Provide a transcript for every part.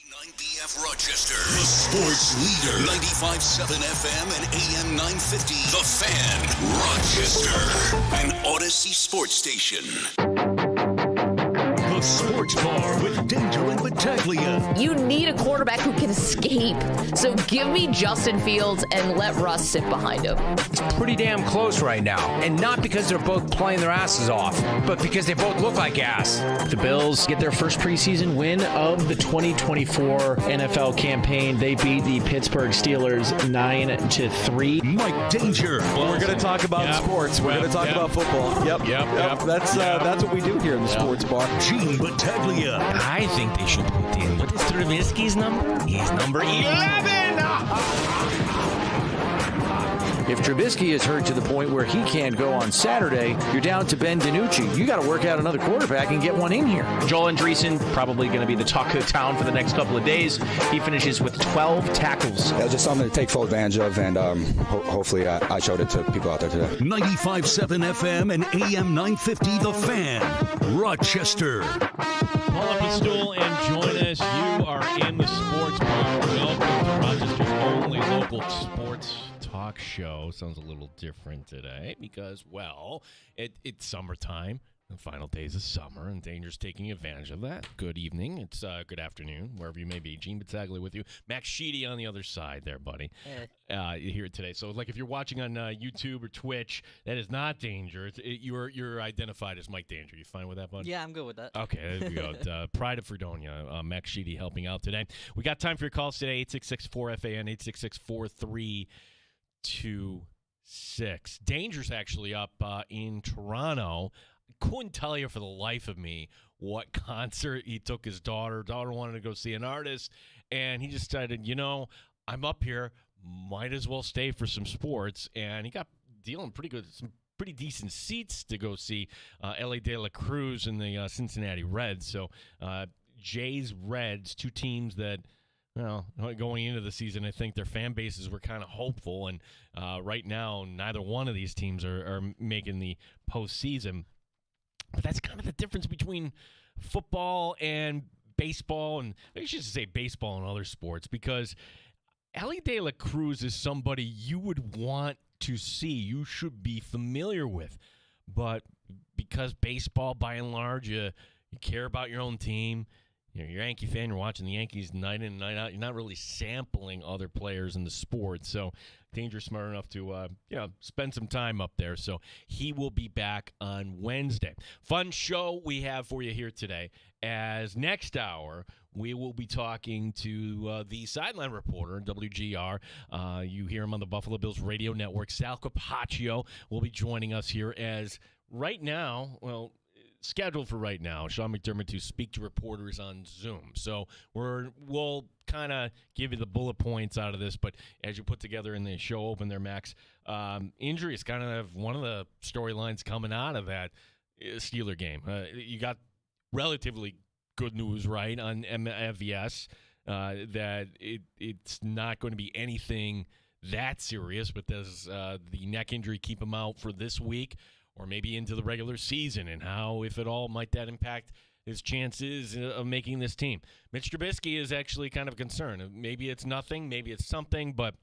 9BF Rochester, the sports leader. 95.7 FM and AM 950. The Fan, Rochester, an Odyssey sports station. The Sports Bar with Danger and Battaglia. You need a quarterback who can escape. So give me Justin Fields and let Russ sit behind him. It's pretty damn close right now. And not because they're both playing their asses off, but because they both look like ass. The Bills get their first preseason win of the 2024 NFL campaign. They beat the Pittsburgh Steelers 9-3. Mike Danger. Well, we're going to talk about sports. We're going to talk about football. Yep. That's what we do here in the Sports Bar. Gene Battaglia. I think they should put in, what is Trubisky's number? He's number 11! If Trubisky is hurt to the point where he can't go on Saturday, you're down to Ben DiNucci. You got to work out another quarterback and get one in here. Joel Andreessen, probably going to be the talk of the town for the next couple of days. He finishes with 12 tackles. That was just something to take full advantage of, and hopefully I showed it to people out there today. 95.7 FM and AM 950, The Fan, Rochester. Pull up a stool and join us. You are in the Sports Bar. Welcome to Rochester's only local sports talk show. Sounds a little different today because, well, it's summertime. The final days of summer, and Danger's taking advantage of that. Good evening. It's good afternoon, wherever you may be. Gene Battaglia with you. Max Sheedy on the other side there, buddy. Here today. So, like, if you're watching on YouTube or Twitch, that is not Danger. You're identified as Mike Danger. You fine with that, buddy? Yeah, I'm good with that. Okay, there we go. Pride of Fredonia. Max Sheedy helping out today. We got time for your calls today. 866-4FAN, 866-4326. Danger's actually up in Toronto. Couldn't tell you for the life of me what concert he took his daughter. Daughter wanted to go see an artist, and he just decided, I'm up here, might as well stay for some sports. And he got dealing some pretty decent seats to go see L.A. De La Cruz and the Cincinnati Reds. So Jays, Reds, two teams that, going into the season, I think their fan bases were kind of hopeful. And right now, neither one of these teams are making the postseason. But that's kind of the difference between football and baseball, and I should say baseball and other sports, because Ellie De La Cruz is somebody you would want to see, you should be familiar with. But because baseball, by and large, you care about your own team, you're a Yankee fan, you're watching the Yankees night in and night out, you're not really sampling other players in the sport. So Danger's smart enough to spend some time up there. So he will be back on Wednesday. Fun show we have for you here today. As next hour, we will be talking to the sideline reporter, WGR. You hear him on the Buffalo Bills radio network. Sal Capaccio will be joining us here as right now, scheduled for right now, Sean McDermott to speak to reporters on Zoom. So we'll kind of give you the bullet points out of this, but as you put together in the show open there, Max, injury is kind of one of the storylines coming out of that Steeler game. You got relatively good news, right, on MFVS, that it's not going to be anything that serious, but does the neck injury keep him out for this week? Or maybe into the regular season, and how, if at all, might that impact his chances of making this team? Mitch Trubisky is actually kind of concerned. Maybe it's nothing, maybe it's something, but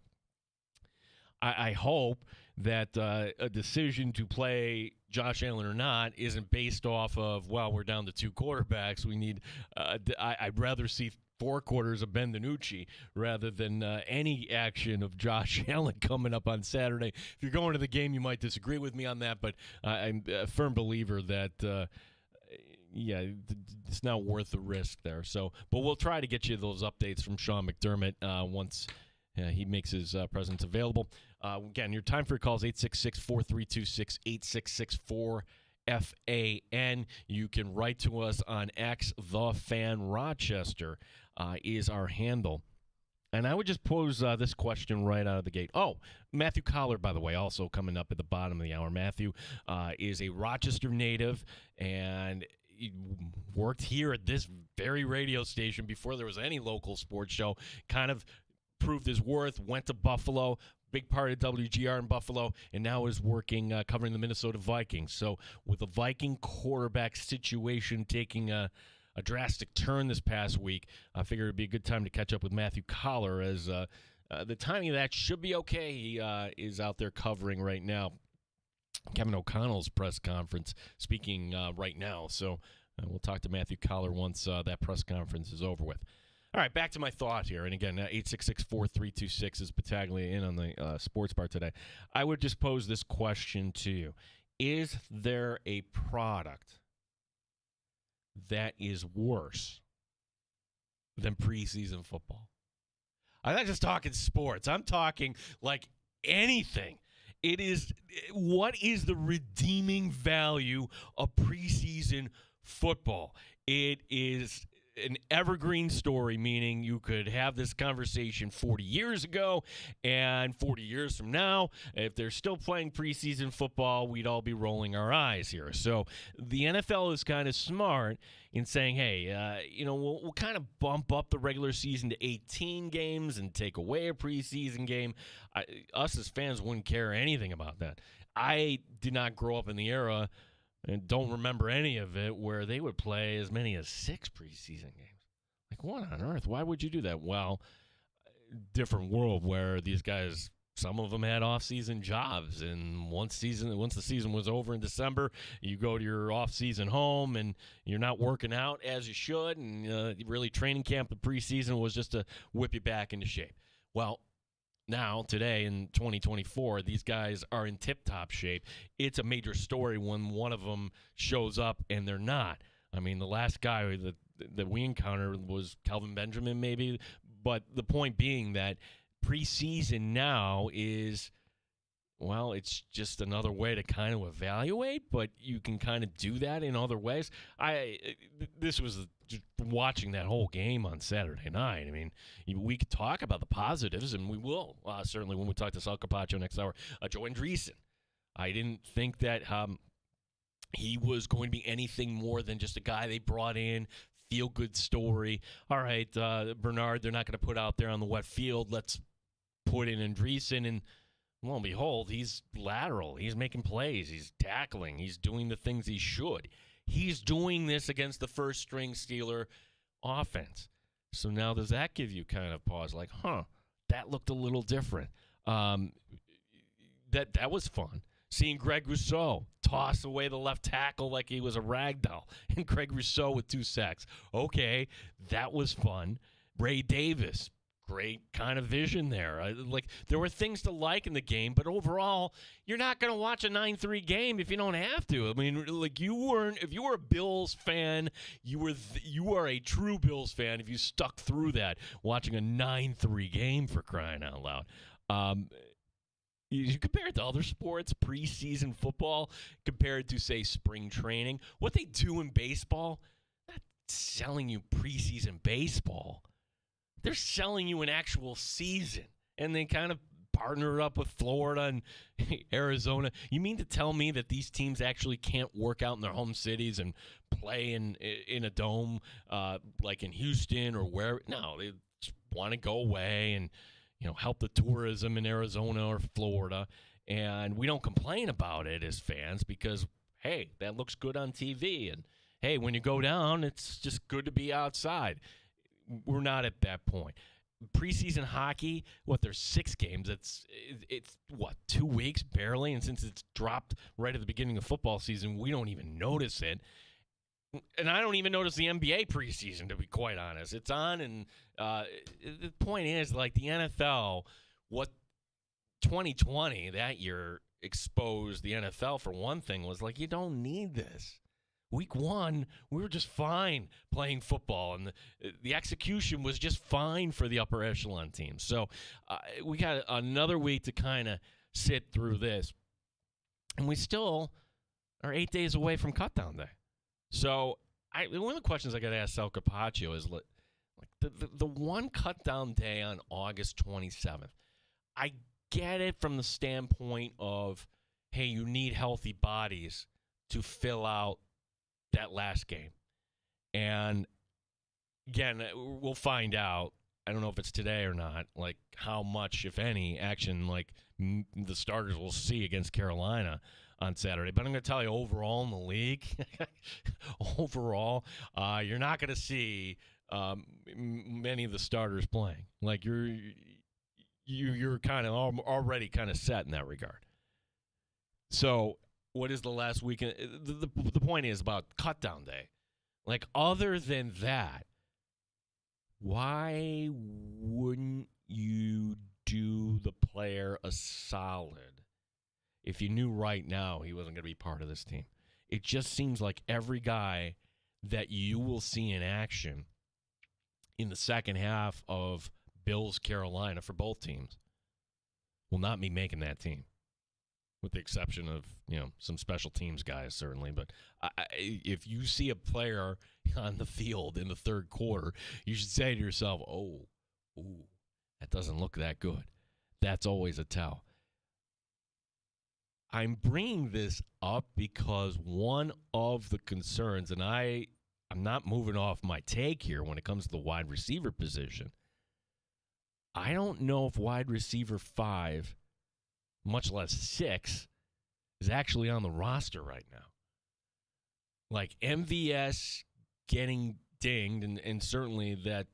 I hope that a decision to play Josh Allen or not isn't based off of, we're down to two quarterbacks. We need I'd rather see 4 quarters of Ben DiNucci rather than any action of Josh Allen coming up on Saturday. If you're going to the game, you might disagree with me on that, but I'm a firm believer that, it's not worth the risk there. So, but we'll try to get you those updates from Sean McDermott once he makes his presence available. Again, your time for your calls, 866-4326, 866-4FAN. You can write to us on X, The Fan Rochester is our handle. And I would just pose this question right out of the gate. Oh, Matthew Collar, by the way, also coming up at the bottom of the hour. Matthew is a Rochester native, and he worked here at this very radio station before there was any local sports show, kind of proved his worth, went to Buffalo, big part of WGR in Buffalo, and now is working covering the Minnesota Vikings. So with the Viking quarterback situation taking a a drastic turn this past week. I figured it'd be a good time to catch up with Matthew Collar, as the timing of that should be okay. He is out there covering right now Kevin O'Connell's press conference, speaking right now. So we'll talk to Matthew Collar once that press conference is over with. All right, back to my thought here. And again, 866-4326 is Battaglia in on the sports bar today. I would just pose this question to you. Is there a product that is worse than preseason football? I'm not just talking sports. I'm talking like anything. It is, what is the redeeming value of preseason football? It is an evergreen story, meaning you could have this conversation 40 years ago, and 40 years from now, if they're still playing preseason football, we'd all be rolling our eyes here. So the NFL is kind of smart in saying, hey, we'll kind of bump up the regular season to 18 games and take away a preseason game. Us as fans wouldn't care anything about that. I did not grow up in the era and don't remember any of it where they would play as many as 6 preseason games. Like, what on earth? Why would you do that? Well, different world where these guys, some of them had off-season jobs, and once the season was over in December, you go to your off-season home, and you're not working out as you should, and really training camp, the preseason was just to whip you back into shape. Well, now, today, in 2024, these guys are in tip-top shape. It's a major story when one of them shows up and they're not. I mean, the last guy that we encountered was Kelvin Benjamin, maybe. But the point being that preseason now is, well, it's just another way to kind of evaluate, but you can kind of do that in other ways. This was just watching that whole game on Saturday night. I mean, we could talk about the positives, and we will, certainly when we talk to Sal Capaccio next hour. Joe Andreessen, I didn't think that he was going to be anything more than just a guy they brought in, feel-good story. All right, Bernard, they're not going to put out there on the wet field. Let's put in Andreessen, and lo and behold, he's lateral. He's making plays. He's tackling. He's doing the things he should. He's doing this against the first-string Steeler offense. So now does that give you kind of pause, like, that looked a little different? That was fun. Seeing Greg Rousseau toss away the left tackle like he was a rag doll, and Greg Rousseau with 2 sacks. Okay, that was fun. Ray Davis, great kind of vision there. There were things to like in the game, but overall, you're not going to watch a 9-3 game if you don't have to. I mean, if you were a Bills fan, you are a true Bills fan if you stuck through that watching a 9-3 game, for crying out loud. You compare it to other sports, preseason football, compared to, say, spring training. What they do in baseball, not selling you preseason baseball. They're selling you an actual season, and they kind of partner up with Florida and Arizona. You mean to tell me that these teams actually can't work out in their home cities and play in a dome like in Houston or where? No, they just want to go away and help the tourism in Arizona or Florida. And we don't complain about it as fans because, hey, that looks good on TV. And, hey, when you go down, it's just good to be outside. We're not at that point. Preseason hockey, there's 6 games. It's 2 weeks barely? And since it's dropped right at the beginning of football season, we don't even notice it. And I don't even notice the NBA preseason, to be quite honest. It's on, and the point is, like, the NFL, what 2020, that year, exposed the NFL for one thing, was like, you don't need this. Week 1, we were just fine playing football, and the execution was just fine for the upper echelon teams. So we got another week to kind of sit through this, and we still are 8 days away from cutdown day. So one of the questions I got to ask Sal Capaccio is, like, the one cutdown day on August 27th. I get it from the standpoint of, hey, you need healthy bodies to fill out that last game. And again, we'll find out. I don't know if it's today or not, like how much, if any, action like the starters will see against Carolina on Saturday. But I'm going to tell you, overall in the league, you're not going to see many of the starters playing. Like you're kind of already kind of set in that regard. So what is the last weekend? The point is about cut-down day. Like, other than that, why wouldn't you do the player a solid if you knew right now he wasn't going to be part of this team? It just seems like every guy that you will see in action in the second half of Bills-Carolina for both teams will not be making that team, with the exception of, some special teams guys, certainly. But if you see a player on the field in the third quarter, you should say to yourself, that doesn't look that good. That's always a tell. I'm bringing this up because one of the concerns, and I'm not moving off my take here when it comes to the wide receiver position. I don't know if wide receiver 5, much less 6, is actually on the roster right now. Like, MVS getting dinged, and certainly that,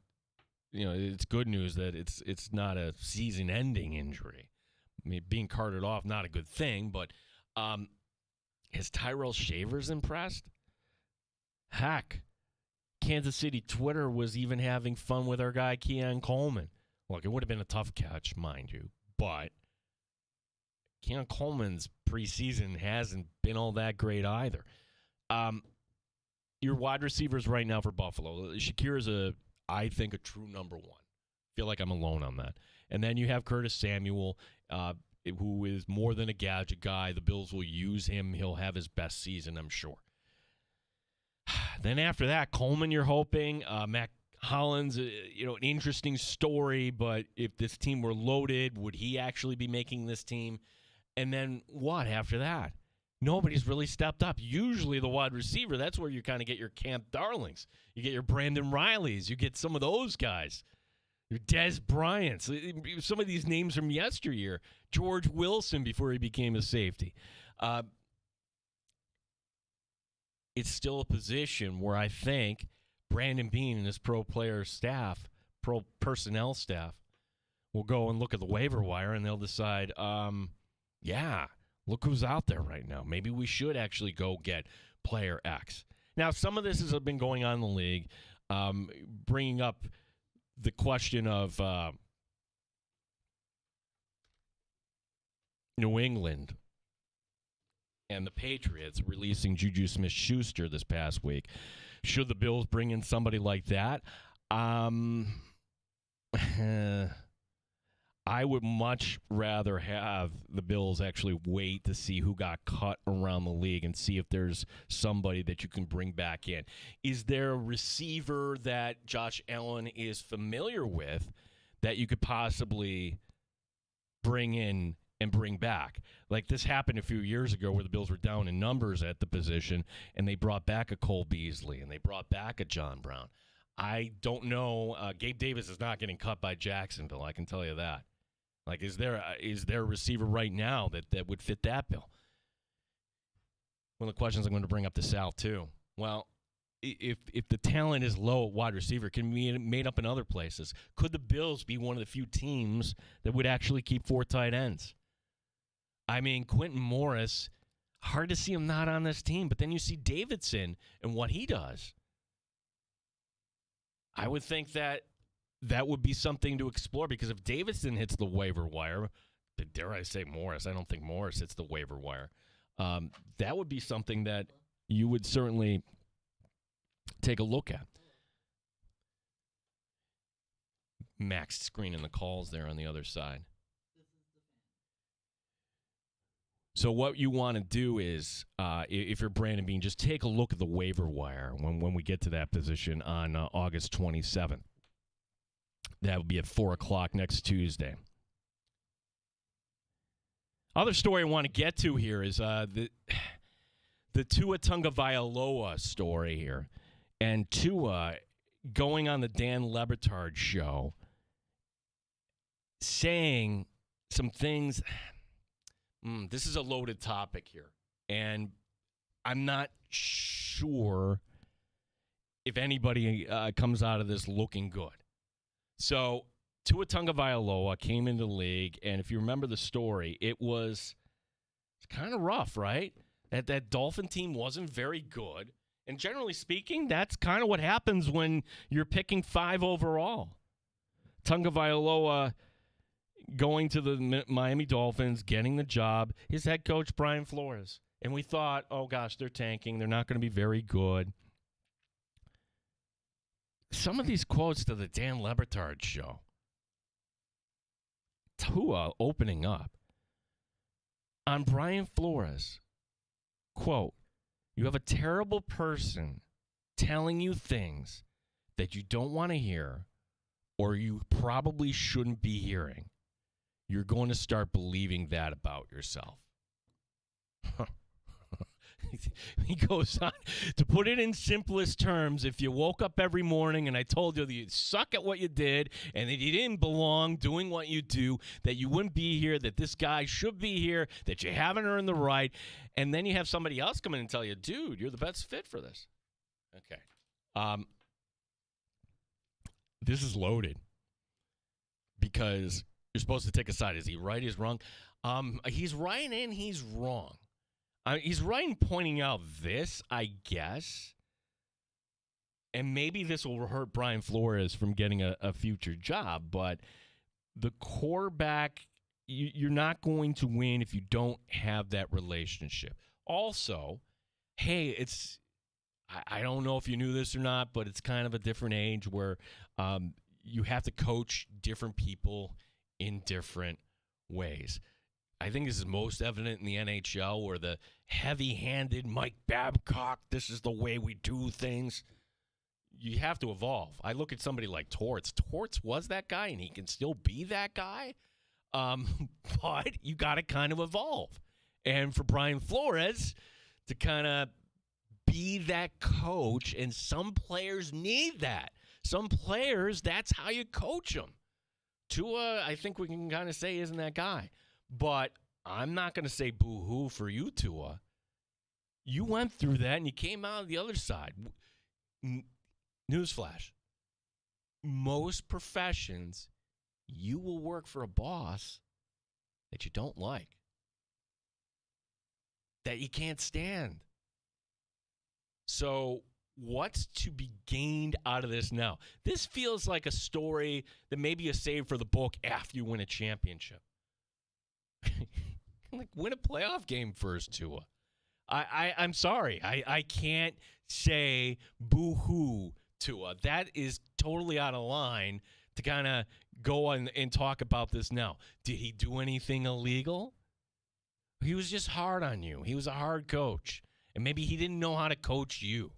it's good news that it's not a season-ending injury. I mean, being carted off, not a good thing, but has Tyrell Shavers impressed? Heck, Kansas City Twitter was even having fun with our guy Keon Coleman. Look, it would have been a tough catch, mind you, but Keon Coleman's preseason hasn't been all that great either. Your wide receivers right now for Buffalo, Shakir I think, a true number one. I feel like I'm alone on that. And then you have Curtis Samuel, who is more than a gadget guy. The Bills will use him. He'll have his best season, I'm sure. Then after that, Coleman, you're hoping. Mac Hollins, an interesting story, but if this team were loaded, would he actually be making this team? And then what after that? Nobody's really stepped up. Usually the wide receiver, that's where you kind of get your Camp Darlings. You get your Brandon Rileys. You get some of those guys. Your Des Bryants. Some of these names from yesteryear. George Wilson before he became a safety. It's still a position where I think Brandon Beane and his pro personnel staff will go and look at the waiver wire and they'll decide, look who's out there right now. Maybe we should actually go get player X. Now, some of this has been going on in the league, bringing up the question of New England and the Patriots releasing Juju Smith-Schuster this past week. Should the Bills bring in somebody like that? I would much rather have the Bills actually wait to see who got cut around the league and see if there's somebody that you can bring back in. Is there a receiver that Josh Allen is familiar with that you could possibly bring in and bring back? Like this happened a few years ago where the Bills were down in numbers at the position and they brought back a Cole Beasley and they brought back a John Brown. I don't know. Gabe Davis is not getting cut by Jacksonville, I can tell you that. Like, is there a receiver right now that would fit that bill? One of the questions I'm going to bring up to Sal, too. Well, if the talent is low at wide receiver, it can be made up in other places. Could the Bills be one of the few teams that would actually keep 4 tight ends? I mean, Quentin Morris, hard to see him not on this team, but then you see Davidson and what he does. I would think that would be something to explore, because if Davidson hits the waiver wire, dare I say Morris, I don't think Morris hits the waiver wire, that would be something that you would certainly take a look at. Max screening the calls there on the other side. So what you want to do is, if you're Brandon Beane, just take a look at the waiver wire when we get to that position on August 27th. That will be at 4 o'clock next Tuesday. Other story I want to get to here is the Tua Tagovailoa story here. And Tua going on the Dan Le Batard show saying some things. This is a loaded topic here. And I'm not sure if anybody comes out of this looking good. So Tua Tagovailoa came into the league, and if you remember the story, it was kind of rough, right? That Dolphin team wasn't very good. And generally speaking, that's kind of what happens when you're picking 5 overall. Tagovailoa going to the Miami Dolphins, getting the job, his head coach, Brian Flores. And we thought, oh, gosh, they're tanking. They're not going to be very good. Some of these quotes to the Dan Le Batard show. Tua opening up on Brian Flores, quote, "You have a terrible person telling you things that you don't want to hear or you probably shouldn't be hearing. You're going to start believing that about yourself." He goes on to put it in simplest terms. If you woke up every morning and I told you that you suck at what you did and that you didn't belong doing what you do, that you wouldn't be here, that this guy should be here, that you haven't earned the right, and then you have somebody else come in and tell you, dude, you're the best fit for this. Okay. This is loaded because you're supposed to take a side. Is he right? Is he wrong? He's right and he's wrong. He's right in pointing out this, I guess, and maybe this will hurt Brian Flores from getting a future job, but the quarterback, you're not going to win if you don't have that relationship. Also, hey, I don't know if you knew this or not, but it's kind of a different age where you have to coach different people in different ways. I think this is most evident in the NHL where the heavy-handed Mike Babcock, this is the way we do things. You have to evolve. I look at somebody like Torts. Torts was that guy, and he can still be that guy. But you got to kind of evolve. And for Brian Flores to kind of be that coach, and some players need that. Some players, that's how you coach them. Tua, I think we can kind of say, isn't that guy. But I'm not going to say boo-hoo for you, Tua. You went through that, and you came out on the other side. Newsflash. Most professions, you will work for a boss that you don't like, that you can't stand. So what's to be gained out of this now? This feels like a story that maybe you save for the book after you win a championship. Like, win a playoff game first, Tua. I'm sorry. I can't say boo-hoo, Tua. That is totally out of line to kind of go on and talk about this now. Did he do anything illegal? He was just hard on you. He was a hard coach. And maybe he didn't know how to coach you.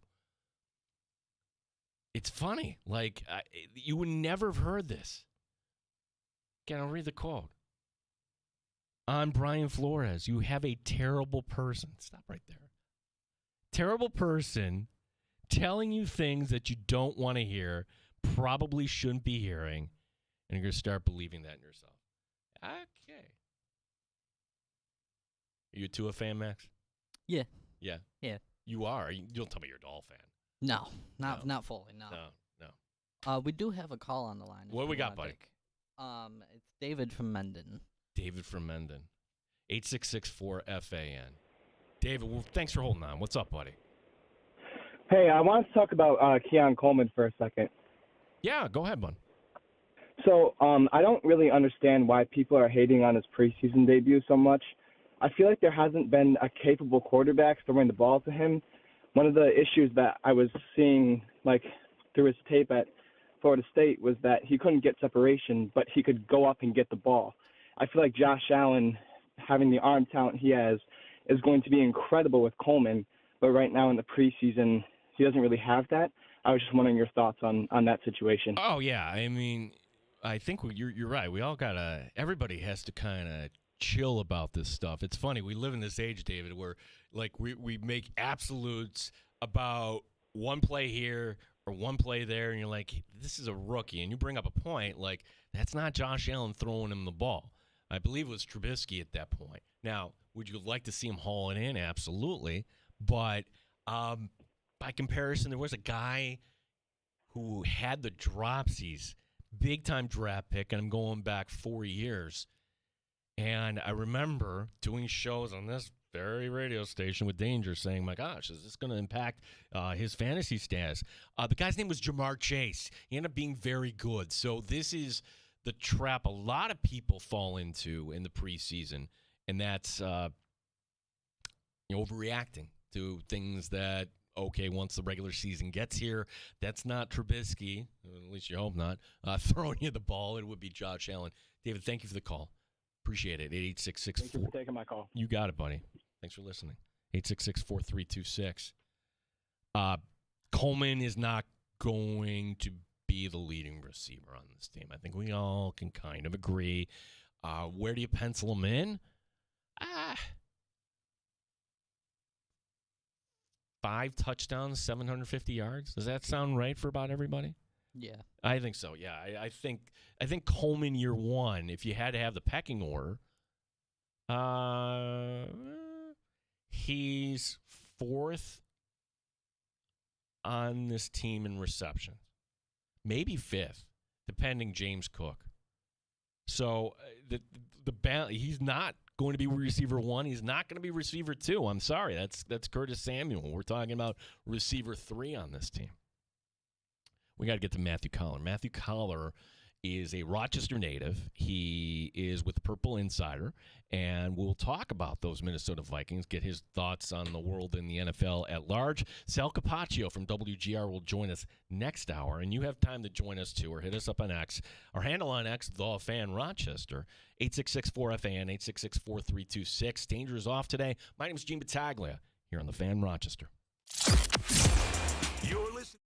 It's funny. Like, you would never have heard this. Again, I'll read the quote. On Brian Flores, you have a terrible person. Stop right there. Terrible person telling you things that you don't want to hear, probably shouldn't be hearing, and you're going to start believing that in yourself. Okay. Are you a Tua fan, Max? Yeah. Yeah? Yeah. You are? You don't tell me you're a Doll fan. No, not fully, no. No. We do have a call on the line. What do we got, buddy? It's David from Mendon. David from Mendon. 866-4FAN. David, well, thanks for holding on. What's up, buddy? Hey, I want to talk about Keon Coleman for a second. Yeah, go ahead, bud. So I don't really understand why people are hating on his preseason debut so much. I feel like there hasn't been a capable quarterback throwing the ball to him. One of the issues that I was seeing, like, through his tape at Florida State was that he couldn't get separation, but he could go up and get the ball. I feel like Josh Allen, having the arm talent he has, is going to be incredible with Coleman, but right now in the preseason, he doesn't really have that. I was just wondering your thoughts on that situation. Oh, yeah. I mean, I think you're right. We all everybody has to kind of chill about this stuff. It's funny. We live in this age, David, where like we make absolutes about one play here or one play there, and you're like, this is a rookie. And you bring up a point, like, that's not Josh Allen throwing him the ball. I believe it was Trubisky at that point. Now, would you like to see him haul it in? Absolutely. But by comparison, there was a guy who had the dropsies, big-time draft pick, and I'm going back 4 years. And I remember doing shows on this very radio station with Danger saying, my gosh, is this going to impact his fantasy status? The guy's name was Jamar Chase. He ended up being very good. So this is the trap a lot of people fall into in the preseason, and that's overreacting to things that, okay, once the regular season gets here, that's not Trubisky, at least you hope not, throwing you the ball. It would be Josh Allen. David, thank you for the call. Appreciate it. 866 Thank you for taking my call. You got it, buddy. Thanks for listening. 866-4326. Coleman is not going to be the leading receiver on this team. I think we all can kind of agree. Where do you pencil him in? 5 touchdowns, 750 yards. Does that sound right for about everybody? Yeah. I think so. Yeah, I think Coleman year one, if you had to have the pecking order, he's 4th on this team in receptions, maybe 5th, depending James Cook. So he's not going to be receiver 1. He's not going to be receiver 2. I'm sorry, that's Curtis Samuel. We're talking about receiver 3 on this team. We got to get to Matthew Collar. Matthew Collar is a Rochester native. He is with Purple Insider, and we'll talk about those Minnesota Vikings, get his thoughts on the world in the NFL at large. Sal Capaccio from WGR will join us next hour, and you have time to join us too, or hit us up on X. Our handle on X, The Fan Rochester, 866-4FAN, 866-4326. Danger is off today. My name is Gene Battaglia here on The Fan Rochester. You're listening.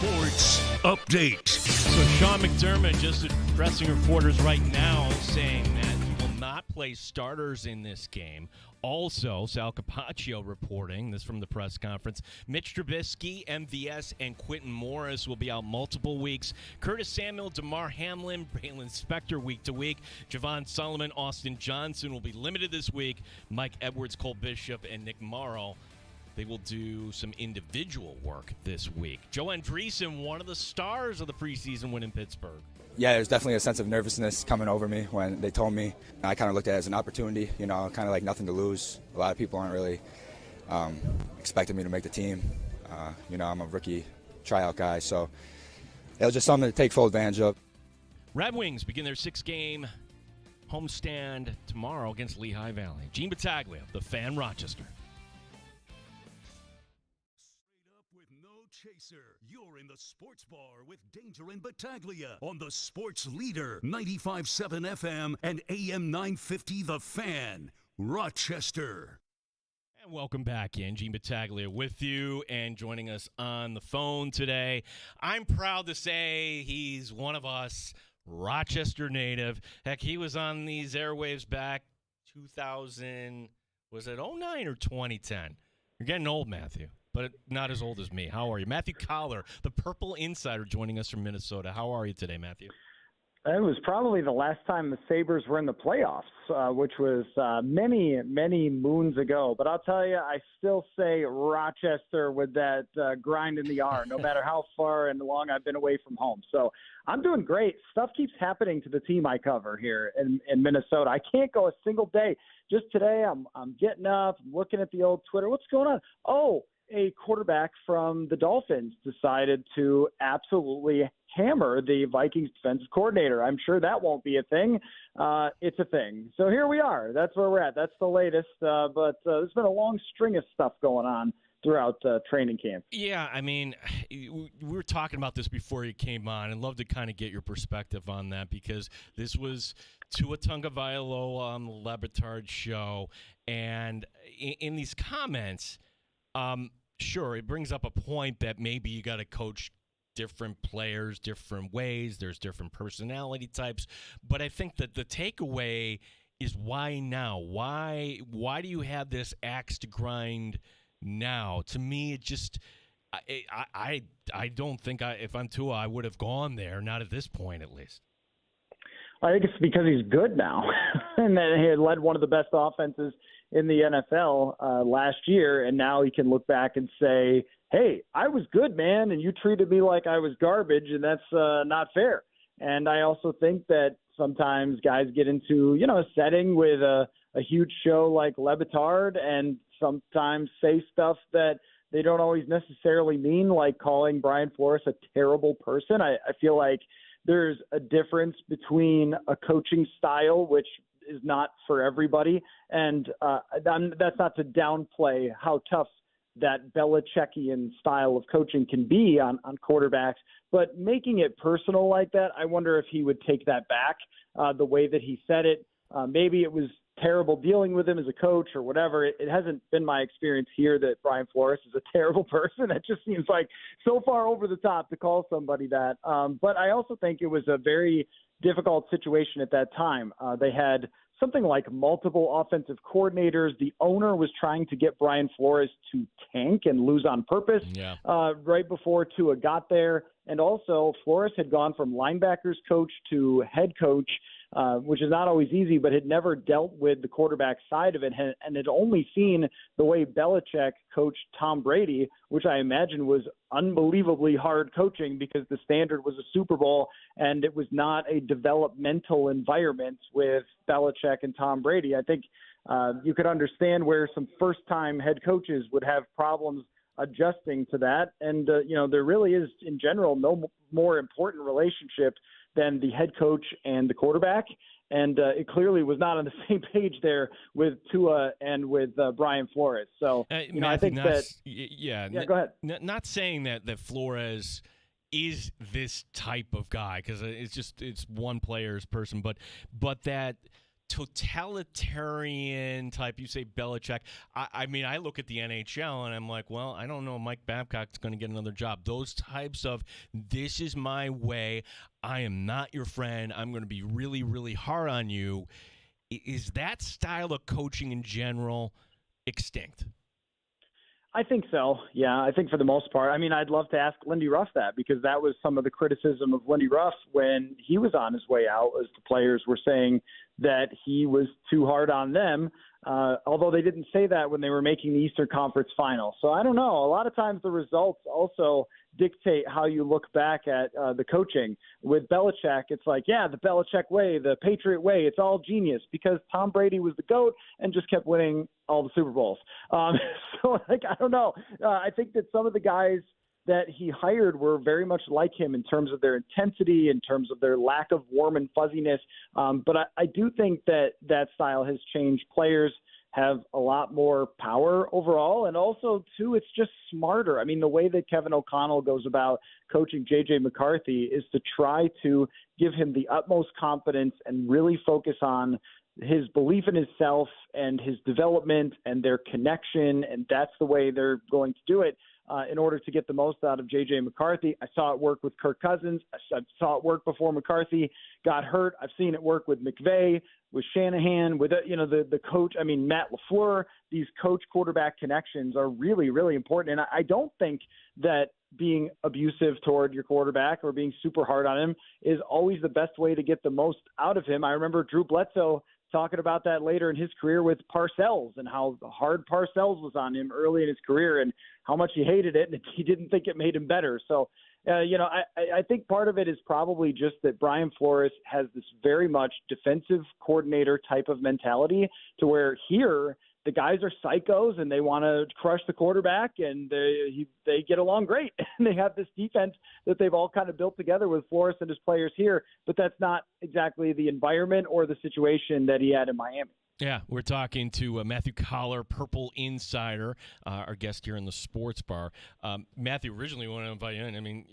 Sports Update. So Sean McDermott just addressing reporters right now saying that he will not play starters in this game. Also, Sal Capaccio reporting, this from the press conference, Mitch Trubisky, MVS, and Quentin Morris will be out multiple weeks. Curtis Samuel, DeMar Hamlin, Braylon Spector week to week. Javon Solomon, Austin Johnson will be limited this week. Mike Edwards, Cole Bishop, and Nick Morrow, they will do some individual work this week. Joe Andreessen, one of the stars of the preseason win in Pittsburgh. Yeah, there's definitely a sense of nervousness coming over me when they told me. I kind of looked at it as an opportunity, kind of like nothing to lose. A lot of people aren't really expecting me to make the team. I'm a rookie tryout guy, so it was just something to take full advantage of. Red Wings begin their 6-game homestand tomorrow against Lehigh Valley. Gene Battaglia, the Fan, Rochester. Chaser, you're in the sports bar with Danger and Battaglia on the Sports Leader, 95.7 FM and AM 950 The Fan, Rochester. And welcome back in. Gene Battaglia with you and joining us on the phone today. I'm proud to say he's one of us, Rochester native. Heck, he was on these airwaves back 2000, was it 09 or 2010? You're getting old, Matthew. But not as old as me. How are you? Matthew Collar, the Purple Insider, joining us from Minnesota. How are you today, Matthew? It was probably the last time the Sabres were in the playoffs, which was many, many moons ago. But I'll tell you, I still say Rochester with that grind in the R, no matter how far and long I've been away from home. So I'm doing great. Stuff keeps happening to the team I cover here in Minnesota. I can't go a single day. Just today, I'm getting up, looking at the old Twitter. What's going on? Oh, a quarterback from the Dolphins decided to absolutely hammer the Vikings defensive coordinator. I'm sure that won't be a thing. It's a thing. So here we are. That's where we're at. That's the latest. But there's been a long string of stuff going on throughout training camp. Yeah, I mean, we were talking about this before you came on. I'd love to kind of get your perspective on that because this was Tua Tagovailoa on the Le Batard show. And in these comments, sure, it brings up a point that maybe you got to coach different players different ways. There's different personality types. But I think that the takeaway is why now? Why do you have this axe to grind now? To me, it just I don't think if I'm Tua, I would have gone there. Not at this point, at least. I think it's because he's good now, and then he had led one of the best offenses in the NFL last year, and now he can look back and say, hey, I was good, man, and you treated me like I was garbage, and that's not fair. And I also think that sometimes guys get into, a setting with a huge show like Le Batard and sometimes say stuff that they don't always necessarily mean, like calling Brian Flores a terrible person. I feel like there's a difference between a coaching style, which is not for everybody. And that's not to downplay how tough that Belichickian style of coaching can be on quarterbacks, but making it personal like that, I wonder if he would take that back the way that he said it. Maybe it was terrible dealing with him as a coach or whatever. It hasn't been my experience here that Brian Flores is a terrible person. It just seems like so far over the top to call somebody that. But I also think it was a very difficult situation at that time. They had something like multiple offensive coordinators. The owner was trying to get Brian Flores to tank and lose on purpose right before Tua got there. And also Flores had gone from linebackers coach to head coach, which is not always easy, but had never dealt with the quarterback side of it and had only seen the way Belichick coached Tom Brady, which I imagine was unbelievably hard coaching because the standard was a Super Bowl and it was not a developmental environment with Belichick and Tom Brady. I think you could understand where some first-time head coaches would have problems adjusting to that. And, there really is, in general, no more important relationship than the head coach and the quarterback. And it clearly was not on the same page there with Tua and with Brian Flores. So, Matthew, I think that – yeah, go ahead. Not saying that Flores is this type of guy because it's one player's person, but that totalitarian type. You say Belichick. I mean, I look at the NHL and I'm like, well, I don't know if Mike Babcock's going to get another job. Those types of, this is my way. I am not your friend. I'm going to be really, really hard on you. Is that style of coaching in general extinct? I think so. Yeah, I think for the most part. I mean, I'd love to ask Lindy Ruff that, because that was some of the criticism of Lindy Ruff when he was on his way out, as the players were saying that he was too hard on them, although they didn't say that when they were making the Eastern Conference Final. So I don't know. A lot of times the results also dictate how you look back at the coaching. With Belichick, it's like, yeah, the Belichick way, the Patriot way, it's all genius, because Tom Brady was the GOAT and just kept winning all the Super Bowls. So, like, I don't know. I think that some of the guys that he hired were very much like him in terms of their intensity, in terms of their lack of warm and fuzziness. But I do think that that style has changed. Players have a lot more power overall, and also, too, it's just smarter. I mean, the way that Kevin O'Connell goes about coaching J.J. McCarthy is to try to give him the utmost confidence and really focus on his belief in himself and his development and their connection, and that's the way they're going to do it in order to get the most out of J.J. McCarthy. I saw it work with Kirk Cousins. I saw it work before McCarthy got hurt. I've seen it work with McVay, with Shanahan, with the coach. I mean, Matt LaFleur. These coach-quarterback connections are really, really important, and I don't think that being abusive toward your quarterback or being super hard on him is always the best way to get the most out of him. I remember Drew Bledsoe talking about that later in his career with Parcells, and how hard Parcells was on him early in his career and how much he hated it, and he didn't think it made him better. So, I think part of it is probably just that Brian Flores has this very much defensive coordinator type of mentality, to where here the guys are psychos and they want to crush the quarterback, and they get along great. And they have this defense that they've all kind of built together with Flores and his players here, but that's not exactly the environment or the situation that he had in Miami. Yeah, we're talking to Matthew Collar, Purple Insider, our guest here in the Sports Bar. Matthew, originally we wanted to invite you in. I mean,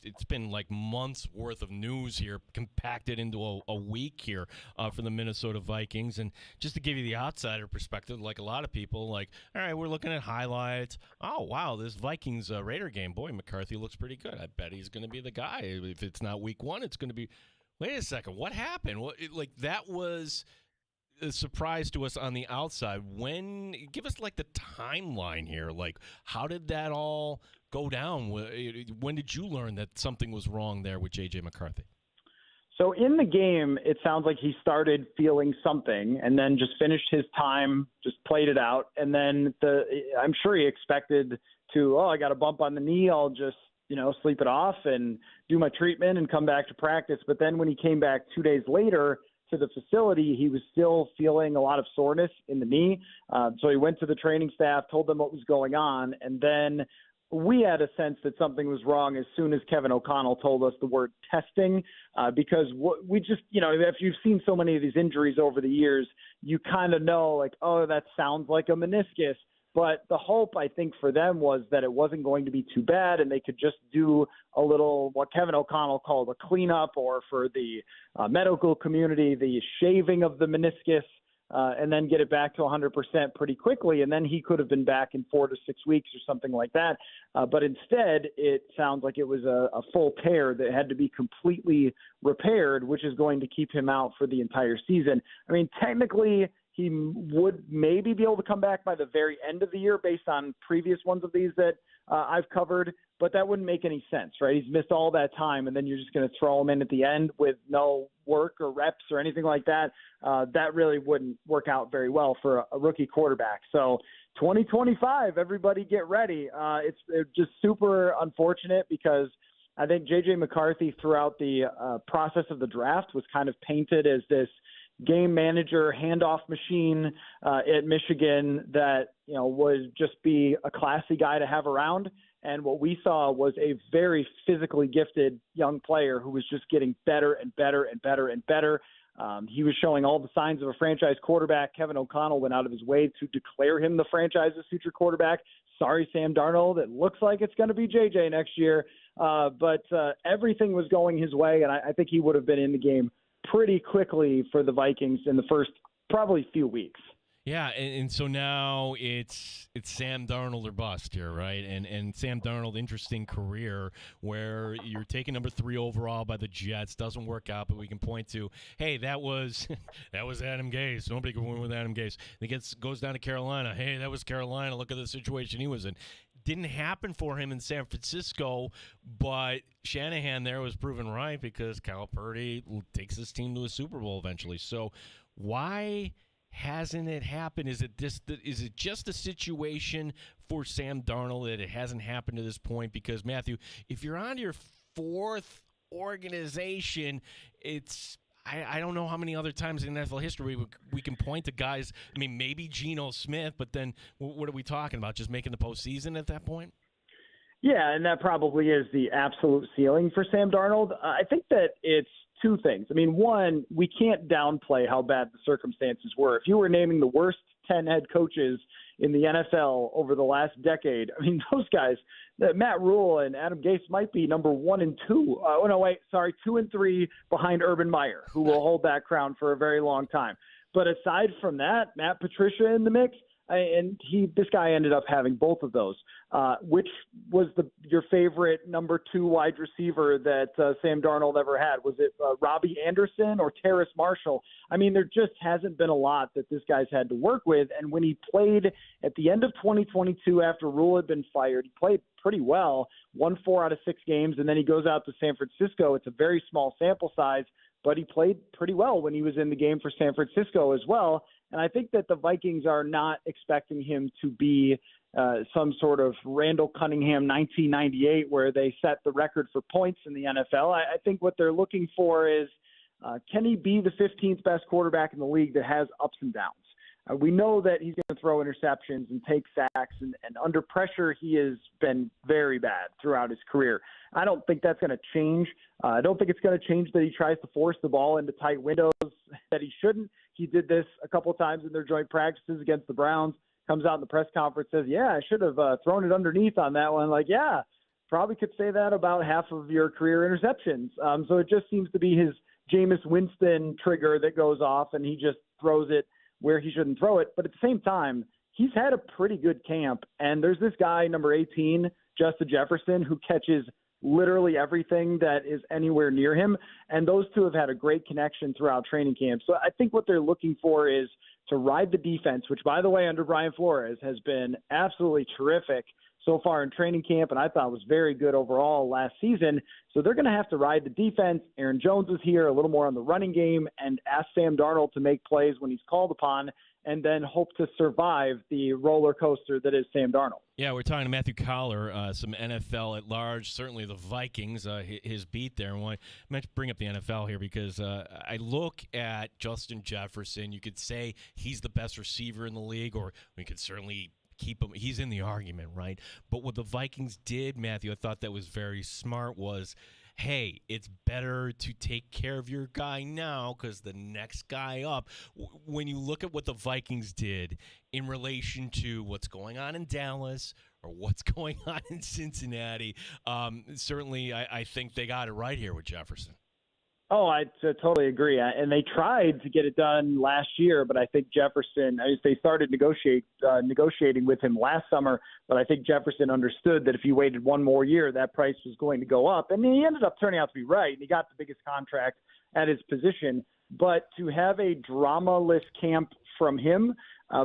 it's been like months worth of news here compacted into a week here for the Minnesota Vikings. And just to give you the outsider perspective, like a lot of people, like, all right, we're looking at highlights. Oh, wow, this Vikings Raider game. Boy, McCarthy looks pretty good. I bet he's going to be the guy. If it's not week one, it's going to be. Wait a second, what happened? That was a surprise to us on the outside. Give us like the timeline here. Like, how did that all go down? When did you learn that something was wrong there with J.J. McCarthy? So in the game, it sounds like he started feeling something and then just finished his time, just played it out. And then I'm sure he expected to, I got a bump on the knee. I'll just, sleep it off and do my treatment and come back to practice. But then when he came back 2 days later to the facility, he was still feeling a lot of soreness in the knee. So he went to the training staff, told them what was going on, and then we had a sense that something was wrong as soon as Kevin O'Connell told us the word testing, because we just, if you've seen so many of these injuries over the years, you kind of know, like, oh, that sounds like a meniscus. But the hope, I think, for them was that it wasn't going to be too bad and they could just do a little, what Kevin O'Connell called a cleanup, or for the medical community, the shaving of the meniscus, and then get it back to 100% pretty quickly. And then he could have been back in 4 to 6 weeks or something like that. But instead, it sounds like it was a full tear that had to be completely repaired, which is going to keep him out for the entire season. I mean, technically, he would maybe be able to come back by the very end of the year based on previous ones of these that I've covered, but that wouldn't make any sense, right? He's missed all that time, and then you're just going to throw him in at the end with no work or reps or anything like that. That really wouldn't work out very well for a rookie quarterback. So 2025, everybody get ready. It's just super unfortunate, because I think J.J. McCarthy throughout the process of the draft was kind of painted as this game manager, handoff machine at Michigan that, would just be a classy guy to have around. And what we saw was a very physically gifted young player who was just getting better and better and better and better. He was showing all the signs of a franchise quarterback. Kevin O'Connell went out of his way to declare him the franchise's future quarterback. Sorry, Sam Darnold. It looks like it's going to be JJ next year. But everything was going his way, and I think he would have been in the game pretty quickly for the Vikings in the first probably few weeks. Yeah, and so now it's Sam Darnold or bust here, right? And Sam Darnold, interesting career where you're taking number 3 overall by the Jets, doesn't work out, but we can point to, hey, that was Adam Gase. Nobody could win with Adam Gase. It goes down to Carolina. Hey, that was Carolina. Look at the situation he was in. Didn't happen for him in San Francisco, but Shanahan there was proven right because Kyle Purdy takes this team to a Super Bowl eventually. So why hasn't it happened? Is it just a situation for Sam Darnold that it hasn't happened to this point? Because, Matthew, if you're on your 4th organization, I don't know how many other times in NFL history we can point to guys. I mean, maybe Geno Smith, but then what are we talking about? Just making the postseason at that point? Yeah, and that probably is the absolute ceiling for Sam Darnold. I think that it's two things. I mean, one, we can't downplay how bad the circumstances were. If you were naming the worst 10 head coaches in the NFL over the last decade, I mean, those guys, Matt Rule and Adam Gase might be number 1 and 2. 2 and 3 behind Urban Meyer, who will hold that crown for a very long time. But aside from that, Matt Patricia in the mix, and this guy ended up having both of those. Which was your favorite number 2 wide receiver that Sam Darnold ever had? Was it Robbie Anderson or Terrace Marshall? I mean, there just hasn't been a lot that this guy's had to work with. And when he played at the end of 2022 after Rule had been fired, he played pretty well, won 4 out of 6 games, and then he goes out to San Francisco. It's a very small sample size, but he played pretty well when he was in the game for San Francisco as well. And I think that the Vikings are not expecting him to be some sort of Randall Cunningham 1998 where they set the record for points in the NFL. I think what they're looking for is can he be the 15th best quarterback in the league that has ups and downs? We know that he's going to throw interceptions and take sacks, and under pressure he has been very bad throughout his career. I don't think that's going to change. I don't think it's going to change that he tries to force the ball into tight windows that he shouldn't. He did this a couple of times in their joint practices against the Browns. Comes out in the press conference, says, yeah, I should have thrown it underneath on that one. Like, yeah, probably could say that about half of your career interceptions. So it just seems to be his Jameis Winston trigger that goes off, and he just throws it where he shouldn't throw it. But at the same time, he's had a pretty good camp. And there's this guy, number 18, Justin Jefferson, who catches literally everything that is anywhere near him. And those two have had a great connection throughout training camp. So I think what they're looking for is to ride the defense, which, by the way, under Brian Flores has been absolutely terrific so far in training camp, and I thought was very good overall last season. So they're going to have to ride the defense. Aaron Jones is here, a little more on the running game, and ask Sam Darnold to make plays when he's called upon, and then hope to survive the roller coaster that is Sam Darnold. Yeah, we're talking to Matthew Collar, some NFL at large, certainly the Vikings, his beat there. And I meant to bring up the NFL here because I look at Justin Jefferson. You could say he's the best receiver in the league, or we could certainly keep him. He's in the argument, right? But what the Vikings did, Matthew, I thought that was very smart was, hey, it's better to take care of your guy now because the next guy up, when you look at what the Vikings did in relation to what's going on in Dallas or what's going on in Cincinnati, certainly I think they got it right here with Jefferson. Oh, I totally agree. And they tried to get it done last year, but I think Jefferson, they started negotiating with him last summer, but I think Jefferson understood that if he waited one more year, that price was going to go up. And he ended up turning out to be right. And he got the biggest contract at his position. But to have a drama-less camp from him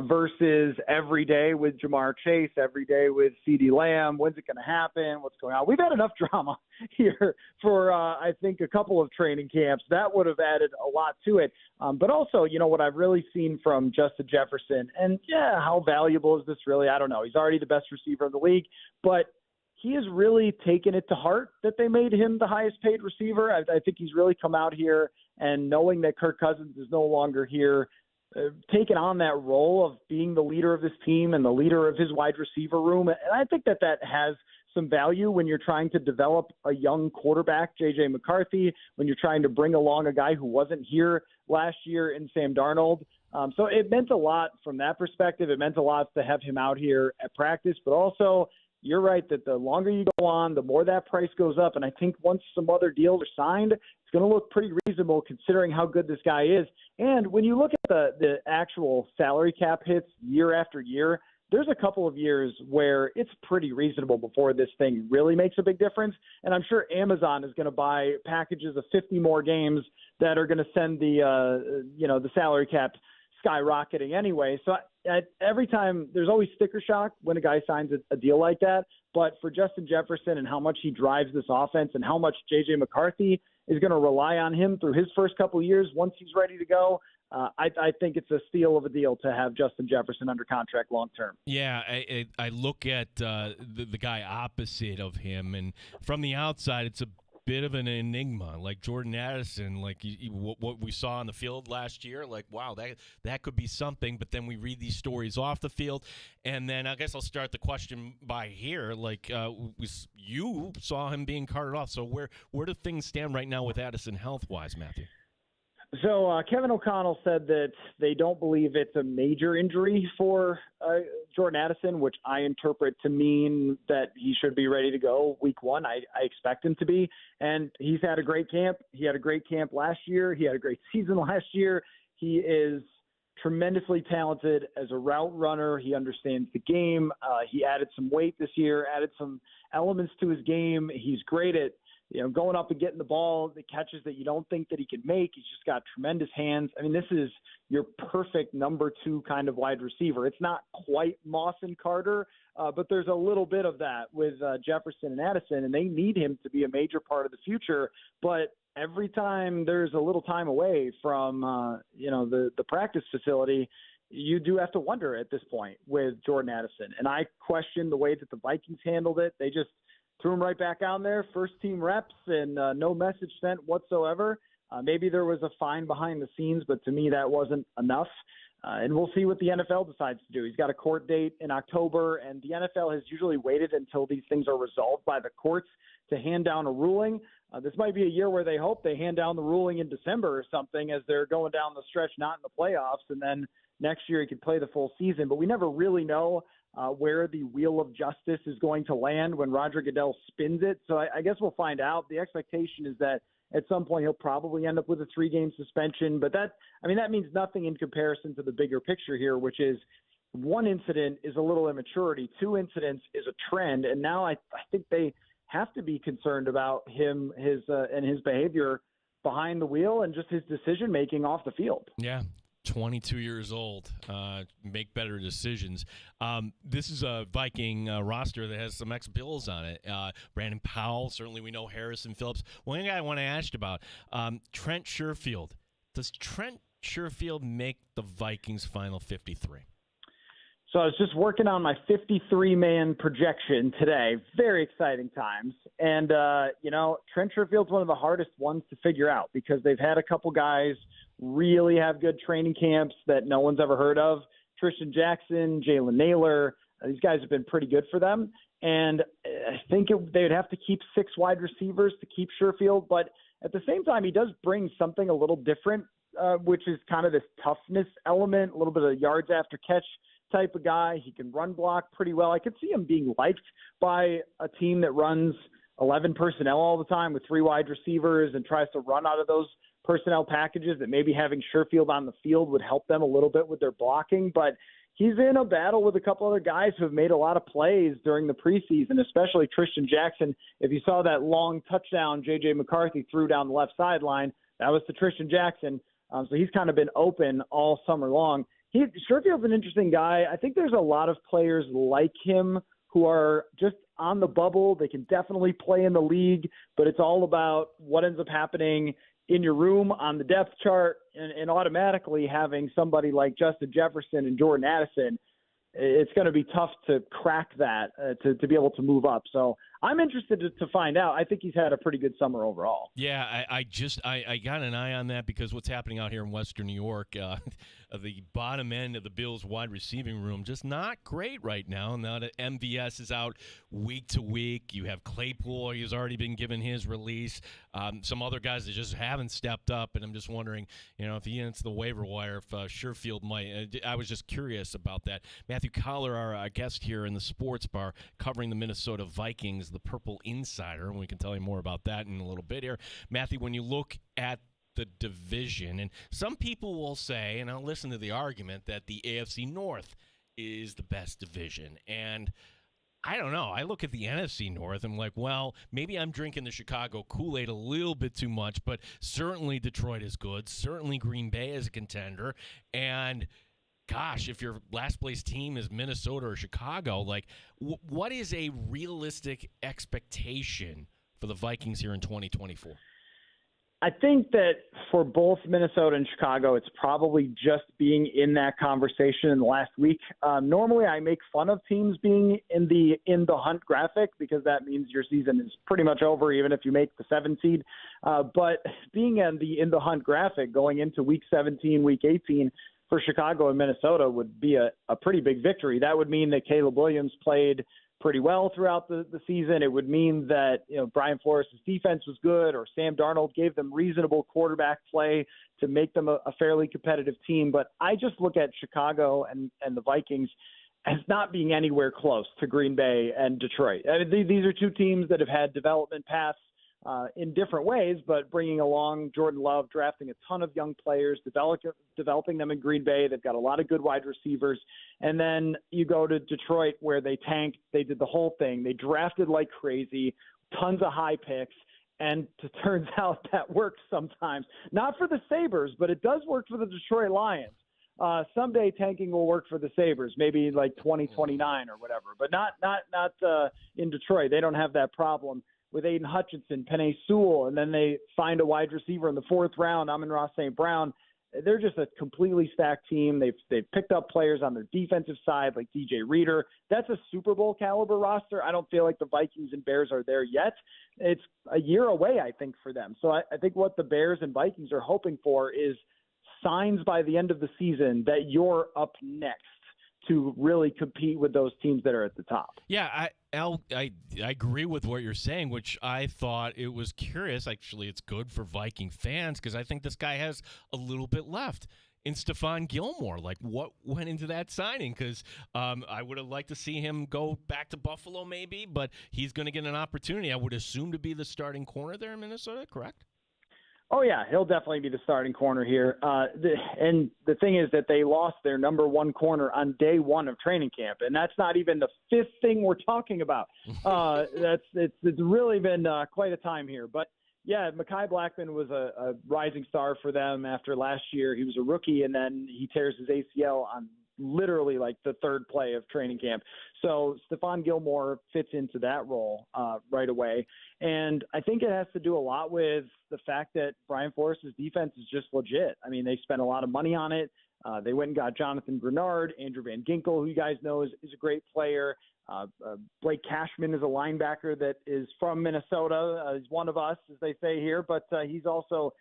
versus every day with Jamar Chase, every day with CeeDee Lamb, when's it going to happen, what's going on? We've had enough drama here for, I think, a couple of training camps. That would have added a lot to it. But also, what I've really seen from Justin Jefferson, and yeah, how valuable is this really? I don't know. He's already the best receiver in the league, but he has really taken it to heart that they made him the highest paid receiver. I think he's really come out here and knowing that Kirk Cousins is no longer here, taken on that role of being the leader of this team and the leader of his wide receiver room. And I think that has some value when you're trying to develop a young quarterback, J.J. McCarthy, when you're trying to bring along a guy who wasn't here last year in Sam Darnold. So it meant a lot from that perspective. It meant a lot to have him out here at practice, but also you're right that the longer you go on, the more that price goes up. And I think once some other deals are signed, it's going to look pretty reasonable considering how good this guy is. And when you look at the actual salary cap hits year after year, there's a couple of years where it's pretty reasonable before this thing really makes a big difference. And I'm sure Amazon is going to buy packages of 50 more games that are going to send the salary cap skyrocketing anyway. So every time there's always sticker shock when a guy signs a deal like that. But for Justin Jefferson and how much he drives this offense and how much J.J. McCarthy is going to rely on him through his first couple of years once he's ready to go, I think it's a steal of a deal to have Justin Jefferson under contract long term. Yeah, I look at the guy opposite of him, and from the outside, it's a bit of an enigma. Like Jordan Addison, like what we saw on the field last year, like wow, that could be something. But then we read these stories off the field, and then I guess I'll start the question by here. Like you saw him being carted off, so where do things stand right now with Addison health wise, Matthew? So Kevin O'Connell said that they don't believe it's a major injury for Jordan Addison, which I interpret to mean that he should be ready to go week one. I expect him to be. And he's had a great camp. He had a great camp last year. He had a great season last year. He is tremendously talented as a route runner. He understands the game. He added some weight this year, added some elements to his game. He's great at going up and getting the ball, the catches that you don't think that he can make. He's just got tremendous hands. I mean, this is your perfect number 2 kind of wide receiver. It's not quite Moss and Carter, but there's a little bit of that with Jefferson and Addison, and they need him to be a major part of the future. But every time there's a little time away from, the practice facility, you do have to wonder at this point with Jordan Addison. And I question the way that the Vikings handled it. They just threw him right back out there, first team reps, and no message sent whatsoever. Maybe there was a fine behind the scenes, but to me that wasn't enough. And we'll see what the NFL decides to do. He's got a court date in October, and the NFL has usually waited until these things are resolved by the courts to hand down a ruling. This might be a year where they hope they hand down the ruling in December or something as they're going down the stretch, not in the playoffs, and then next year he could play the full season. But we never really know where the wheel of justice is going to land when Roger Goodell spins it. So I guess we'll find out. The expectation is that at some point he'll probably end up with a 3-game suspension. But that means nothing in comparison to the bigger picture here, which is one incident is a little immaturity. 2 incidents is a trend. And now I think they have to be concerned about him, his behavior behind the wheel and just his decision-making off the field. Yeah. 22 years old, make better decisions. This is a Viking roster that has some ex-Bills on it. Brandon Powell, certainly we know Harrison Phillips. One guy I want to ask about, Trent Sherfield. Does Trent Sherfield make the Vikings' final 53? So I was just working on my 53-man projection today. Very exciting times. And, Trent Sherfield's one of the hardest ones to figure out because they've had a couple guys really have good training camps that no one's ever heard of. Tristan Jackson, Jalen Naylor, these guys have been pretty good for them. And I think they would have to keep 6 wide receivers to keep Sherfield. But at the same time, he does bring something a little different, which is kind of this toughness element, a little bit of yards after catch type of guy. He can run block pretty well. I could see him being liked by a team that runs 11 personnel all the time with 3 wide receivers and tries to run out of those personnel packages, that maybe having Sherfield on the field would help them a little bit with their blocking. But he's in a battle with a couple other guys who have made a lot of plays during the preseason, especially Tristan Jackson. If you saw that long touchdown J.J. McCarthy threw down the left sideline, that was to Tristan Jackson. So he's kind of been open all summer long. Sherfield's an interesting guy. I think there's a lot of players like him who are just on the bubble. They can definitely play in the league, but it's all about what ends up happening in your room on the depth chart, and automatically having somebody like Justin Jefferson and Jordan Addison, it's going to be tough to crack that, to be able to move up. So I'm interested to find out. I think he's had a pretty good summer overall. Yeah, I got an eye on that because what's happening out here in Western New York, the bottom end of the Bills' wide receiving room, just not great right now. Now that MVS is out week to week, you have Claypool, he's already been given his release. Some other guys that just haven't stepped up, and I'm just wondering, if he hits the waiver wire, if Sherfield might. I was just curious about that. Matthew Collar, our guest here in the Sports Bar, covering the Minnesota Vikings, the Purple Insider, and we can tell you more about that in a little bit here. Matthew, when you look at the division, and some people will say, and I'll listen to the argument, that the AFC North is the best division. And I don't know. I look at the NFC North, and I'm like, well, maybe I'm drinking the Chicago Kool-Aid a little bit too much, but certainly Detroit is good. Certainly Green Bay is a contender. And gosh, if your last place team is Minnesota or Chicago, like what is a realistic expectation for the Vikings here in 2024? I think that for both Minnesota and Chicago, it's probably just being in that conversation in the last week. Normally, I make fun of teams being in the hunt graphic because that means your season is pretty much over, even if you make the 7 seed. But being in the hunt graphic going into week 17, week 18 for Chicago and Minnesota would be a pretty big victory. That would mean that Caleb Williams played pretty well throughout the season. It would mean that Brian Flores' defense was good, or Sam Darnold gave them reasonable quarterback play to make them a fairly competitive team. But I just look at Chicago and the Vikings as not being anywhere close to Green Bay and Detroit. I mean, these are two teams that have had development paths in different ways, but bringing along Jordan Love, drafting a ton of young players, developing them in Green Bay. They've got a lot of good wide receivers. And then you go to Detroit, where they tanked. They did the whole thing. They drafted like crazy, tons of high picks. And it turns out that works sometimes. Not for the Sabres, but it does work for the Detroit Lions. Someday tanking will work for the Sabres, maybe like 2029 or whatever, but not in Detroit. They don't have that problem with Aiden Hutchinson, Penei Sewell, and then they find a wide receiver in the 4th round, Amon-Ra St. Brown. They're just a completely stacked team. They've picked up players on their defensive side like DJ Reader. That's a Super Bowl caliber roster. I don't feel like the Vikings and Bears are there yet. It's a year away, I think, for them. So I think what the Bears and Vikings are hoping for is signs by the end of the season that you're up next to really compete with those teams that are at the top. Yeah, I agree with what you're saying, which I thought it was curious. Actually, it's good for Viking fans because I think this guy has a little bit left in Stephon Gilmore. Like, what went into that signing? Because I would have liked to see him go back to Buffalo maybe, but he's going to get an opportunity, I would assume, to be the starting corner there in Minnesota, correct? Oh, yeah, he'll definitely be the starting corner here. And the thing is that they lost their number 1 corner on day 1 of training camp, and that's not even the 5th thing we're talking about. It's really been quite a time here. But, yeah, Mekhi Blackmon was a rising star for them after last year. He was a rookie, and then he tears his ACL on literally like the 3rd play of training camp. So Stephon Gilmore fits into that role right away. And I think it has to do a lot with the fact that Brian Flores' defense is just legit. I mean, they spent a lot of money on it. They went and got Jonathan Grenard, Andrew Van Ginkel, who you guys know is a great player. Blake Cashman is a linebacker that is from Minnesota. He's one of us, as they say here, but he's also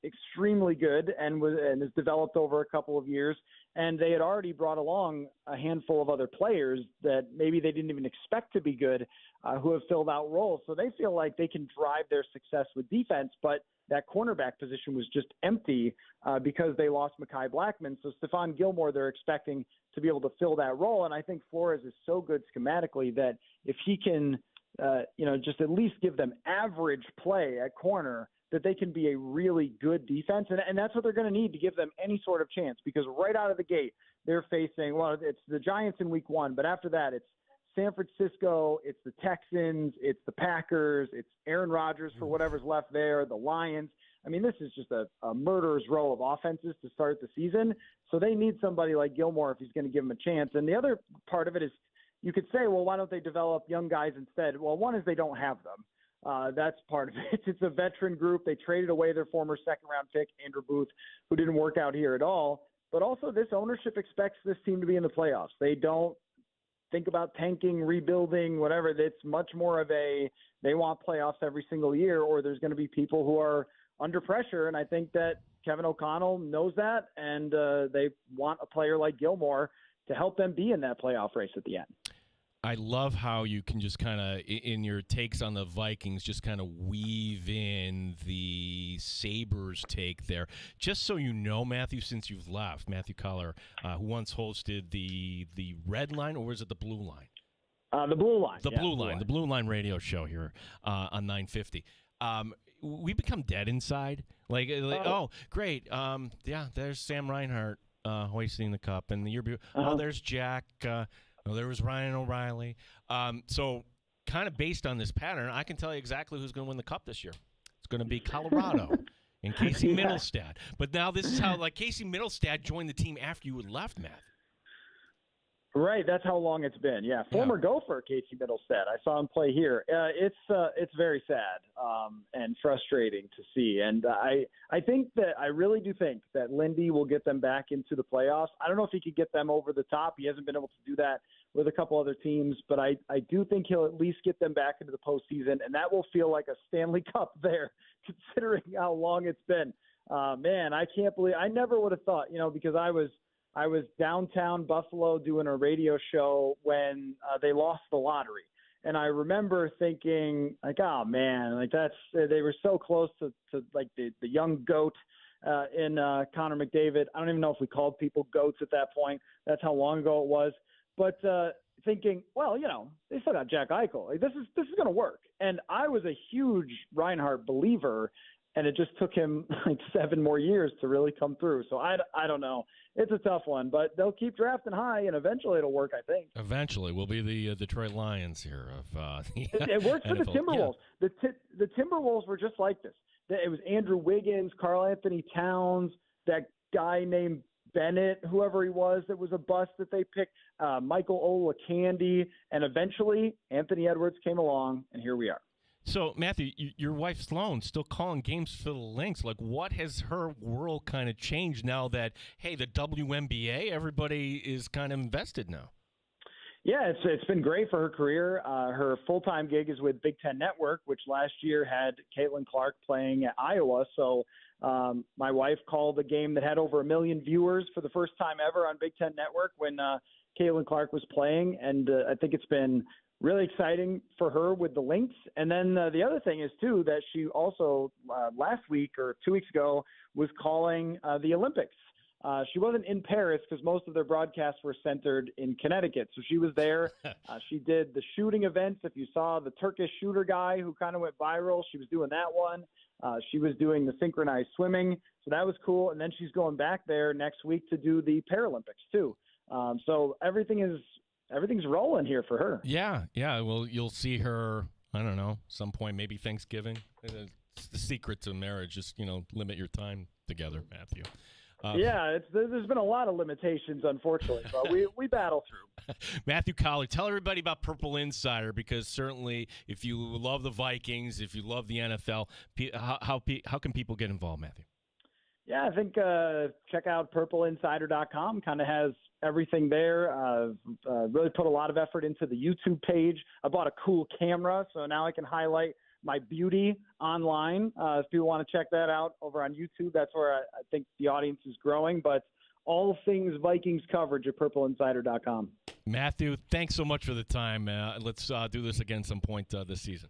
extremely good and has developed over a couple of years. And they had already brought along a handful of other players that maybe they didn't even expect to be good, who have filled out roles. So they feel like they can drive their success with defense, but that cornerback position was just empty because they lost Mekhi Blackmon. So Stephon Gilmore, they're expecting to be able to fill that role. And I think Flores is so good schematically that if he can, just at least give them average play at corner, that they can be a really good defense. And that's what they're going to need to give them any sort of chance, because right out of the gate, they're facing, well, it's the Giants in week 1, but after that, it's San Francisco, it's the Texans, it's the Packers, it's Aaron Rodgers for whatever's left there, the Lions. I mean, this is just a murderer's row of offenses to start the season. So they need somebody like Gilmore if he's going to give them a chance. And the other part of it is you could say, well, why don't they develop young guys instead? Well, one is they don't have them. That's part of it. It's a veteran group. They traded away their former 2nd-round pick, Andrew Booth, who didn't work out here at all. But also this ownership expects this team to be in the playoffs. They don't think about tanking, rebuilding, whatever. It's much more of they want playoffs every single year, or there's going to be people who are under pressure. And I think that Kevin O'Connell knows that, and they want a player like Gilmore to help them be in that playoff race at the end. I love how you can just kind of, in your takes on the Vikings, just kind of weave in the Sabres take there. Just so you know, Matthew, since you've left, Matthew Collar, who once hosted the Red Line, or was it the Blue Line? The Blue Line. The Blue Line. The Blue Line radio show here on 950. We become dead inside. Oh, great. There's Sam Reinhart hoisting the cup. And the year before, there's Jack. There was Ryan O'Reilly. So kind of based on this pattern, I can tell you exactly who's going to win the cup this year. It's going to be Colorado and Casey Middlestad. But now this is how, Casey Middlestad joined the team after you had left, Matt. Right, that's how long it's been. Yeah, former Gopher Casey Middlestad. I saw him play here. It's very sad and frustrating to see. And I really do think that Lindy will get them back into the playoffs. I don't know if he could get them over the top. He hasn't been able to do that with a couple other teams, but I do think he'll at least get them back into the postseason, and that will feel like a Stanley Cup there, considering how long it's been. Man, I can't believe – I never would have thought, because I was downtown Buffalo doing a radio show when they lost the lottery. And I remember thinking, oh, man, they were so close to the young goat in Connor McDavid. I don't even know if we called people goats at that point. That's how long ago it was. But thinking, well, they still got Jack Eichel. This is going to work. And I was a huge Reinhart believer, and it just took him 7 more years to really come through. So I don't know. It's a tough one, but they'll keep drafting high, and eventually it'll work, I think. Eventually. We'll be the Detroit Lions here. It worked for the Timberwolves. Yeah. The Timberwolves were just like this. It was Andrew Wiggins, Karl Anthony Towns, that guy named Bennett, whoever he was, that was a bust that they picked, Michael Olakandi, and eventually Anthony Edwards came along, and here we are. So, Matthew, your wife Sloan still calling games for the Lynx. What has her world kind of changed now that, hey, the WNBA, everybody is kind of invested now? Yeah, it's been great for her career. Her full-time gig is with Big Ten Network, which last year had Caitlin Clark playing at Iowa. So my wife called a game that had over 1 million viewers for the first time ever on Big Ten Network when Caitlin Clark was playing. And I think it's been really exciting for her with the Lynx. And then the other thing is, too, that she also last week or 2 weeks ago was calling the Olympics. She wasn't in Paris because most of their broadcasts were centered in Connecticut. So she was there. She did the shooting events. If you saw the Turkish shooter guy who kind of went viral, she was doing that one. She was doing the synchronized swimming. So that was cool. And then she's going back there next week to do the Paralympics, too. So everything's rolling here for her. Yeah. Well, you'll see her, I don't know, some point, maybe Thanksgiving. It's the secret to marriage. Just, limit your time together, Matthew. There's been a lot of limitations, unfortunately, but we battle through. Matthew Collar, tell everybody about Purple Insider, because certainly if you love the Vikings, if you love the NFL, how can people get involved, Matthew? Yeah, I think check out purpleinsider.com. Kind of has everything there. Really put a lot of effort into the YouTube page. I bought a cool camera, so now I can highlight my beauty online. If people want to check that out over on YouTube, that's where I think the audience is growing. But all things Vikings coverage at purpleinsider.com. Matthew, thanks so much for the time. Let's do this again some point this season.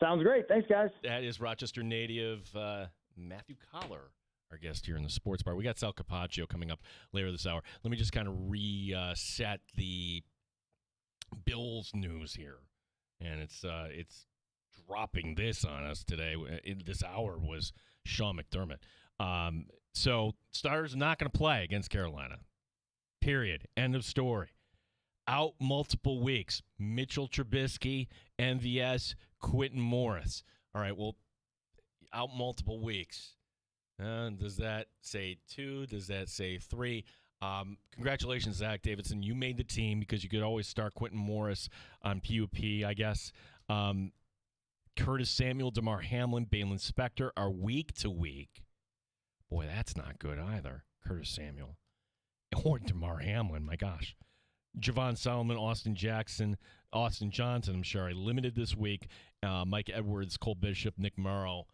Sounds great. Thanks, guys. That is Rochester native Matthew Collar, our guest here in the Sports Bar. We got Sal Capaccio coming up later this hour. Let me just kind of reset the Bills news here. And it's dropping this on us today. In this hour was Sean McDermott. So starters not going to play against Carolina. Period. End of story. Out multiple weeks. Mitchell Trubisky, MVS, Quentin Morris. All right, well, out multiple weeks. Does that say 2? Does that say 3? Congratulations, Zach Davidson. You made the team because you could always start Quentin Morris on PUP, I guess. Curtis Samuel, DeMar Hamlin, Balin Spector are week to week. Boy, that's not good either. Curtis Samuel. Or DeMar Hamlin, my gosh. Javon Solomon, Austin Jackson, Austin Johnson, I'm sure, limited this week. Mike Edwards, Cole Bishop, Nick Morrow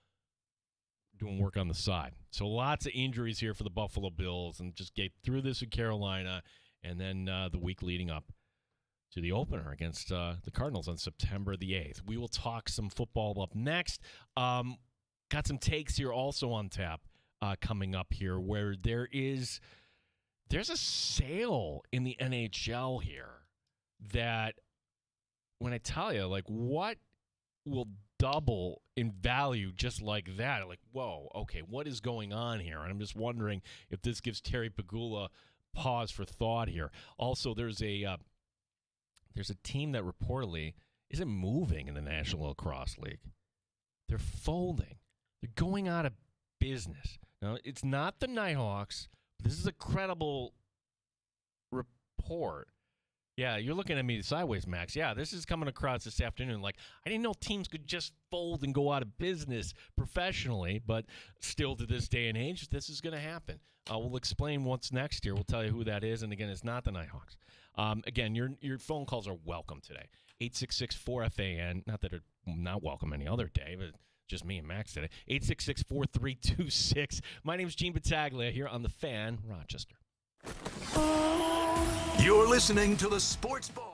doing work on the side. So lots of injuries here for the Buffalo Bills, and just get through this with Carolina, and then the week leading up to the opener against the Cardinals on September the 8th. We will talk some football up next. Got some takes here also on tap coming up here where there's a sale in the NHL here that when I tell you, like, what will double in value just like that? Like, whoa, okay, what is going on here? And I'm just wondering if this gives Terry Pegula pause for thought here. Also, there's a team that reportedly isn't moving in the National Lacrosse League. They're folding. They're going out of business. Now, it's not the Nighthawks. This is a credible report. Yeah, you're looking at me sideways, Max. Yeah, this is coming across this afternoon. Like, I didn't know teams could just fold and go out of business professionally, but still to this day and age, this is going to happen. We'll explain what's next here. We'll tell you who that is. And again, it's not the Nighthawks. Again, your phone calls are welcome today. 866-4FAN. Not that they're not welcome any other day, but just me and Max today. 866-4326. My name's Gene Battaglia here on The Fan, Rochester. You're listening to the Sports Bar.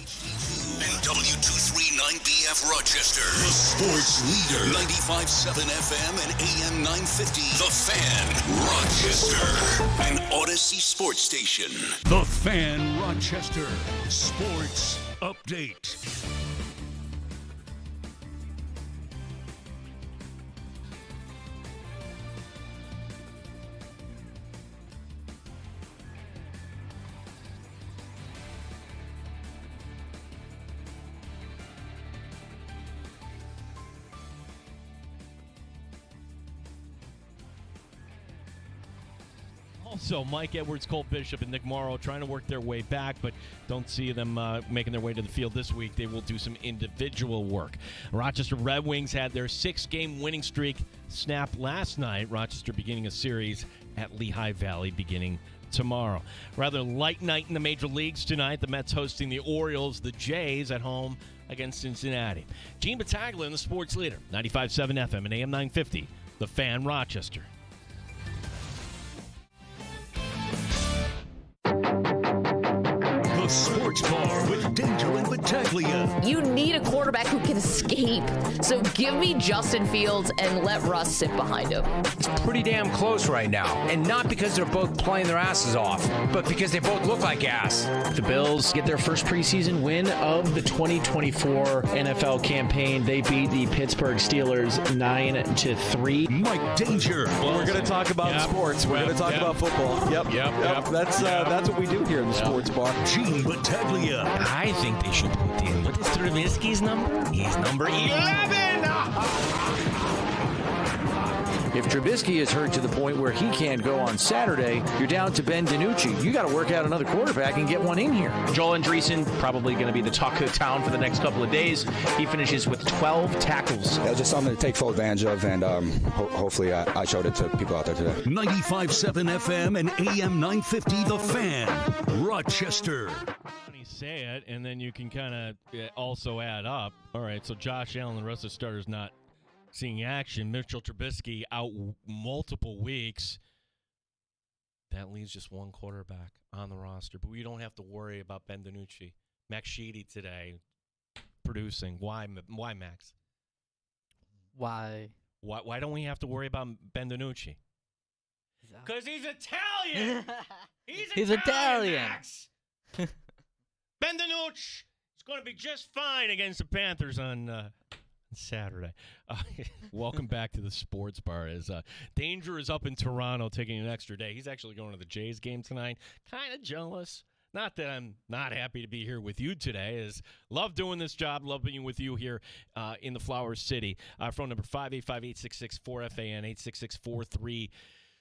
And W239BF Rochester. The sports leader. 95.7 FM and AM 950. The Fan, Rochester. An Odyssey sports station. The Fan, Rochester. Sports update. Also, Mike Edwards, Cole Bishop, and Nick Morrow trying to work their way back, but don't see them making their way to the field this week. They will do some individual work. Rochester Red Wings had their 6-game winning streak snap last night. Rochester beginning a series at Lehigh Valley beginning tomorrow. Rather light night in the major leagues tonight. The Mets hosting the Orioles, the Jays at home against Cincinnati. Gene Battaglia, the sports leader, 95.7 FM and AM 950, The Fan, Rochester. The Sports Bar with Danger and Battaglia. You need a quarterback who can escape. So give me Justin Fields and let Russ sit behind him. It's pretty damn close right now. And not because they're both playing their asses off, but because they both look like ass. The Bills get their first preseason win of the 2024 NFL campaign. They beat the Pittsburgh Steelers 9-3. Mike Danger. We're going to talk about sports. We're going to talk about football. Yep. That's what we do here in the Sports Bar. Gene Battaglia. I think they should put in, what is Trubisky's number? He's number 11! If Trubisky is hurt to the point where he can't go on Saturday, you're down to Ben DiNucci. You got to work out another quarterback and get one in here. Joel Andreessen probably going to be the talk of the town for the next couple of days. He finishes with 12 tackles. That was just something to take full advantage of, and hopefully I showed it to people out there today. 95.7 FM and AM 950 The Fan, Rochester. You say it, and then you can kind of also add up. All right, so Josh Allen, the rest of the starters not seeing action. Mitchell Trubisky out multiple weeks. That leaves just one quarterback on the roster. But we don't have to worry about Ben DiNucci. Max Sheedy today producing. Why Max? Why? Why don't we have to worry about Ben DiNucci? Because he's Italian. He's Italian. Max. Ben DiNucci is going to be just fine against the Panthers on Saturday. Welcome back to the Sports Bar. As Danger is up in Toronto taking an extra day. He's actually going to the Jays game tonight. Kind of jealous. Not that I'm not happy to be here with you today. As love doing this job, love being with you here in the Flower City. Phone number 585-866-4FAN,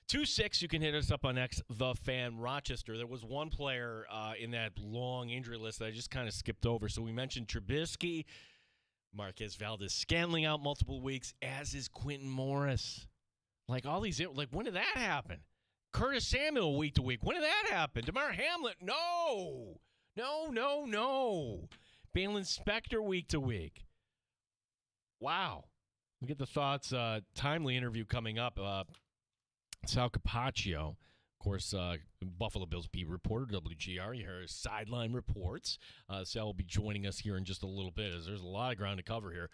866-4326. You can hit us up on X, The Fan Rochester. There was one player in that long injury list that I just kind of skipped over. So we mentioned Trubisky, Marquez Valdez-Scantling out multiple weeks, as is Quentin Morris. Like all these, like when did that happen? Curtis Samuel week to week. When did that happen? DeMar Hamlin? No. Balin Spector week to week. Wow. We get the thoughts. Timely interview coming up. Sal Capaccio, of course, Buffalo Bills beat reporter, WGR. You heard sideline reports. Sal will be joining us here in just a little bit, as there's a lot of ground to cover here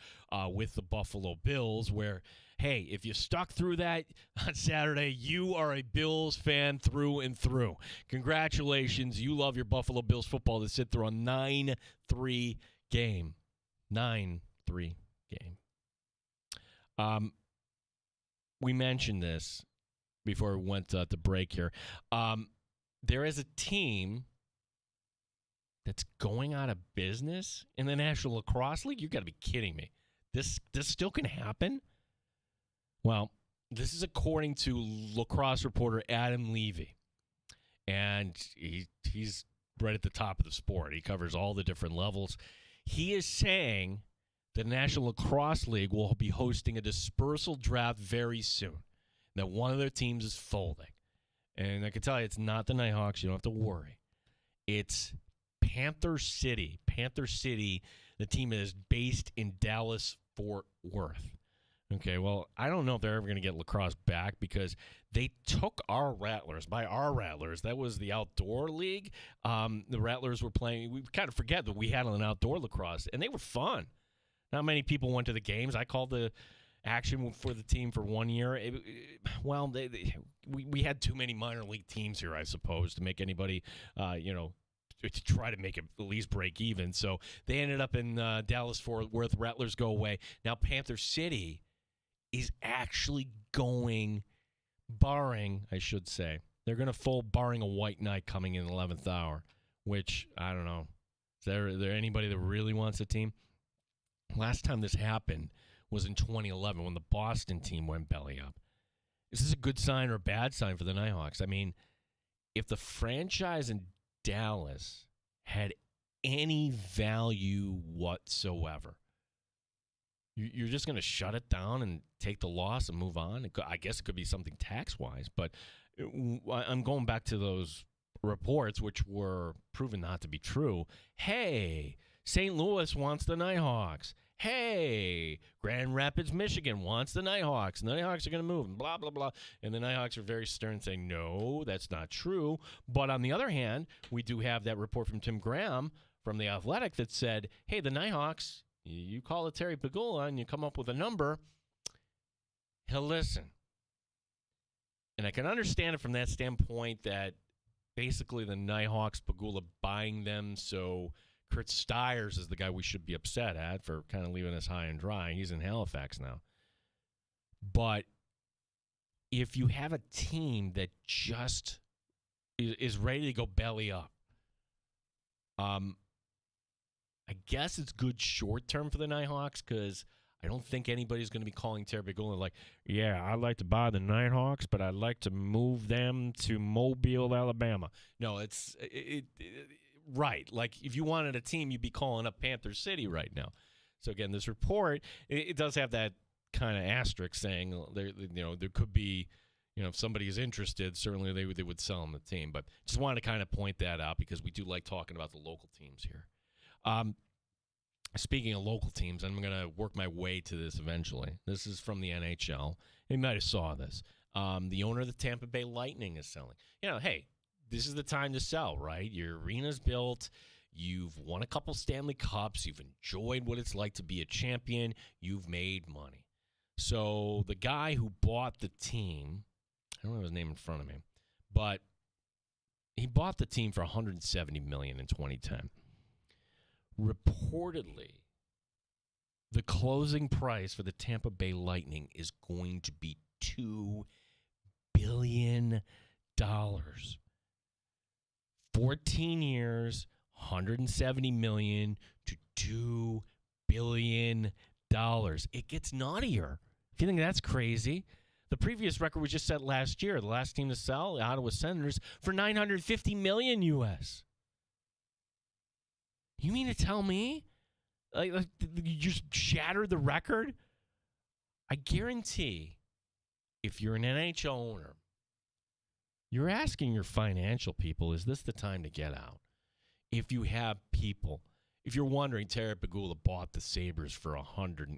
with the Buffalo Bills, where, hey, if you stuck through that on Saturday, you are a Bills fan through and through. Congratulations. You love your Buffalo Bills football to sit through a 9-3 game. 9-3 game. We mentioned this before we went to break here. There is a team that's going out of business in the National Lacrosse League? You've got to be kidding me. This still can happen? Well, this is according to lacrosse reporter Adam Levy. And he's right at the top of the sport. He covers all the different levels. He is saying the National Lacrosse League will be hosting a dispersal draft very soon. That one of their teams is folding. And I can tell you, it's not the Nighthawks. You don't have to worry. It's Panther City. Panther City, the team is based in Dallas, Fort Worth. Okay, well, I don't know if they're ever going to get lacrosse back because they took our Rattlers. By our Rattlers, that was the outdoor league. The Rattlers were playing. We kind of forget that we had an outdoor lacrosse, and they were fun. Not many people went to the games. I called the action for the team for 1 year. We had too many minor league teams here, I suppose, to make anybody, to try to make it at least break even. So they ended up in Dallas-Fort Worth. Rattlers go away. Now Panther City is actually going, barring, I should say, they're going to fold barring a white knight coming in the 11th hour, which, I don't know. Is there anybody that really wants a team? Last time this happened was in 2011 when the Boston team went belly up. Is this a good sign or a bad sign for the Nighthawks? I mean, if the franchise in Dallas had any value whatsoever, you're just going to shut it down and take the loss and move on? I guess it could be something tax-wise, but I'm going back to those reports, which were proven not to be true. Hey, St. Louis wants the Nighthawks. Hey, Grand Rapids, Michigan wants the Nighthawks. And the Nighthawks are going to move, and blah, blah, blah. And the Nighthawks are very stern, saying, no, that's not true. But on the other hand, we do have that report from Tim Graham from The Athletic that said, hey, the Nighthawks, you call it Terry Pegula and you come up with a number, he'll listen. And I can understand it from that standpoint that basically the Nighthawks, Pegula buying them, so Kurt Stiers is the guy we should be upset at for kind of leaving us high and dry. He's in Halifax now. But if you have a team that just is ready to go belly up, I guess it's good short term for the Nighthawks because I don't think anybody's going to be calling Terry Pegula like, yeah, I'd like to buy the Nighthawks, but I'd like to move them to Mobile, Alabama. No, it's right. Like, if you wanted a team, you'd be calling up Panther City right now. So, again, this report, it does have that kind of asterisk saying, there could be, if somebody is interested, certainly they would sell them the team. But just wanted to kind of point that out because we do like talking about the local teams here. Speaking of local teams, I'm going to work my way to this eventually. This is from the NHL. You might have saw this. The owner of the Tampa Bay Lightning is selling. Hey, this is the time to sell, right? Your arena's built. You've won a couple Stanley Cups. You've enjoyed what it's like to be a champion. You've made money. So the guy who bought the team, I don't have his name in front of me, but he bought the team for $170 million in 2010. Reportedly, the closing price for the Tampa Bay Lightning is going to be $2 billion. 14 years, $170 million to $2 billion. It gets naughtier. If you think that's crazy, the previous record was just set last year. The last team to sell, the Ottawa Senators, for $950 million US. You mean to tell me like you just shattered the record? I guarantee if you're an NHL owner, you're asking your financial people, is this the time to get out? If you have people, if you're wondering, Terry Pegula bought the Sabres for $189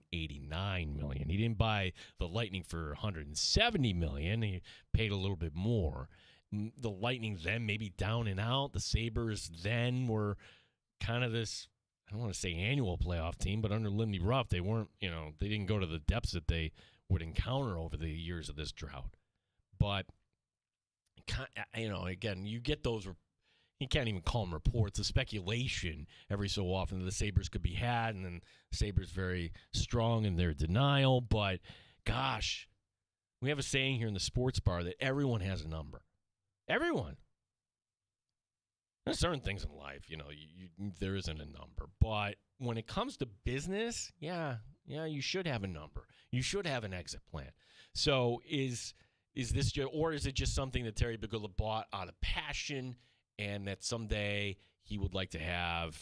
million. He didn't buy the Lightning for $170 million. He paid a little bit more. The Lightning then maybe down and out. The Sabres then were kind of this, I don't want to say annual playoff team, but under Lindy Ruff, they weren't, they didn't go to the depths that they would encounter over the years of this drought. But, again, you get those, you can't even call them reports, the speculation every so often that the Sabres could be had, and then the Sabres very strong in their denial. But, gosh, we have a saying here in the sports bar that everyone has a number. Everyone. There's certain things in life, there isn't a number. But when it comes to business, yeah, you should have a number. You should have an exit plan. So is this or is it just something that Terry Pegula bought out of passion and that someday he would like to have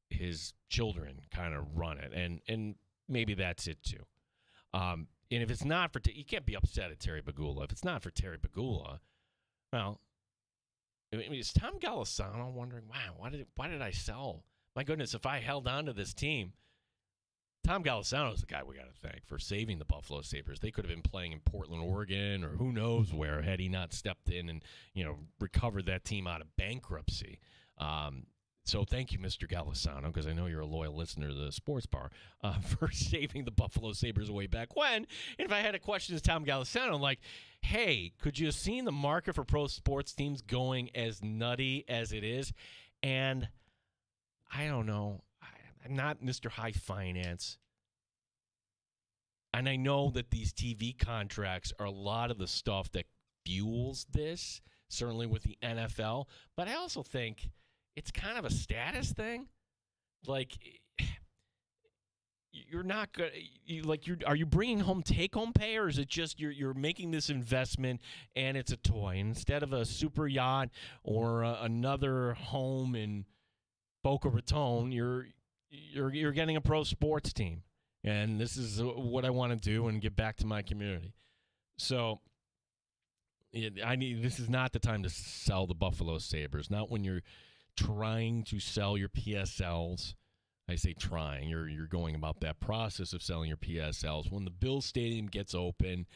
his children kind of run it? And maybe that's it too. And if it's not for you can't be upset at Terry Pegula. If it's not for Terry Pegula, well, I mean, is Tom Golisano wondering, wow, why did I sell? My goodness, if I held on to this team, Tom Golisano is the guy we got to thank for saving the Buffalo Sabres. They could have been playing in Portland, Oregon, or who knows where had he not stepped in and, recovered that team out of bankruptcy. So thank you, Mr. Golisano, because I know you're a loyal listener to the Sports Bar, for saving the Buffalo Sabres way back when. And if I had a question to Tom Golisano, I'm like, hey, could you have seen the market for pro sports teams going as nutty as it is? And I don't know. I'm not Mr. High Finance. And I know that these TV contracts are a lot of the stuff that fuels this, certainly with the NFL. But I also think it's kind of a status thing. Like, you're not good. Are you bringing home take-home pay, or is it just you're making this investment and it's a toy? And instead of a super yacht or another home in Boca Raton, you're getting a pro sports team, and this is what I want to do and give back to my community. So, this is not the time to sell the Buffalo Sabres. Not when you're trying to sell your PSLs. I say trying. You're going about that process of selling your PSLs. When the Bills Stadium gets open,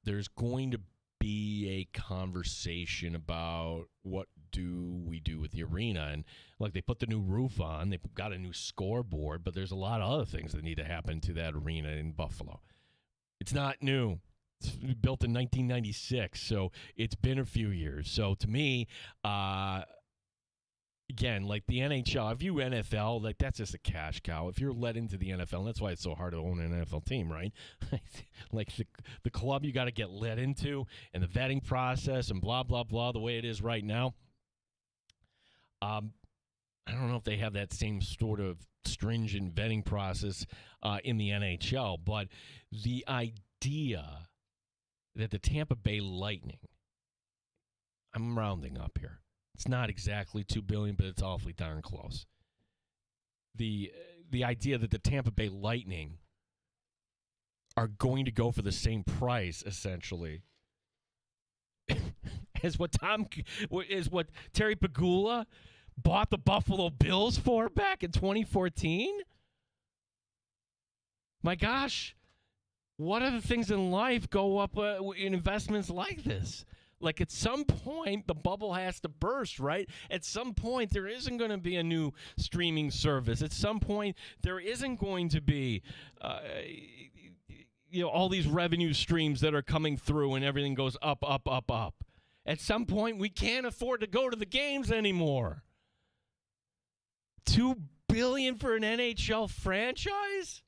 there's going to be a conversation about what do we do with the arena. And like, they put the new roof on, they've got a new scoreboard, but there's a lot of other things that need to happen to that arena in Buffalo. It's not new. It's built in 1996, so it's been a few years. So to me, again, like the NHL, I view NFL, like that's just a cash cow. If you're led into the NFL, and that's why it's so hard to own an NFL team, right? Like the club you got to get led into and the vetting process and blah, blah, blah, the way it is right now. I don't know if they have that same sort of stringent vetting process in the NHL, but the idea that the Tampa Bay Lightning, I'm rounding up here, it's not exactly $2 billion, but it's awfully darn close. The idea that the Tampa Bay Lightning are going to go for the same price, essentially, as what Terry Pegula bought the Buffalo Bills for back in 2014. My gosh, what other things in life go up in investments like this? Like, at some point, the bubble has to burst, right? At some point, there isn't going to be a new streaming service. At some point, there isn't going to be, all these revenue streams that are coming through and everything goes up, up, up, up. At some point, we can't afford to go to the games anymore. $2 billion for an NHL franchise?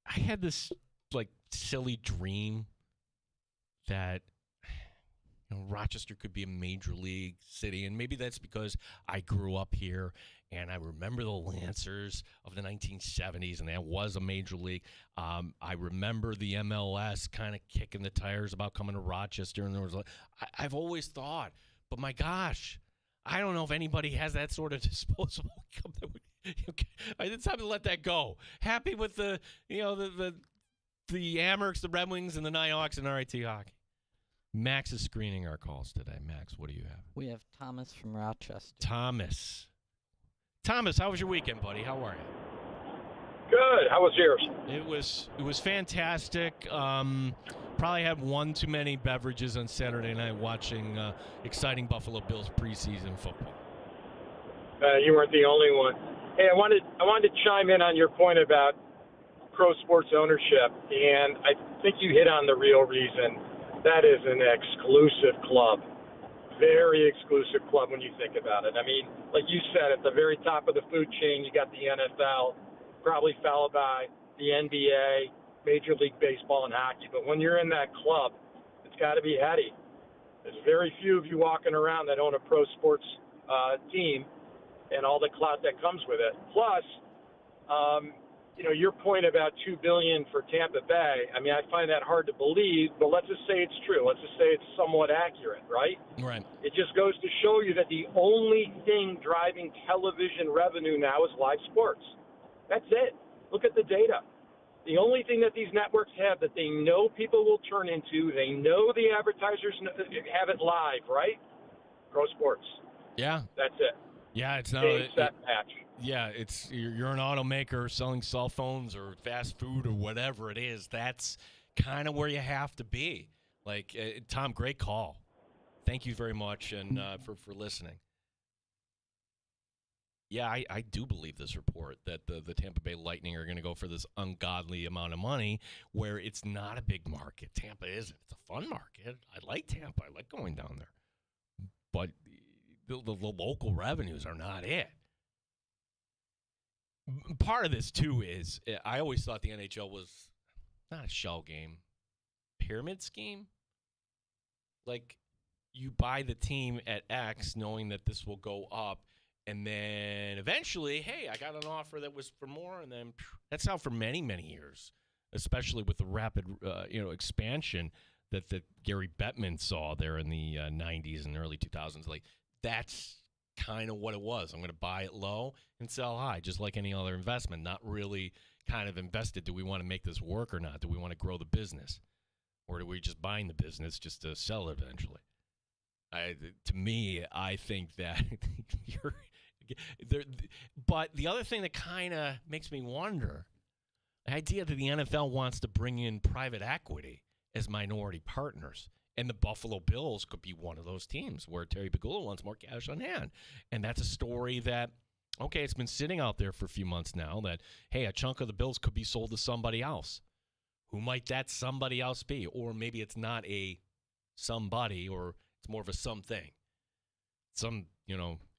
I had this, silly dream that Rochester could be a major league city, and maybe that's because I grew up here and I remember the Lancers of the 1970s, and that was a major league. I remember the MLS kind of kicking the tires about coming to Rochester, and there was I've always thought, but my gosh, I don't know if anybody has that sort of disposable income. It's time to let that go. Happy with the Amherst, the Red Wings, and the Nighthawks and RIT hockey. Max is screening our calls today. Max, what do you have? We have Thomas from Rochester. Thomas, how was your weekend, buddy? How are you? Good. How was yours? It was fantastic. Probably had one too many beverages on Saturday night watching exciting Buffalo Bills preseason football. You weren't the only one. Hey, I wanted to chime in on your point about pro sports ownership, and I think you hit on the real reason. That is an exclusive club, very exclusive club when you think about it. I mean, like you said, at the very top of the food chain, you got the NFL, probably followed by the NBA, Major League Baseball, and hockey. But when you're in that club, it's got to be heady. There's very few of you walking around that own a pro sports team and all the clout that comes with it. Plus, your point about $2 billion for Tampa Bay, I mean, I find that hard to believe, but let's just say it's true. Let's just say it's somewhat accurate, right? Right. It just goes to show you that the only thing driving television revenue now is live sports. That's it. Look at the data. The only thing that these networks have that they know people will turn into, they know the advertisers have it live, right? Pro sports. Yeah. That's it. Yeah, it's not game, set, match. Yeah, it's you're an automaker selling cell phones or fast food or whatever it is. That's kind of where you have to be. Like, Tom, great call. Thank you very much and for listening. Yeah, I do believe this report that the Tampa Bay Lightning are going to go for this ungodly amount of money where it's not a big market. Tampa isn't. It's a fun market. I like Tampa. I like going down there. But the local revenues are not it. Part of this, too, is I always thought the NHL was not a shell game, pyramid scheme. Like, you buy the team at X knowing that this will go up, and then eventually, hey, I got an offer that was for more, and then that's how for many, many years, especially with the rapid expansion that Gary Bettman saw there in the 90s and early 2000s. Like, that's kind of what it was. I'm going to buy it low and sell high, just like any other investment, not really kind of invested. Do we want to make this work or not? Do we want to grow the business? Or do we just buying the business just to sell it eventually? To me, I think that you're there. But the other thing that kind of makes me wonder, the idea that the NFL wants to bring in private equity as minority partners. And the Buffalo Bills could be one of those teams where Terry Pegula wants more cash on hand. And that's a story that, okay, it's been sitting out there for a few months now that, hey, a chunk of the Bills could be sold to somebody else. Who might that somebody else be? Or maybe it's not a somebody, or it's more of a something. Some,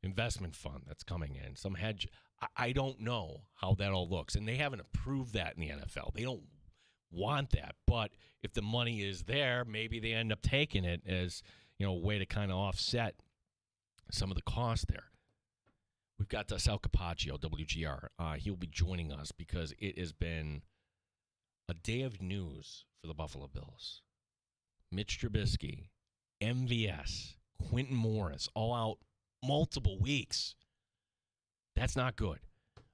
investment fund that's coming in, some hedge. I don't know how that all looks. And they haven't approved that in the NFL. They don't want that. But if the money is there, maybe they end up taking it as, a way to kind of offset some of the cost there. We've got Sal Capaccio, WGR. He'll be joining us because it has been a day of news for the Buffalo Bills. Mitch Trubisky, MVS, Quentin Morris, all out multiple weeks. That's not good.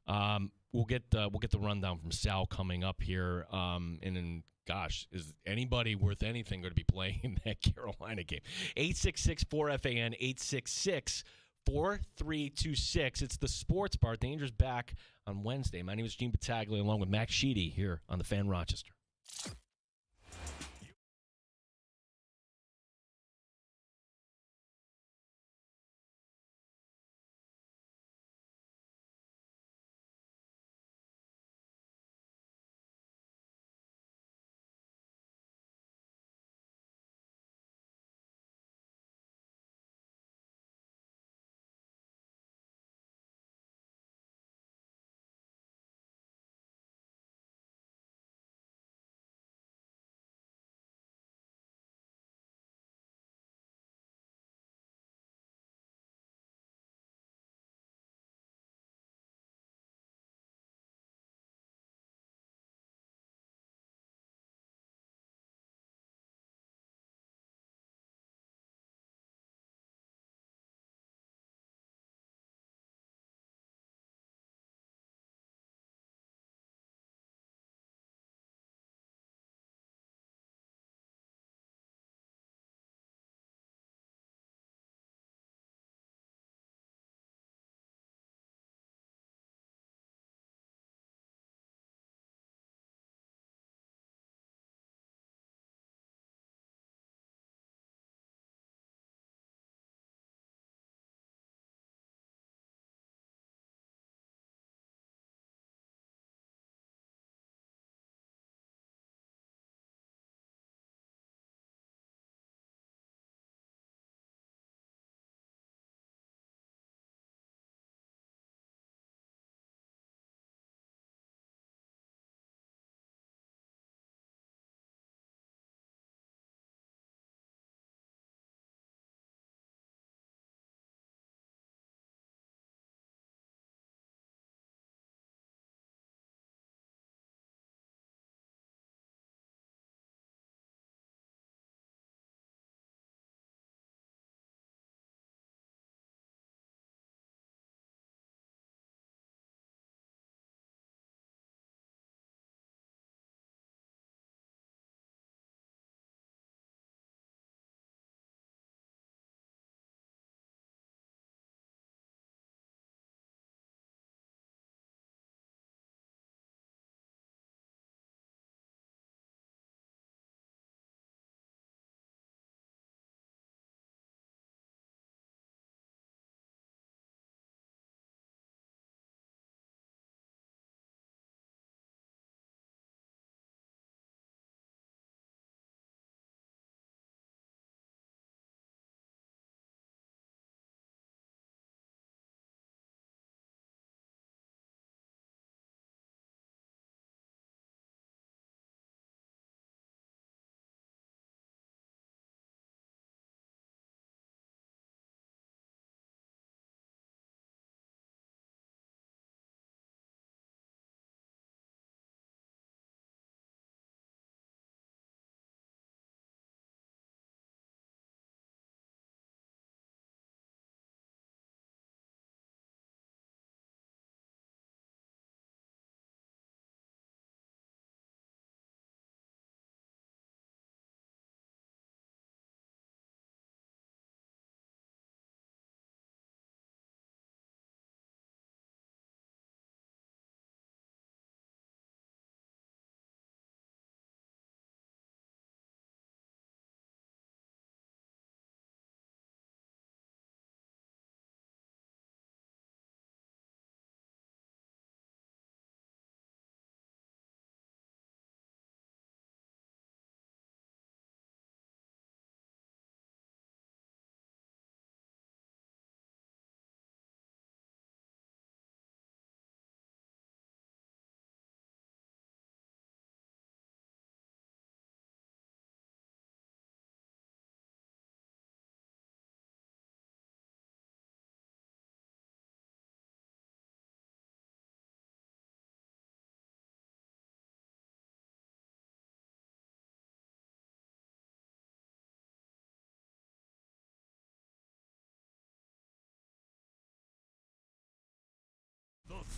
We'll get the rundown from Sal coming up here. And then, gosh, is anybody worth anything going to be playing in that Carolina game? 866-4FAN, 866-4326. It's the Sports Bar. Danger's back on Wednesday. My name is Gene Battaglia, along with Max Sheedy here on the Fan Rochester.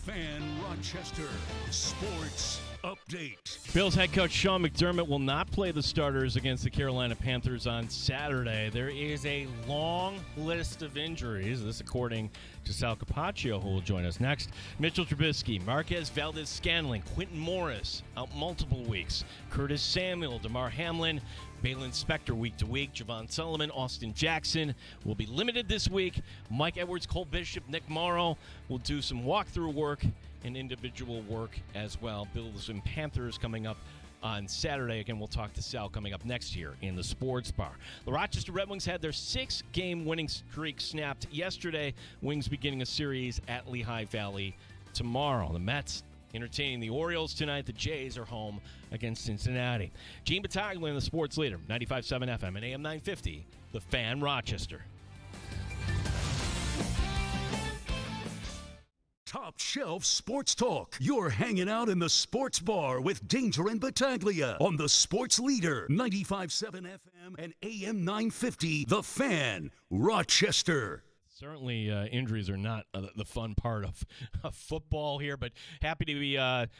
Fan Rochester Sports Update. Bills head coach Sean McDermott will not play the starters against the Carolina Panthers on Saturday. There is a long list of injuries. This according to Sal Capaccio, who will join us next. Mitchell Trubisky, Marquez Valdez-Scantling, Quentin Morris out multiple weeks. Curtis Samuel, DeMar Hamlin, Balin Spector week to week. Javon Sullivan, Austin Jackson will be limited this week. Mike Edwards, Cole Bishop, Nick Morrow will do some walkthrough work and individual work as well. Bills and Panthers coming up on Saturday. Again, we'll talk to Sal coming up next year in the Sports Bar. The Rochester Red Wings had their 6-game winning streak snapped yesterday. Wings beginning a series at Lehigh Valley tomorrow. The Mets entertaining the Orioles tonight. The Jays are home against Cincinnati. Gene Battaglia, the sports leader, 95.7 FM and AM 950, The Fan Rochester. Top Shelf Sports Talk. You're hanging out in the Sports Bar with Danger and Battaglia on the Sports Leader, 95.7 FM and AM 950, The Fan, Rochester. Certainly, injuries are not the fun part of football here, but happy to be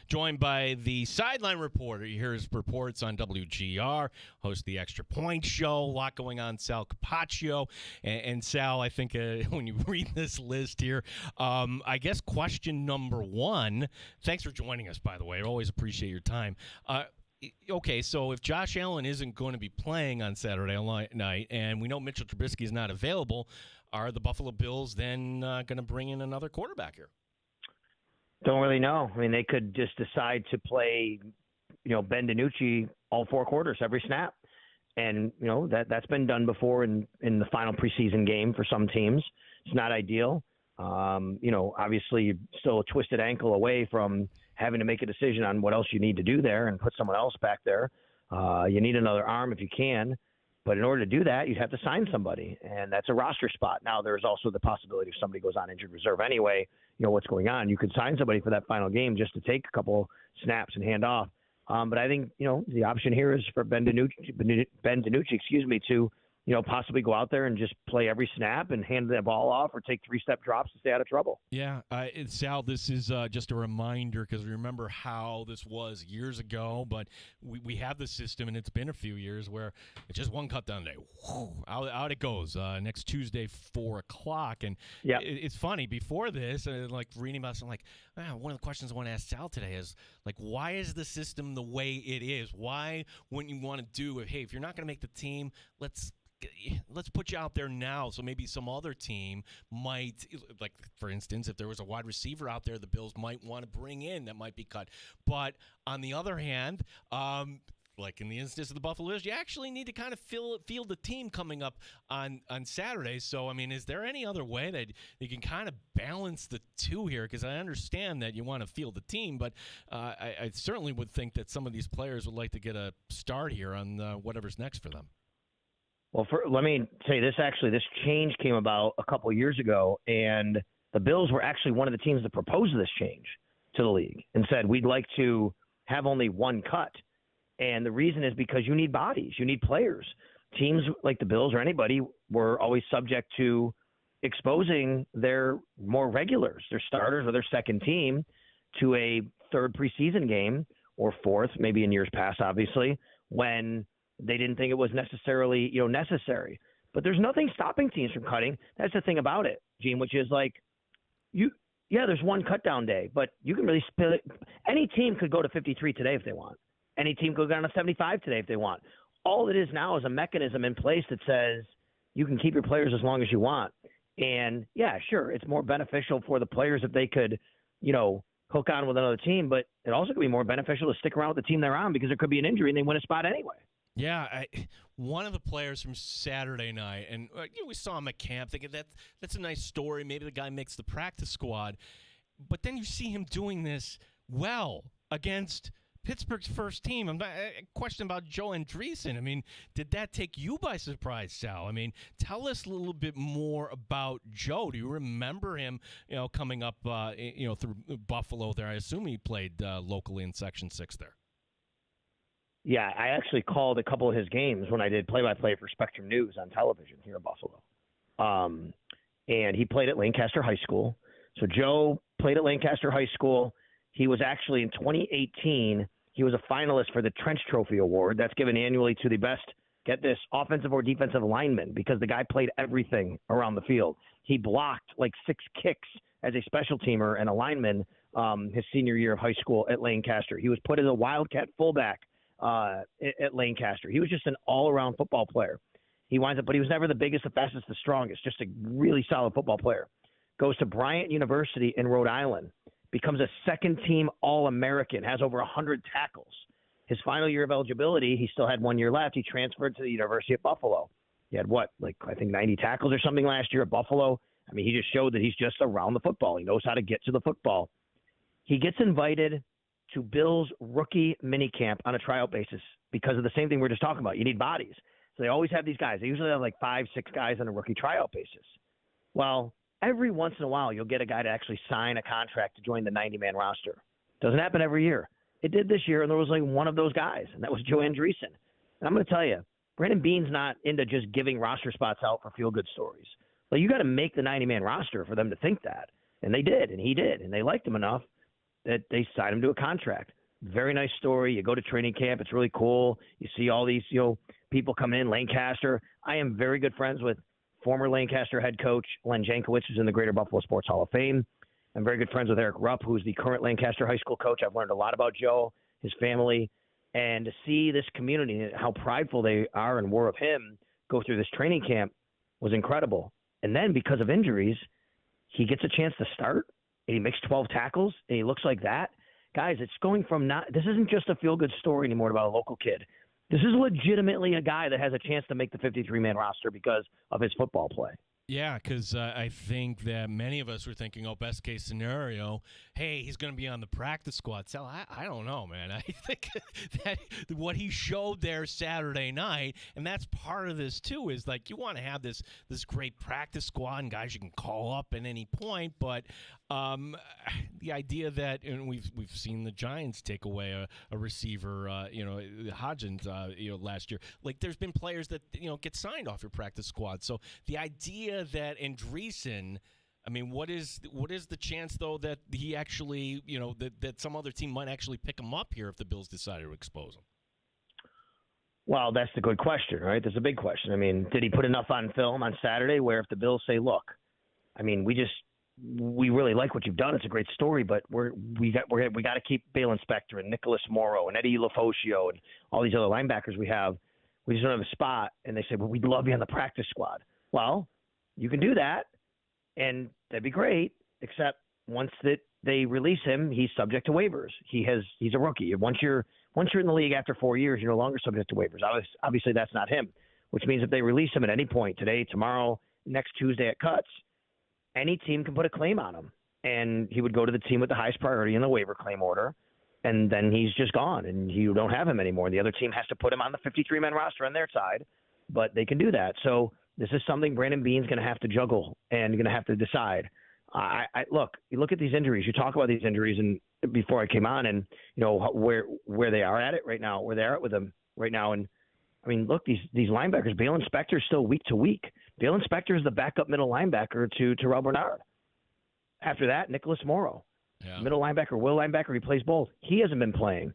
joined by the sideline reporter. He hears reports on WGR, hosts the Extra Point Show, a lot going on, Sal Capaccio. And Sal, I think when you read this list here, I guess question number one, thanks for joining us, by the way. I always appreciate your time. Okay, so if Josh Allen isn't going to be playing on Saturday night, and we know Mitchell Trubisky is not available, are the Buffalo Bills then going to bring in another quarterback here? Don't really know. I mean, they could just decide to play, Ben DiNucci all 4 quarters, every snap. And, that's been done before in the final preseason game for some teams. It's not ideal. Obviously still a twisted ankle away from having to make a decision on what else you need to do there and put someone else back there. You need another arm if you can. But in order to do that, you'd have to sign somebody, and that's a roster spot. Now, there's also the possibility if somebody goes on injured reserve anyway, what's going on. You could sign somebody for that final game just to take a couple snaps and hand off. But I think, the option here is for Ben DiNucci, to, possibly go out there and just play every snap and hand the ball off or take 3-step drops to stay out of trouble. Yeah, Sal, this is just a reminder because we remember how this was years ago, but we have the system, and it's been a few years where it's just one cut down day. Out it goes. Next Tuesday, 4 o'clock. And it's funny, before this, like reading about something one of the questions I want to ask Sal today is, why is the system the way it is? Why wouldn't you want to do it? Hey, if you're not going to make the team, let's put you out there now, so maybe some other team might, for instance, if there was a wide receiver out there the Bills might want to bring in that might be cut. But on the other hand, like in the instance of the Buffalo Bills, you actually need to kind of field the team coming up on Saturday. So, I mean, is there any other way that you can kind of balance the two here? Because I understand that you want to field the team, but I certainly would think that some of these players would like to get a start here on whatever's next for them. Well, let me say this. Actually, this change came about a couple of years ago, and the Bills were actually one of the teams that proposed this change to the league and said, we'd like to have only one cut. And the reason is because you need bodies. You need players. Teams like the Bills or anybody were always subject to exposing their more regulars, their starters or their second team, to a third preseason game or fourth, maybe in years past, obviously, when they didn't think it was necessarily, necessary. But there's nothing stopping teams from cutting. That's the thing about it, Gene, which is there's one cut down day, but you can really split it. Any team could go to 53 today if they want. Any team could go down to 75 today if they want. All it is now is a mechanism in place that says you can keep your players as long as you want. And yeah, sure, it's more beneficial for the players if they could, hook on with another team, but it also could be more beneficial to stick around with the team they're on because there could be an injury and they win a spot anyway. Yeah, one of the players from Saturday night, and we saw him at camp, thinking that's a nice story. Maybe the guy makes the practice squad. But then you see him doing this well against Pittsburgh's first team. A question about Joe Andreessen. I mean, did that take you by surprise, Sal? I mean, tell us a little bit more about Joe. Do you remember him, coming up, through Buffalo there? I assume he played locally in Section 6 there. Yeah, I actually called a couple of his games when I did play-by-play for Spectrum News on television here in Buffalo. And he played at Lancaster High School. So Joe played at Lancaster High School. He was actually in 2018, he was a finalist for the Trench Trophy Award. That's given annually to the best, get this, offensive or defensive lineman, because the guy played everything around the field. He blocked like 6 kicks as a special teamer and a lineman his senior year of high school at Lancaster. He was put as a Wildcat fullback at Lancaster. He was just an all-around football player. He winds up, but he was never the biggest, the fastest, the strongest, just a really solid football player. Goes to Bryant University in Rhode Island, becomes a second-team All-American, has over 100 tackles. His final year of eligibility, he still had 1 year left. He transferred to the University of Buffalo. He had I think 90 tackles or something last year at Buffalo. I mean, he just showed that he's just around the football. He knows how to get to the football. He gets invited to Bill's rookie minicamp on a tryout basis because of the same thing we were just talking about. You need bodies. So they always have these guys. They usually have like 5, 6 guys on a rookie tryout basis. Well, every once in a while, you'll get a guy to actually sign a contract to join the 90-man roster. Doesn't happen every year. It did this year, and there was like one of those guys, and that was Joe Andreessen. And I'm going to tell you, Brandon Beane's not into just giving roster spots out for feel-good stories. Like, you got to make the 90-man roster for them to think that. And they did, and he did, and they liked him enough that they signed him to a contract. Very nice story. You go to training camp. It's really cool. You see all these, people coming in. Lancaster. I am very good friends with former Lancaster head coach Len Jankowicz, who's in the Greater Buffalo Sports Hall of Fame. I'm very good friends with Eric Rupp, who's the current Lancaster High School coach. I've learned a lot about Joe, his family, and to see this community and how prideful they are and were of him go through this training camp was incredible. And then because of injuries, he gets a chance to start, and he makes 12 tackles, and he looks like that. Guys, it's going from this isn't just a feel-good story anymore about a local kid. This is legitimately a guy that has a chance to make the 53-man roster because of his football play. Yeah, because I think that many of us were thinking, best case scenario, hey, he's going to be on the practice squad. So I don't know, man. I think that what he showed there Saturday night, and that's part of this too, is like you want to have this great practice squad and guys you can call up at any point, but the idea that, and we've seen the Giants take away a receiver, Hodgins, last year. Like, there's been players that get signed off your practice squad. So the idea that Andreessen, I mean, what is the chance though that he actually, that some other team might actually pick him up here if the Bills decided to expose him? Well, that's the good question, right? That's a big question. I mean, did he put enough on film on Saturday where if the Bills say, look, I mean, we really like what you've done. It's a great story, but we got to keep Balen Spector and Nicholas Morrow and Eddie Lafoscio and all these other linebackers we have. We just don't have a spot. And they say, well, we'd love you on the practice squad. Well, you can do that, and that'd be great, except once that they release him, he's subject to waivers. He's a rookie. Once you're in the league after 4 years, you're no longer subject to waivers. Obviously, that's not him, which means if they release him at any point, today, tomorrow, next Tuesday at cuts, any team can put a claim on him, and he would go to the team with the highest priority in the waiver claim order, and then he's just gone, and you don't have him anymore. The other team has to put him on the 53-man roster on their side, but they can do that. So this is something Brandon Beane's going to have to juggle and going to have to decide. Look, you look at these injuries. You talk about these injuries, and before I came on, and where they are at it right now, where they're at with them right now, and I mean, look, these linebackers. Balen Spector is still week to week. Balen Spector is the backup middle linebacker to Terrell Bernard. After that, Nicholas Morrow, middle linebacker, will linebacker. He plays both. He hasn't been playing.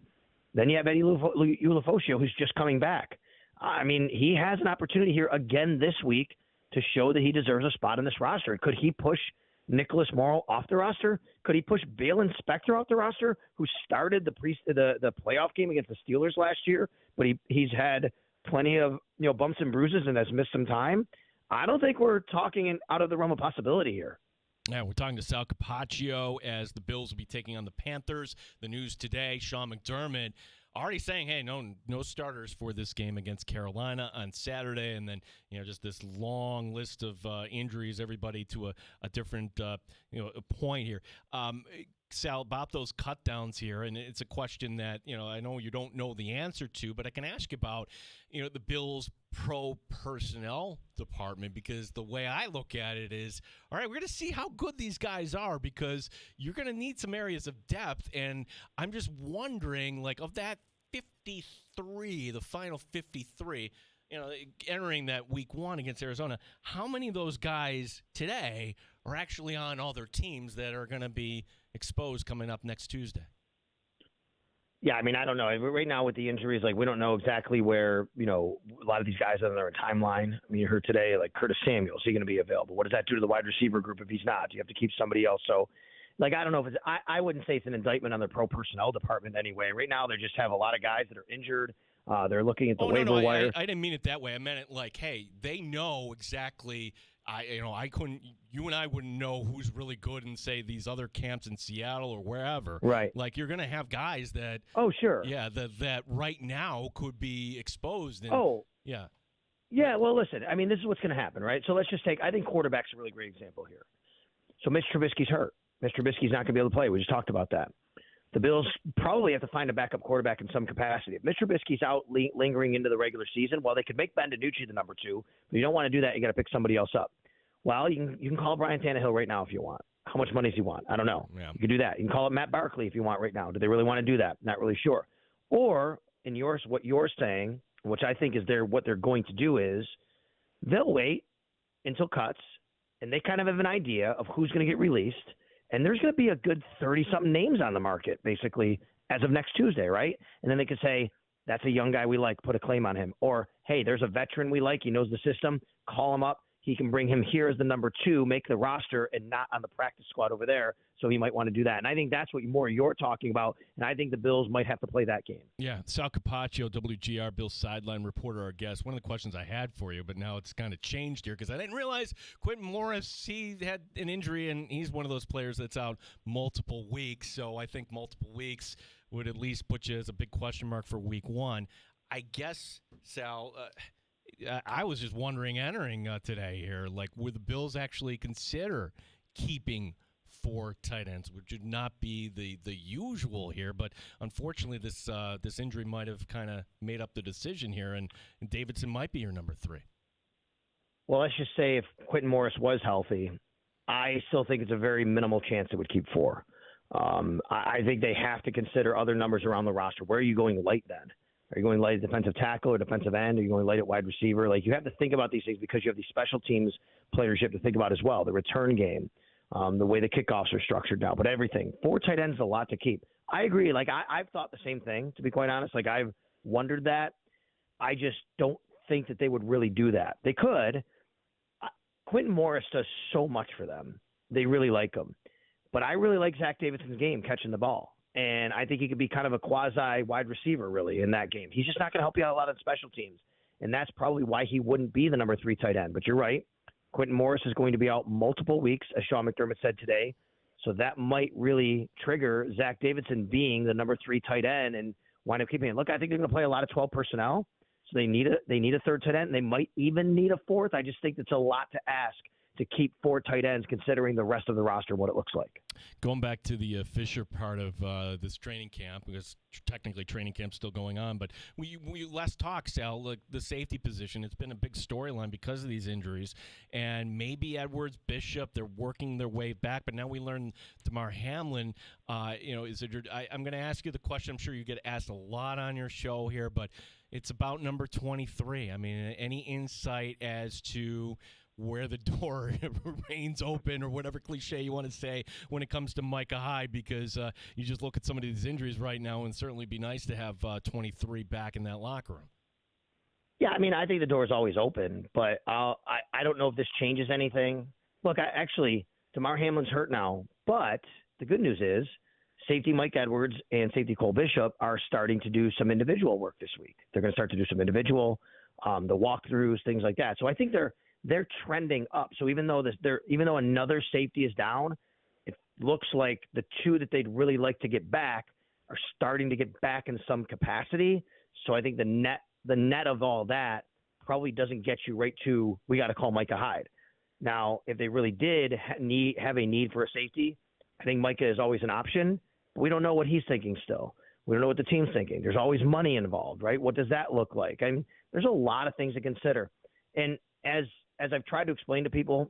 Then you have Eddie Lafoscio, who's just coming back. I mean, he has an opportunity here again this week to show that he deserves a spot in this roster. Could he push Nicholas Morrow off the roster? Could he push Balen Spector off the roster, who started the playoff game against the Steelers last year, but he's had plenty of bumps and bruises and has missed some time? I don't think we're talking out of the realm of possibility here. Yeah, we're talking to Sal Capaccio as the Bills will be taking on the Panthers. The news today, Sean McDermott already saying, hey, no starters for this game against Carolina on Saturday. And then, just this long list of injuries, everybody to a different, a point here. Sal, about those cut downs here, and it's a question that, I know you don't know the answer to, but I can ask you about, the Bills' pro personnel department, because the way I look at it is, all right, we're going to see how good these guys are, because you're going to need some areas of depth, and I'm just wondering, like, of that 53, the final 53, entering that week one against Arizona, how many of those guys today are actually on other teams that are going to be exposed coming up next Tuesday? Yeah, I mean, I don't know. Right now with the injuries, like we don't know exactly where, a lot of these guys are on their timeline. I mean, you heard today, like Curtis Samuel, is he going to be available? What does that do to the wide receiver group if he's not? Do you have to keep somebody else? So, like, I don't know if it's – I wouldn't say it's an indictment on their pro personnel department anyway. Right now they just have a lot of guys that are injured. They're looking at the waiver wire. I didn't mean it that way. I meant it like, hey, they know exactly – I couldn't. You and I wouldn't know who's really good in, say, these other camps in Seattle or wherever. Right. Like you're going to have guys that. Oh, sure. Yeah. That right now could be exposed. And, yeah. Yeah. Well, listen. I mean, this is what's going to happen, right? So let's just take. I think quarterback's a really great example here. So Mitch Trubisky's hurt. Mitch Trubisky's not going to be able to play. We just talked about that. The Bills probably have to find a backup quarterback in some capacity. If Mitch Trubisky's out lingering into the regular season, well, they could make Ben DiNucci the number 2, but you don't want to do that. You got to pick somebody else up. Well, you can call Brian Tannehill right now if you want. How much money does he want? I don't know. Yeah. You can do that. You can call it Matt Barkley if you want right now. Do they really want to do that? Not really sure. Or what you're saying, which I think is what they're going to do is they'll wait until cuts, and they kind of have an idea of who's going to get released. And there's going to be a good 30-something names on the market, basically, as of next Tuesday, right? And then they could say, that's a young guy we like, put a claim on him. Or, hey, there's a veteran we like, he knows the system, call him up. He can bring him here as the number 2, make the roster, and not on the practice squad over there. So he might want to do that. And I think that's what you're talking about. And I think the Bills might have to play that game. Yeah. Sal Capaccio, WGR, Bills sideline reporter, our guest. One of the questions I had for you, but now it's kind of changed here because I didn't realize Quentin Morris, he had an injury, and he's one of those players that's out multiple weeks. So I think multiple weeks would at least put you as a big question mark for week 1. I guess, Sal, I was just wondering, entering today here, like, would the Bills actually consider keeping 4 tight ends, which would not be the usual here, but unfortunately this injury might have kind of made up the decision here, and Davidson might be your number 3. Well, let's just say if Quentin Morris was healthy, I still think it's a very minimal chance it would keep 4. I think they have to consider other numbers around the roster. Where are you going light then? Are you going light at defensive tackle or defensive end? Are you going light at wide receiver? Like, you have to think about these things because you have these special teams players you have to think about as well. The return game, the way the kickoffs are structured now, but everything. 4 tight ends is a lot to keep. I agree. Like, I've thought the same thing, to be quite honest. Like, I've wondered that. I just don't think that they would really do that. They could. Quentin Morris does so much for them. They really like him. But I really like Zach Davidson's game catching the ball. And I think he could be kind of a quasi wide receiver, really, in that game. He's just not going to help you out a lot on special teams. And that's probably why he wouldn't be the number 3 tight end. But you're right. Quentin Morris is going to be out multiple weeks, as Sean McDermott said today. So that might really trigger Zach Davidson being the number 3 tight end and wind up keeping it. Look, I think they're going to play a lot of 12 personnel. So they need a 3rd tight end. They might even need a 4th. I just think it's a lot to ask to keep 4 tight ends considering the rest of the roster and what it looks like. Going back to the Fisher part of this training camp, because technically training camp's still going on, but we last talked, Sal, like the safety position, it's been a big storyline because of these injuries, and maybe Edwards, Bishop, they're working their way back, but now we learn Damar Hamlin, is it? I'm going to ask you the question I'm sure you get asked a lot on your show here, but it's about number 23. I mean, any insight as to where the door remains open or whatever cliche you want to say when it comes to Micah Hyde, because you just look at some of these injuries right now and certainly be nice to have 23 back in that locker room. Yeah, I mean, I think the door is always open, but I don't know if this changes anything. Look, actually, Damar Hamlin's hurt now, but the good news is safety Mike Edwards and safety Cole Bishop are starting to do some individual work this week. They're going to start to do some individual, the walkthroughs, things like that. So I think they're trending up. So even though another safety is down, it looks like the 2 that they'd really like to get back are starting to get back in some capacity. So I think the net of all that probably doesn't get you right to, we got to call Micah Hyde. Now, if they really did have a need for a safety, I think Micah is always an option. But we don't know what he's thinking still. We don't know what the team's thinking. There's always money involved, right? What does that look like? I mean, there's a lot of things to consider. And as I've tried to explain to people,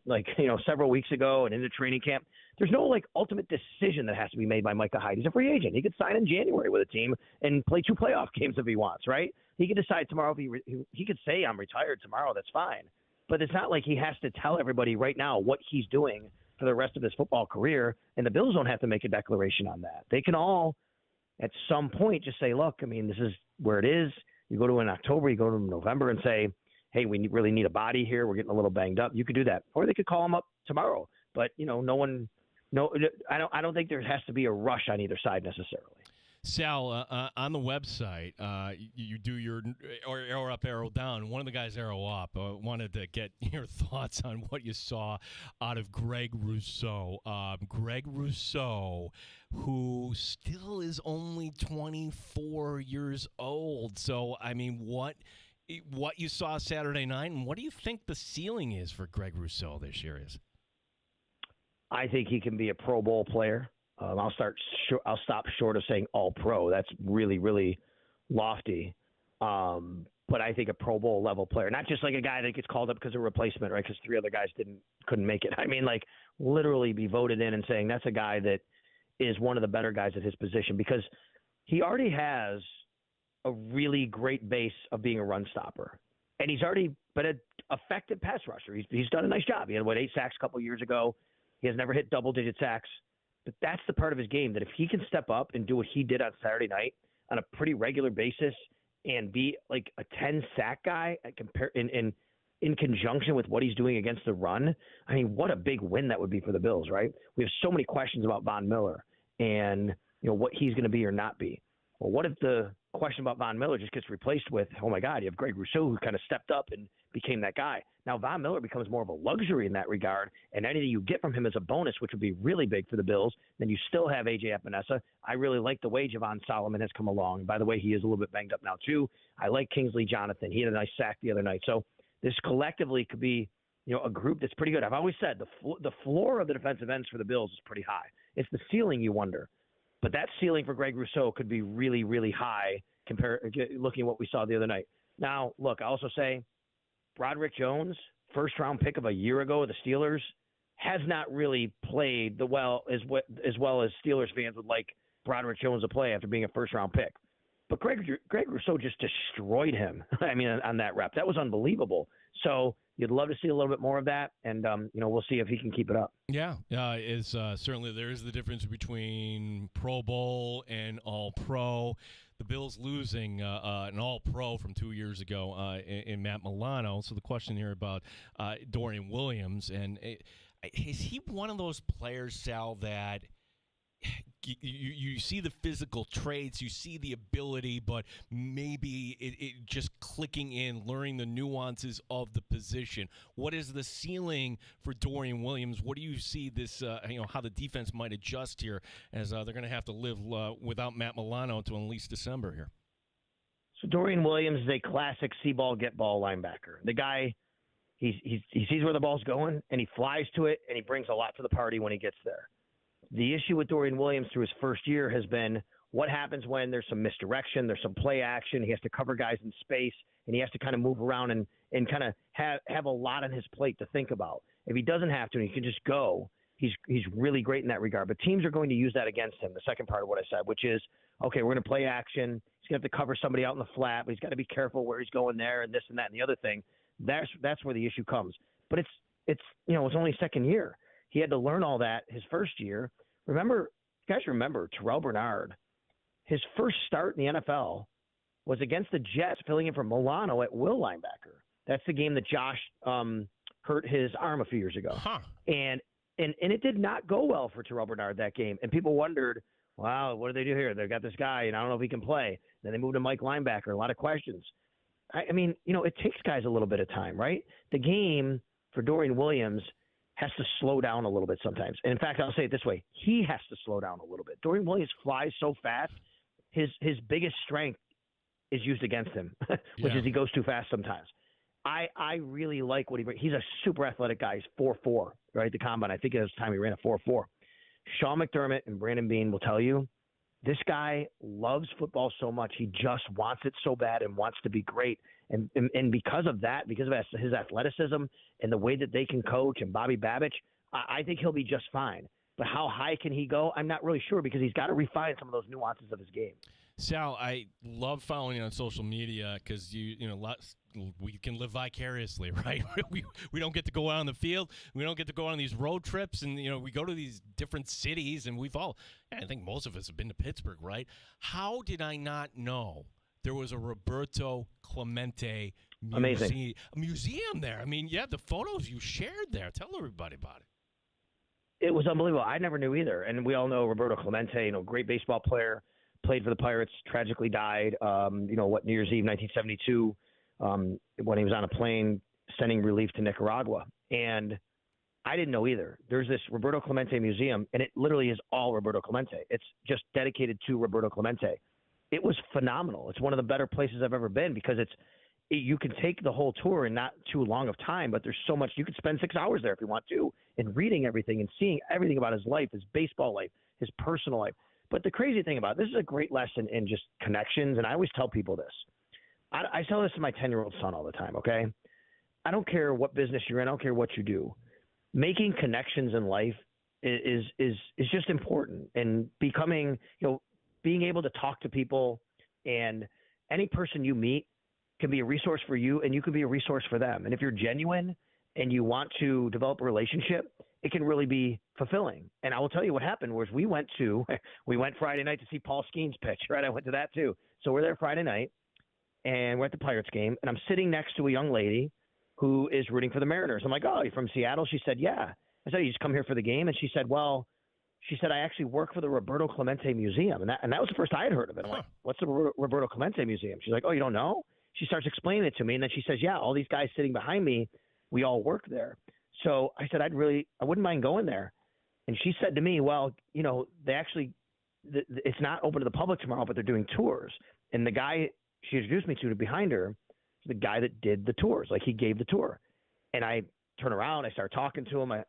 several weeks ago and into training camp, there's no ultimate decision that has to be made by Micah Hyde. He's a free agent. He could sign in January with a team and play 2 playoff games if he wants, right? He could decide tomorrow he could say I'm retired tomorrow. That's fine. But it's not like he has to tell everybody right now what he's doing for the rest of his football career, and the Bills don't have to make a declaration on that. They can all, at some point, just say, look, I mean, this is where it is. You go to in October, you go to November and say, hey, we really need a body here. We're getting a little banged up. You could do that. Or they could call him up tomorrow. But, I don't think there has to be a rush on either side necessarily. Sal, on the website, you do your arrow up, arrow down. One of the guys arrow up. Wanted to get your thoughts on what you saw out of Greg Rousseau. Greg Rousseau, who still is only 24 years old. So, I mean, what you saw Saturday night, and what do you think the ceiling is for Greg Rousseau this year is? I think he can be a Pro Bowl player. I'll stop short of saying all pro. That's really, really lofty. But I think a Pro Bowl level player, not just like a guy that gets called up because of replacement, right? Because 3 other guys couldn't make it. I mean, like literally be voted in and saying that's a guy that is one of the better guys at his position, because he already has a really great base of being a run stopper. And he's already been an effective pass rusher. He's done a nice job. He had 8 sacks a couple of years ago. He has never hit double-digit sacks. But that's the part of his game that if he can step up and do what he did on Saturday night on a pretty regular basis and be like a 10-sack guy in conjunction with what he's doing against the run, I mean, what a big win that would be for the Bills, right? We have so many questions about Von Miller and what he's going to be or not be. Well, what if the question about Von Miller just gets replaced with, oh, my God, you have Greg Rousseau who kind of stepped up and became that guy. Now, Von Miller becomes more of a luxury in that regard, and anything you get from him is a bonus, which would be really big for the Bills. Then you still have A.J. Epinesa. I really like the way Javon Solomon has come along. By the way, he is a little bit banged up now, too. I like Kingsley Jonathan. He had a nice sack the other night. So this collectively could be a group that's pretty good. I've always said the floor of the defensive ends for the Bills is pretty high. It's the ceiling you wonder. But that ceiling for Greg Rousseau could be really, really high looking at what we saw the other night. Now, look, I also say Broderick Jones, first-round pick of a year ago of the Steelers, has not really played as well as Steelers fans would like Broderick Jones to play after being a first-round pick. But Greg Rousseau just destroyed him, I mean, on that rep. That was unbelievable. So you'd love to see a little bit more of that, and we'll see if he can keep it up. Yeah, certainly there is the difference between Pro Bowl and All-Pro. The Bills losing an All-Pro from 2 years ago in Matt Milano. So the question here about Dorian Williams, and is he one of those players, Sal, that you see the physical traits, you see the ability, but maybe it just clicking in, learning the nuances of the position? What is the ceiling for Dorian Williams? What do you see this, how the defense might adjust here as they're going to have to live without Matt Milano until at least December here? So Dorian Williams is a classic see-ball, get-ball linebacker. The guy, he sees where the ball's going, and he flies to it, and he brings a lot to the party when he gets there. The issue with Dorian Williams through his first year has been what happens when there's some misdirection, there's some play action, he has to cover guys in space, and he has to kind of move around and kind of have a lot on his plate to think about. If he doesn't have to and he can just go, he's really great in that regard. But teams are going to use that against him, the second part of what I said, which is, okay, we're going to play action. He's going to have to cover somebody out in the flat, but he's got to be careful where he's going there and this and that and the other thing. That's where the issue comes. But it's only second year. He had to learn all that his first year. Remember Terrell Bernard, his first start in the NFL was against the Jets, filling in for Milano at will linebacker. That's the game that Josh hurt his arm a few years ago. Huh. And it did not go well for Terrell Bernard that game. And people wondered, wow, what do they do here? They've got this guy, and I don't know if he can play. Then they moved to Mike linebacker. A lot of questions. I mean, it takes guys a little bit of time, right? The game for Dorian Williams has to slow down a little bit sometimes. And in fact, I'll say it this way. He has to slow down a little bit. Dorian Williams flies so fast, his biggest strength is used against him, which is he goes too fast sometimes. I really like what he brings. He's a super athletic guy. He's 4'4", right? The combine, I think it was time he ran a 4'4". Sean McDermott and Brandon Beane will tell you, this guy loves football so much. He just wants it so bad and wants to be great. And because of that, because of his athleticism and the way that they can coach and Bobby Babich, I think he'll be just fine. But how high can he go? I'm not really sure because he's got to refine some of those nuances of his game. Sal, I love following you on social media because we can live vicariously, right? we don't get to go out on the field. We don't get to go on these road trips, and we go to these different cities, and I think most of us have been to Pittsburgh, right? How did I not know there was a Roberto Clemente museum there? I mean, yeah, the photos you shared there. Tell everybody about it. It was unbelievable. I never knew either. And we all know Roberto Clemente, great baseball player, played for the Pirates, tragically died, New Year's Eve, 1972, when he was on a plane sending relief to Nicaragua. And I didn't know either. There's this Roberto Clemente museum, and it literally is all Roberto Clemente. It's just dedicated to Roberto Clemente. It was phenomenal. It's one of the better places I've ever been because you can take the whole tour in not too long of time, but there's so much. You could spend 6 hours there if you want to and reading everything and seeing everything about his life, his baseball life, his personal life. But the crazy thing about this is a great lesson in just connections, and I always tell people this. I tell this to my 10-year-old son all the time, okay? I don't care what business you're in. I don't care what you do. Making connections in life is just important, and becoming, being able to talk to people, and any person you meet can be a resource for you, and you can be a resource for them. And if you're genuine and you want to develop a relationship, it can really be fulfilling. And I will tell you what happened was we went Friday night to see Paul Skeens pitch, right? I went to that too. So we're there Friday night, and we're at the Pirates game, and I'm sitting next to a young lady who is rooting for the Mariners. I'm like, oh, you're from Seattle? She said, yeah. I said, you just come here for the game? And she said, I actually work for the Roberto Clemente Museum. And that was the first I had heard of it. I'm like, what's the Roberto Clemente Museum? She's like, oh, you don't know? She starts explaining it to me, and then she says, yeah, all these guys sitting behind me, we all work there. So I said, I wouldn't mind going there. And she said to me, well, they actually, it's not open to the public tomorrow, but they're doing tours. And the guy she introduced me to behind her, the guy that did the tours, like he gave the tour. And I turn around, I start talking to him, I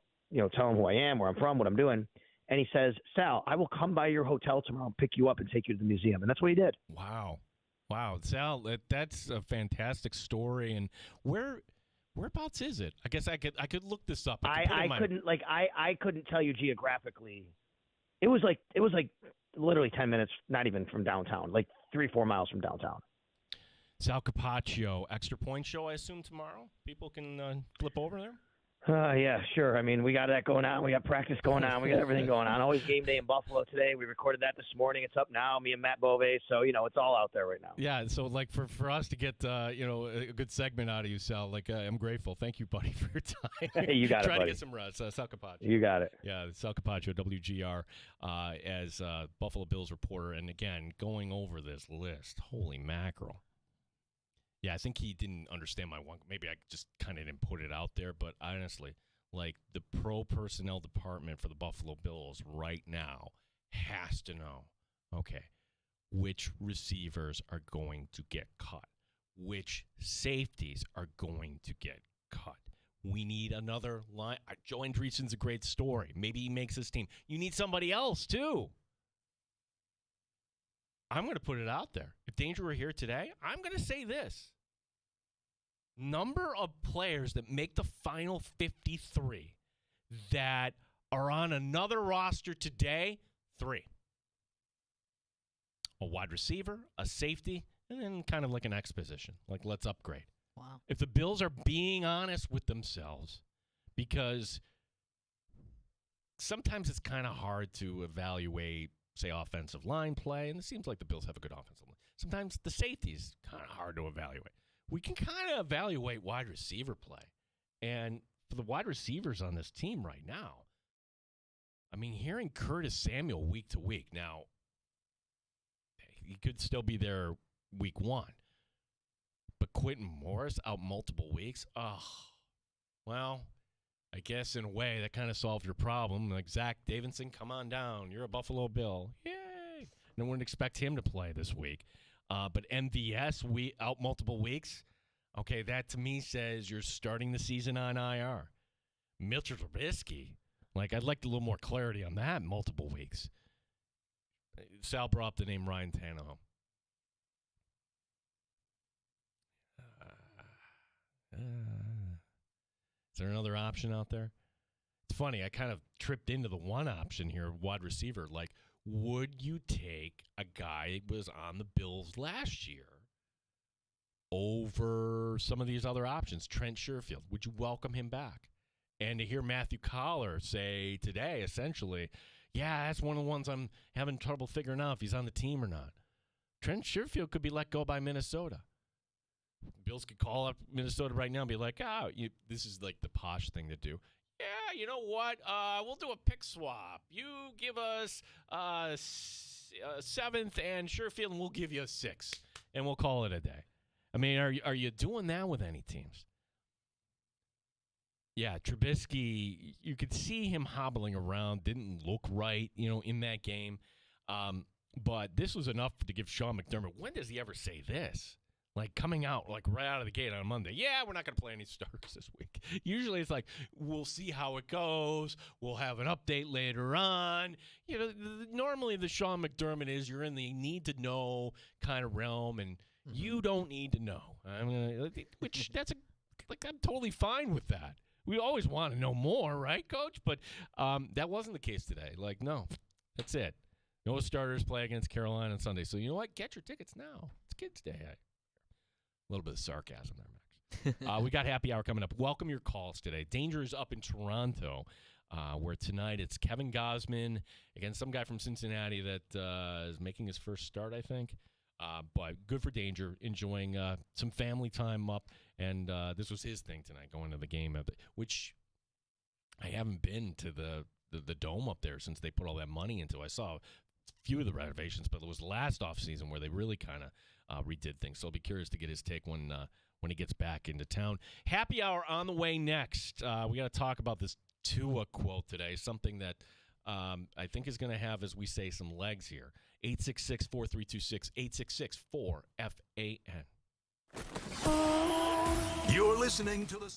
tell him who I am, where I'm from, what I'm doing. And he says, Sal, I will come by your hotel tomorrow and pick you up and take you to the museum. And that's what he did. Wow. Sal, that's a fantastic story. And whereabouts is it? I guess I could look this up. I couldn't tell you geographically. It was like literally 10 minutes, not even from downtown, like 3-4 miles from downtown. Sal Capaccio, Extra Point Show, I assume tomorrow. People can flip over there. Yeah, sure. I mean, we got that going on. We got practice going on. We got everything going on. Always game day in Buffalo today. We recorded that this morning. It's up now, me and Matt Bove. So, it's all out there right now. Yeah, so, for us to get, a good segment out of you, Sal, I'm grateful. Thank you, buddy, for your time. You got it, buddy. Try to get some rest. Sal Capaccio. You got it. Yeah, Sal Capaccio, WGR, as Buffalo Bills reporter. And, again, going over this list, holy mackerel. Yeah, I think he didn't understand my one. Maybe I just kind of didn't put it out there. But honestly, the pro personnel department for the Buffalo Bills right now has to know, okay, which receivers are going to get cut, which safeties are going to get cut. We need another line. Joe Andreessen's a great story. Maybe he makes his team. You need somebody else, too. I'm going to put it out there. If Danger were here today, I'm going to say this. Number of players that make the final 53 that are on another roster today, 3. A wide receiver, a safety, and then kind of like an X position. Let's upgrade. Wow. If the Bills are being honest with themselves, because sometimes it's kind of hard to evaluate, say, offensive line play, and it seems like the Bills have a good offensive line. Sometimes the safety is kind of hard to evaluate. We can kind of evaluate wide receiver play. And for the wide receivers on this team right now, I mean, hearing Curtis Samuel week to week, now, he could still be there week 1. But Quentin Morris out multiple weeks? Well, I guess in a way that kind of solved your problem. Like, Zach Davidson, come on down. You're a Buffalo Bill. Yay! No one would expect him to play this week. But MVS, out multiple weeks. Okay, that to me says you're starting the season on IR. Mitchell Trubisky, I'd like a little more clarity on that multiple weeks. Sal brought up the name Ryan Tannehill. Is there another option out there? It's funny. I kind of tripped into the one option here, wide receiver. Like, would you take a guy who was on the Bills last year over some of these other options? Trent Sherfield, would you welcome him back? And to hear Matthew Collar say today, essentially, yeah, that's one of the ones I'm having trouble figuring out if he's on the team or not. Trent Sherfield could be let go by Minnesota. Bills could call up Minnesota right now and be like, this is like the posh thing to do. Yeah, you know what? We'll do a pick swap. You give us a 7th and Sherfield, and we'll give you a 6, and we'll call it a day. I mean, are you doing that with any teams? Yeah, Trubisky, you could see him hobbling around, didn't look right, in that game. But this was enough to give Sean McDermott. When does he ever say this? Like coming out, like right out of the gate on Monday. Yeah, we're not going to play any starters this week. Usually it's like, we'll see how it goes. We'll have an update later on. Normally the Sean McDermott is you're in the need to know kind of realm, and you don't need to know. I'm totally fine with that. We always want to know more, right, Coach? But that wasn't the case today. Like, no, that's it. No starters play against Carolina on Sunday. So you know what? Get your tickets now. It's Kids Day. A little bit of sarcasm there, Max. We got happy hour coming up. Welcome your calls today. Danger is up in Toronto, where tonight it's Kevin Gosman against some guy from Cincinnati that is making his first start, I think. But good for Danger, enjoying some family time up. And this was his thing tonight, going to the game, which I haven't been to the Dome up there since they put all that money into. I saw a few of the renovations, but it was last offseason where they really kind of redid things. So I'll be curious to get his take when he gets back into town. Happy hour on the way next. We got to talk about this Tua quote today, something that I think is going to have, as we say, some legs here. 866-4326, 866-4FAN. You're listening to the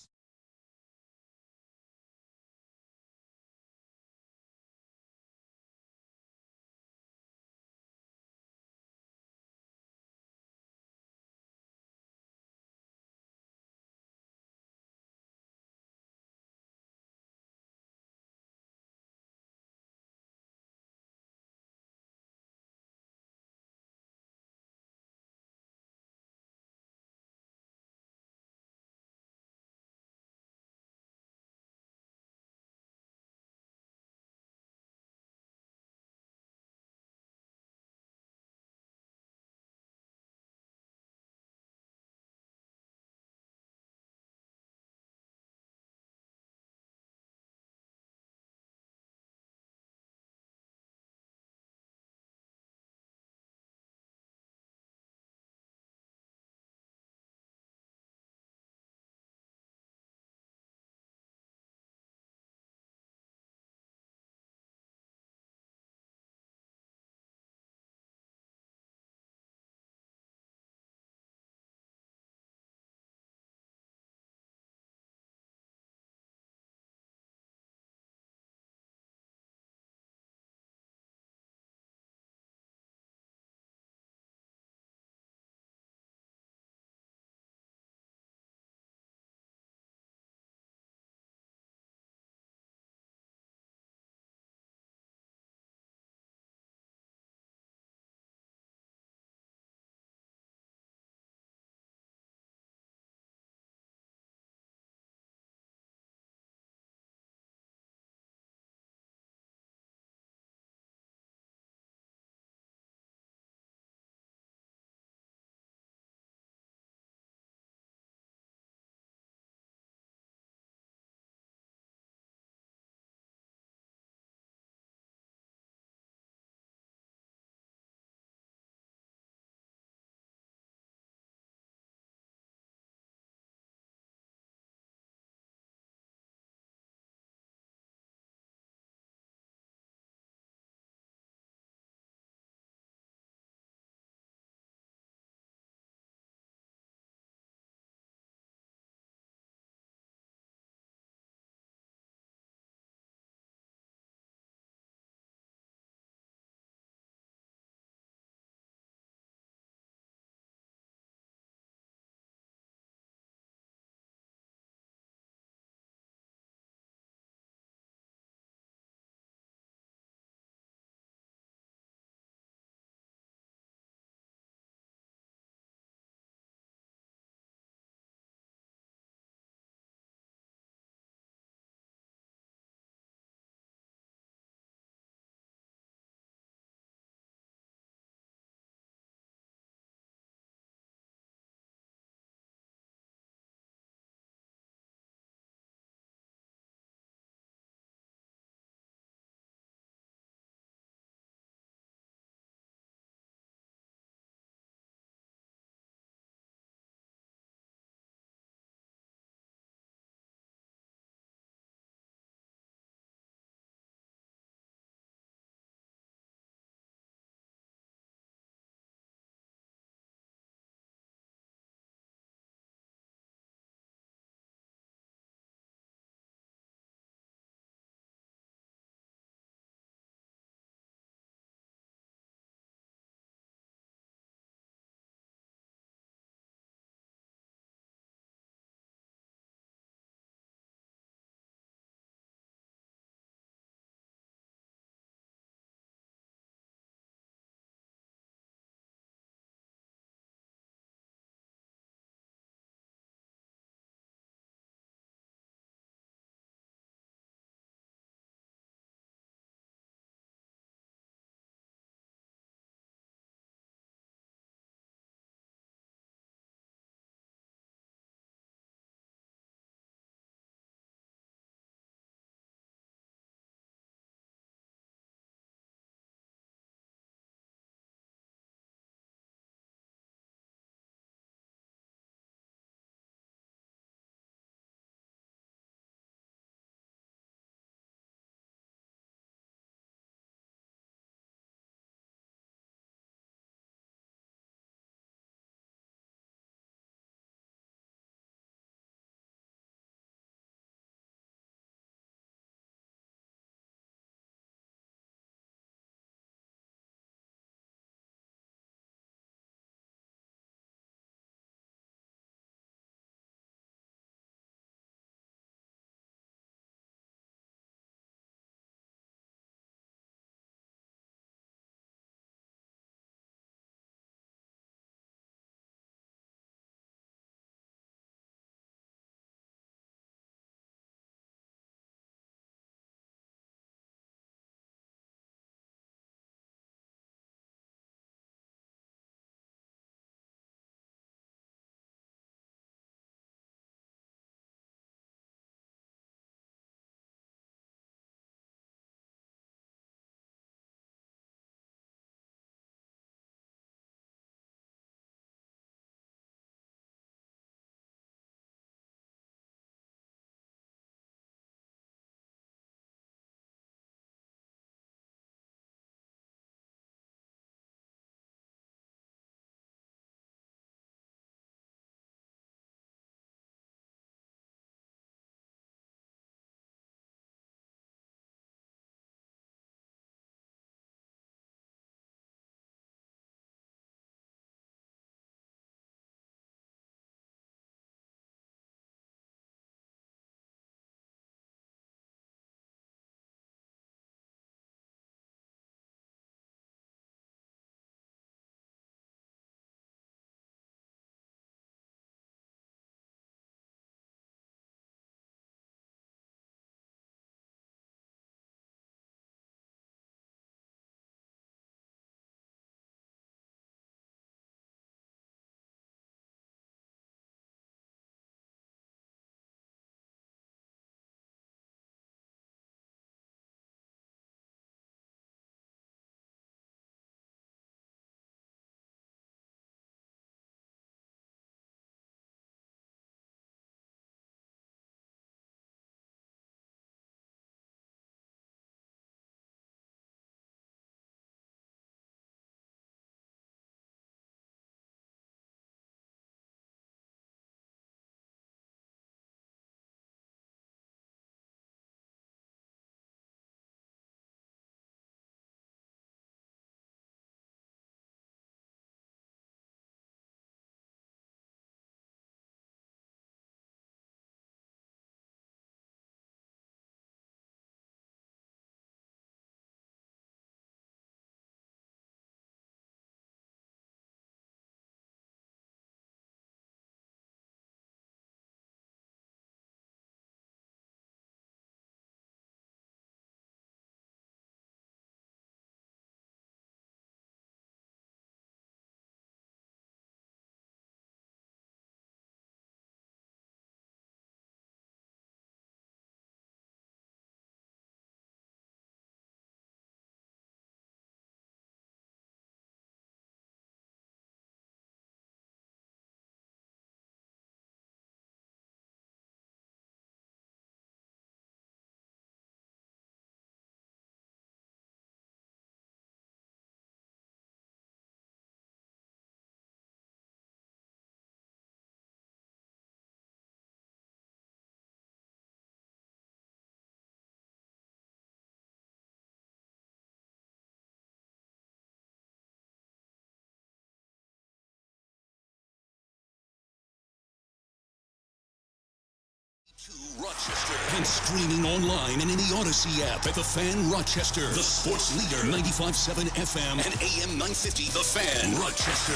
Rochester. And streaming online and in the Odyssey app at The Fan Rochester. The sports leader, 95.7 FM and AM 950. The Fan Rochester.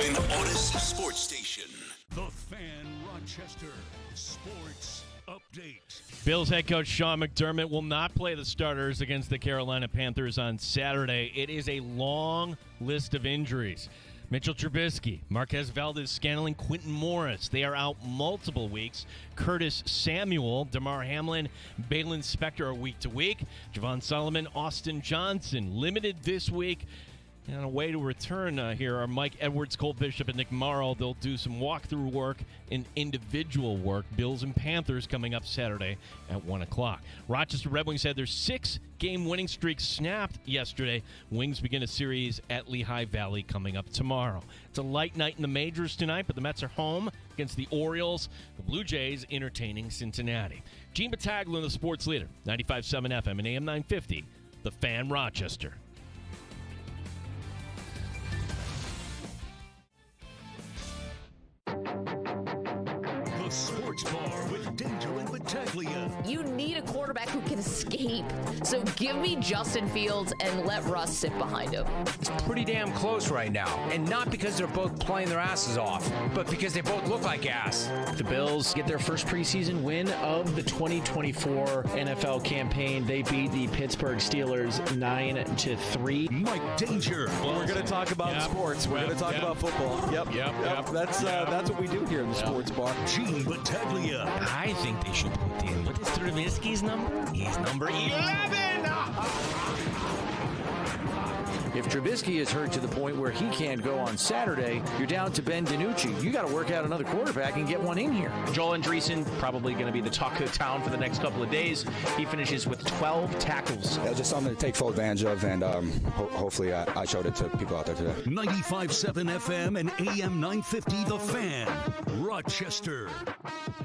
An Odyssey sports station. The Fan Rochester. Sports update. Bills head coach Sean McDermott will not play the starters against the Carolina Panthers on Saturday. It is a long list of injuries. Mitchell Trubisky, Marquez Valdez-Scantling, Quinton Morris. They are out multiple weeks. Curtis Samuel, DeMar Hamlin, Balin Spector are week to week. Javon Solomon, Austin Johnson limited this week. And on a way to return here are Mike Edwards, Cole Bishop, and Nick Morrow. They'll do some walkthrough work and individual work. Bills and Panthers coming up Saturday at 1 o'clock. Rochester Red Wings had their 6-game winning streak snapped yesterday. Wings begin a series at Lehigh Valley coming up tomorrow. It's a light night in the majors tonight, but the Mets are home against the Orioles. The Blue Jays entertaining Cincinnati. Gene Battaglia, the sports leader, 95.7 FM and AM 950, The Fan Rochester. Sports Bar with Danger and Battaglia. You need a quarterback who can escape. So give me Justin Fields and let Russ sit behind him. It's pretty damn close right now. And not because they're both playing their asses off, but because they both look like ass. The Bills get their first preseason win of the 2024 NFL campaign. They beat the Pittsburgh Steelers 9-3. Mike Danger. We're going to talk about sports. We're going to talk about football. Yep. That's what we do here in the Sports Bar. Gene Battaglia. I think they should put in, what is Trubisky's number? He's number 11! If Trubisky is hurt to the point where he can't go on Saturday, you're down to Ben DiNucci. You got to work out another quarterback and get one in here. Joel Andreessen probably going to be the talk of the town for the next couple of days. He finishes with 12 tackles. That's just something to take full advantage of, and hopefully I showed it to people out there today. 95.7 FM and AM 950 The Fan, Rochester.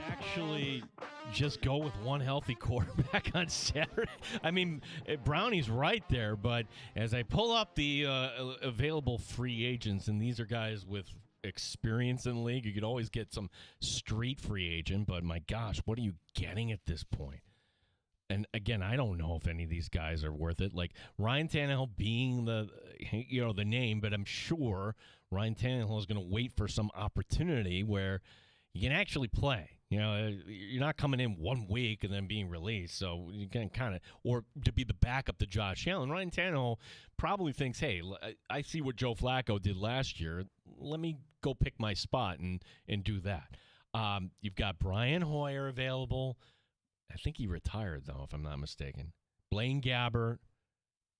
Actually, just go with one healthy quarterback on Saturday. I mean, Brownie's right there, but as I pull up the available free agents, and these are guys with experience in the league, you could always get some street free agent, but my gosh, what are you getting at this point? And again, I don't know if any of these guys are worth it. Like Ryan Tannehill being the name, but I'm sure Ryan Tannehill is going to wait for some opportunity where you can actually play. You're not coming in 1 week and then being released, so you can kind of, or to be the backup to Josh Allen. Ryan Tannehill probably thinks, hey, I see what Joe Flacco did last year. Let me go pick my spot and do that. You've got Brian Hoyer available. I think he retired, though, if I'm not mistaken. Blaine Gabbert,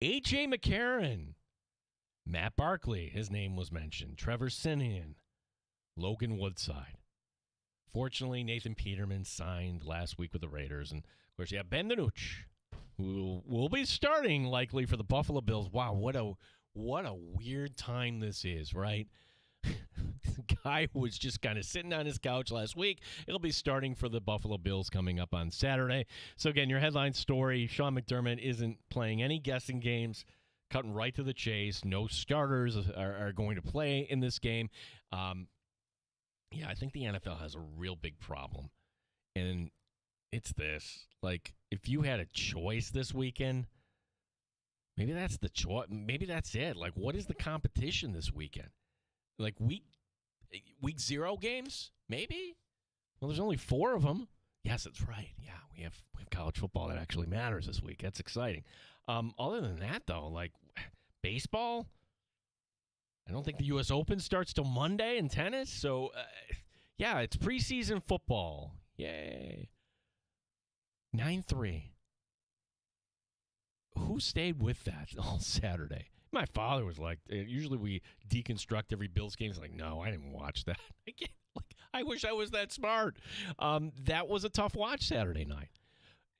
A.J. McCarron, Matt Barkley, his name was mentioned, Trevor Siemian, Logan Woodside. Fortunately, Nathan Peterman signed last week with the Raiders. And, of course, you have Ben DiNucci, who will be starting likely for the Buffalo Bills. Wow, what a weird time this is, right? The guy who was just kind of sitting on his couch last week, he'll be starting for the Buffalo Bills coming up on Saturday. So, again, your headline story, Sean McDermott isn't playing any guessing games, cutting right to the chase. No starters are going to play in this game. Yeah, I think the NFL has a real big problem, and it's this. Like, if you had a choice this weekend, maybe that's the choice. Maybe that's it. Like, what is the competition this weekend? Like, week 0 games? Maybe? Well, there's only 4 of them. Yes, that's right. Yeah, we have college football that actually matters this week. That's exciting. Other than that, though, like, baseball, I don't think the U.S. Open starts till Monday in tennis. So, yeah, it's preseason football. Yay. 9-3. Who stayed with that all Saturday? My father was like, usually we deconstruct every Bills game. He's like, no, I didn't watch that. I wish I was that smart. That was a tough watch Saturday night.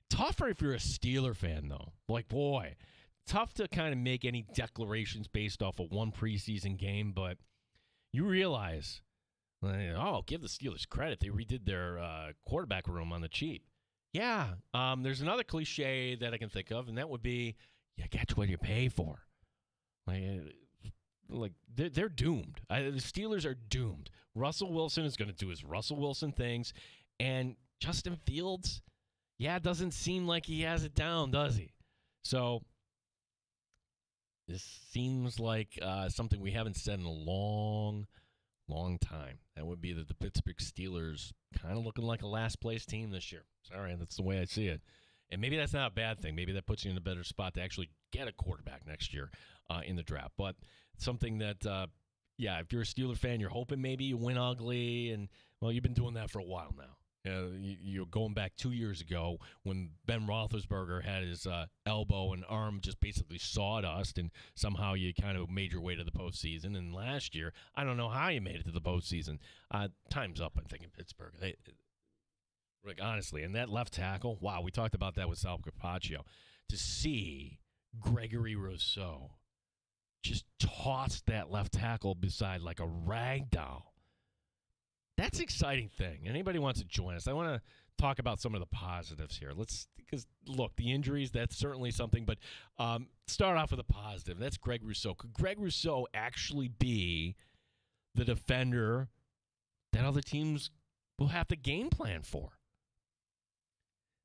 Tougher if you're a Steeler fan, though. Like, boy, tough to kind of make any declarations based off of one preseason game, but you realize, give the Steelers credit. They redid their quarterback room on the cheap. Yeah, there's another cliche that I can think of, and that would be, you get what you pay for. Like they're doomed. The Steelers are doomed. Russell Wilson is going to do his Russell Wilson things, and Justin Fields, it doesn't seem like he has it down, does he? So this seems like something we haven't said in a long time. That would be that the Pittsburgh Steelers kind of looking like a last-place team this year. Sorry, that's the way I see it. And maybe that's not a bad thing. Maybe that puts you in a better spot to actually get a quarterback next year in the draft. But something that, if you're a Steeler fan, you're hoping maybe you win ugly. And, well, you've been doing that for a while now. You're going back 2 years ago when Ben Roethlisberger had his elbow and arm just basically sawdust, and somehow you kind of made your way to the postseason. And last year, I don't know how you made it to the postseason. Time's up, I think, in Pittsburgh. Honestly, and that left tackle, wow, we talked about that with Sal Capaccio. To see Gregory Rousseau just toss that left tackle beside like a rag doll. That's an exciting thing. Anybody wants to join us? I want to talk about some of the positives here. Because look, the injuries, that's certainly something, but start off with a positive. That's Greg Rousseau. Could Greg Rousseau actually be the defender that other teams will have to game plan for?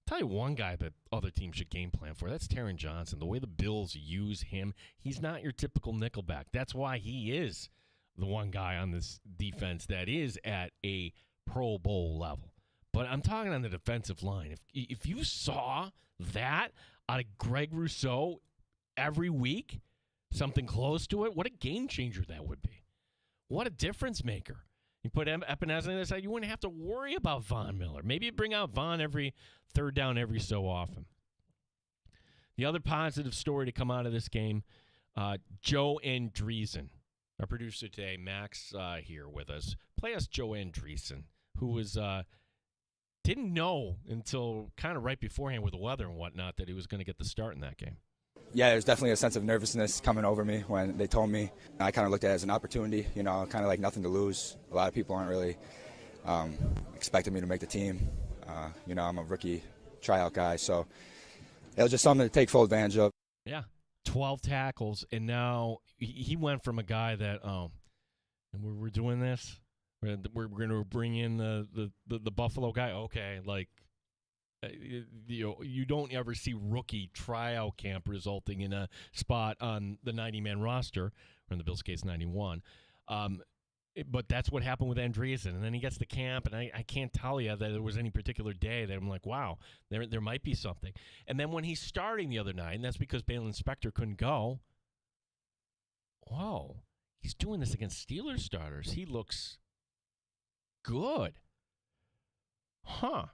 Tell you one guy that other teams should game plan for. That's Taron Johnson. The way the Bills use him, he's not your typical nickelback. That's why he is the one guy on this defense that is at a Pro Bowl level. But I'm talking on the defensive line. If you saw that out of Greg Rousseau every week, something close to it, what a game changer that would be. What a difference maker. You put Epinesa on the side, you wouldn't have to worry about Von Miller. Maybe you bring out Von every third down every so often. The other positive story to come out of this game, Joe Andreessen, our producer today, Max, here with us. Play us Joe Andreessen, who was didn't know until kind of right beforehand with the weather and whatnot that he was going to get the start in that game. Yeah, there's definitely a sense of nervousness coming over me when they told me. I kind of looked at it as an opportunity, kind of like nothing to lose. A lot of people aren't really expecting me to make the team. I'm a rookie tryout guy, so it was just something to take full advantage of. Yeah, 12 tackles, and now he went from a guy that, and we're doing this. We're going to bring in the Buffalo guy. Okay, like, you don't ever see rookie tryout camp resulting in a spot on the 90-man roster, or in the Bills' case, 91. But that's what happened with Andreessen. And then he gets to camp, and I can't tell you that there was any particular day that I'm like, wow, there might be something. And then when he's starting the other night, and that's because Balin Spector couldn't go, whoa, he's doing this against Steelers starters. He looks good. Huh.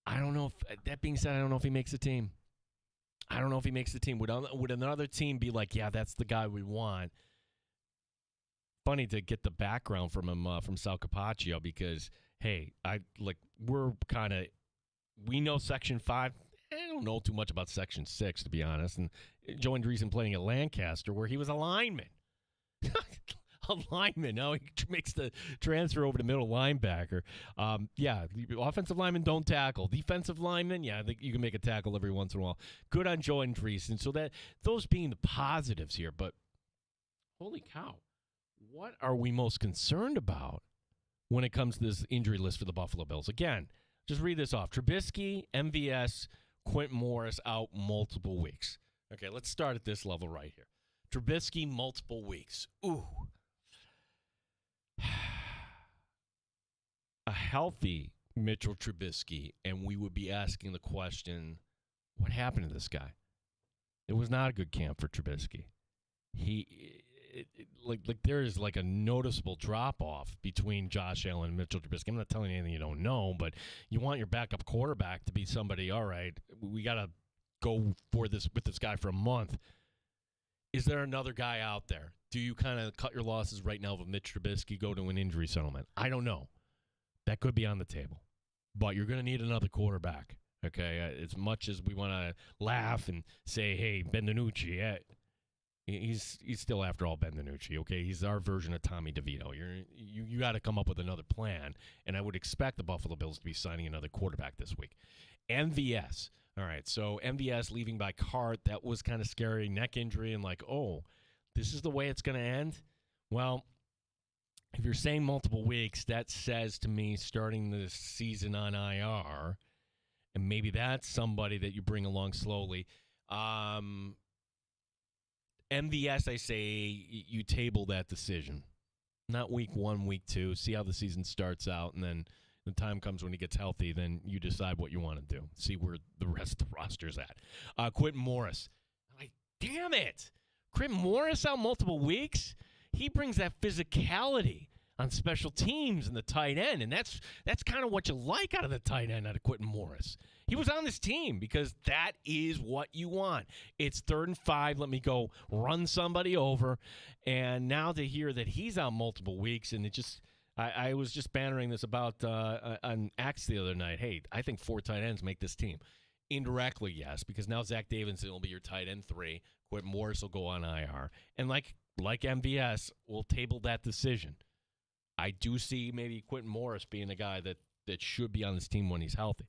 I don't know if, that being said, I don't know if he makes the team. I don't know if he makes the team. Would another team be like, yeah, that's the guy we want? Funny to get the background from him, from Sal Capaccio, because, hey, we know Section 5. I don't know too much about Section 6, to be honest. And Joe Andreessen playing at Lancaster, where he was a lineman. A lineman. Now he makes the transfer over to middle linebacker. The offensive linemen don't tackle. Defensive linemen, you can make a tackle every once in a while. Good on Joe Andreessen. So those being the positives here, but holy cow, what are we most concerned about when it comes to this injury list for the Buffalo Bills? Again, just read this off. Trubisky, MVS, Quentin Morris out multiple weeks. Okay, let's start at this level right here. Trubisky, multiple weeks. Ooh. A healthy Mitchell Trubisky, and we would be asking the question, what happened to this guy? It was not a good camp for Trubisky. There is like a noticeable drop-off between Josh Allen and Mitchell Trubisky. I'm not telling you anything you don't know, but you want your backup quarterback to be somebody, all right, we got to go for this with this guy for a month. Is there another guy out there? Do you kind of cut your losses right now with Mitch Trubisky, go to an injury settlement? I don't know. That could be on the table. But you're going to need another quarterback, okay? As much as we want to laugh and say, hey, Ben DiNucci, he's still, after all, Ben DiNucci, okay? He's our version of Tommy DeVito. You got to come up with another plan, and I would expect the Buffalo Bills to be signing another quarterback this week. MVS. All right, so MVS leaving by cart, that was kind of scary. Neck injury, and like, oh, this is the way it's going to end? Well, if you're saying multiple weeks, that says to me starting the season on IR, and maybe that's somebody that you bring along slowly. MVS, I say you table that decision. Not week 1, week 2. See how the season starts out, and then the time comes when he gets healthy, then you decide what you want to do. See where the rest of the roster's at. Quentin Morris. Like, damn it. Quentin Morris out multiple weeks? He brings that physicality on special teams and the tight end, and that's kind of what you like out of the tight end, out of Quentin Morris. He was on this team because that is what you want. It's 3rd and 5. Let me go run somebody over. And now to hear that he's out multiple weeks, and it just I was just bantering this about on Axe the other night. Hey, I think 4 tight ends make this team. Indirectly, yes, because now Zach Davidson will be your tight end 3. Quentin Morris will go on IR. And like MVS, we'll table that decision. I do see maybe Quentin Morris being a guy that should be on this team when he's healthy.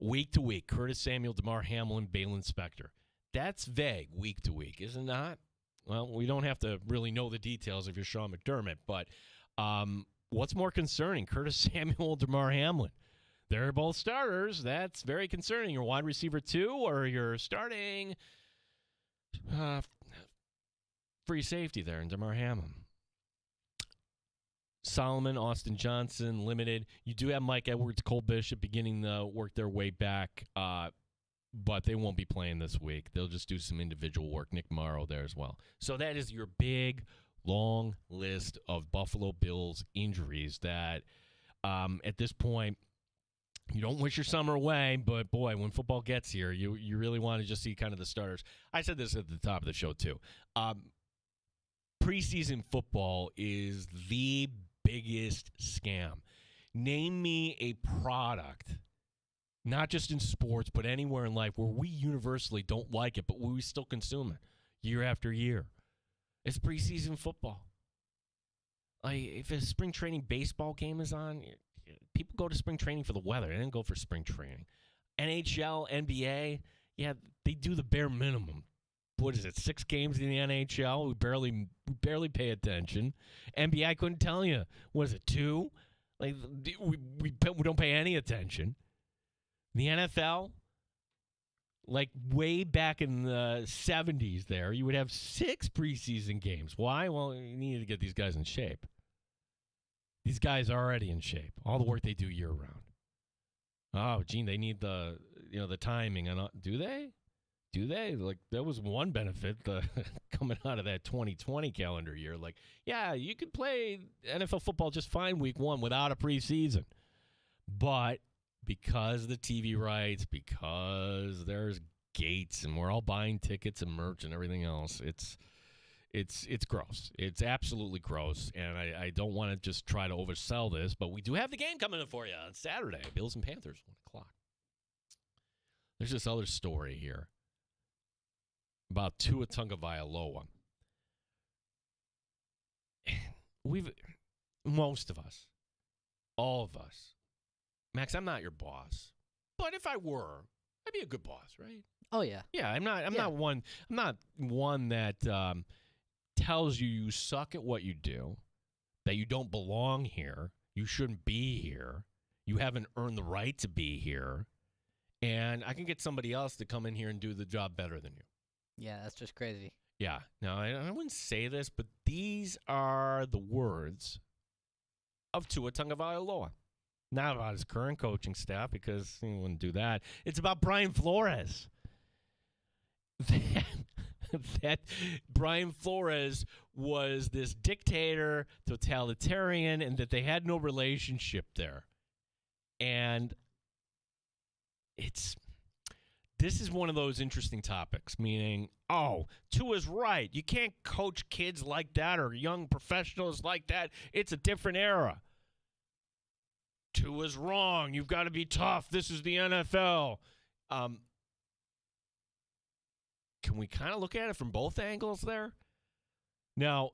Week to week, Curtis Samuel, DeMar Hamlin, Balin Spector. That's vague week to week, is it not? Well, we don't have to really know the details if you're Sean McDermott, but what's more concerning, Curtis Samuel, DeMar Hamlin? They're both starters. That's very concerning. Your wide receiver 2 or your starting free safety there in DeMar Hamlin. Solomon, Austin Johnson, limited. You do have Mike Edwards, Cole Bishop beginning to work their way back, but they won't be playing this week. They'll just do some individual work. Nick Morrow there as well. So that is your big, long list of Buffalo Bills injuries that at this point, you don't wish your summer away, but boy, when football gets here, you really want to just see kind of the starters. I said this at the top of the show too. Preseason football is the biggest scam. Name me a product, not just in sports, but anywhere in life where we universally don't like it, but we still consume it year after year. It's preseason football. Like, if a spring training baseball game is on, people go to spring training for the weather. They didn't go for spring training. NHL, NBA, yeah, they do the bare minimum. What is it, 6 games in the NHL? We barely pay attention. NBA, I couldn't tell you. What is it, 2? Like, we don't pay any attention. The NFL, like way back in the 70s there, you would have 6 preseason games. Why? Well, you needed to get these guys in shape. These guys are already in shape. All the work they do year-round. Oh, Gene, they need the timing. Do they? Do they? Like, there was one benefit coming out of that 2020 calendar year. Like, yeah, you could play NFL football just fine week 1 without a preseason. But because the TV rights, because there's gates and we're all buying tickets and merch and everything else, it's gross. It's absolutely gross. And I don't want to just try to oversell this, but we do have the game coming in for you on Saturday. Bills and Panthers, 1 o'clock. There's this other story here about Tua Tagovailoa. Most of us, all of us, Max, I'm not your boss, but if I were, I'd be a good boss, right? Oh yeah. Yeah, I'm not one that tells you suck at what you do, that you don't belong here, you shouldn't be here, you haven't earned the right to be here, and I can get somebody else to come in here and do the job better than you. Yeah, that's just crazy. Yeah. Now, I wouldn't say this, but these are the words of Tua Tagovailoa. Not about his current coaching staff, because he wouldn't do that. It's about Brian Flores. That Brian Flores was this dictator, totalitarian, and that they had no relationship there. And this is one of those interesting topics, meaning, Tua's right. You can't coach kids like that or young professionals like that. It's a different era. Tua's wrong. You've got to be tough. This is the NFL. Can we kind of look at it from both angles there? Now,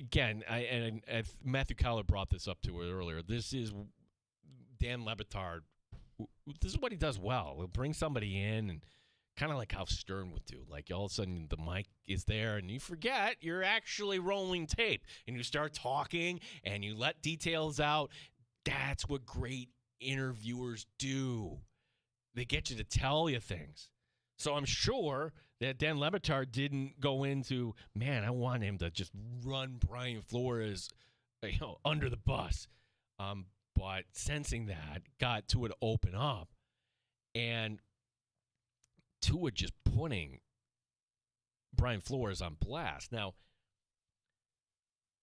again, Matthew Kyler brought this up to it earlier. This is Dan Le Batard. This is what he does well. He'll bring somebody in and kind of like how Stern would do. Like all of a sudden the mic is there and you forget you're actually rolling tape and you start talking and you let details out. That's what great interviewers do. They get you to tell you things. So I'm sure that Dan Le Batard didn't go into, man, I want him to just run Brian Flores, under the bus. But sensing that, got Tua to open up, and Tua just putting Brian Flores on blast. Now,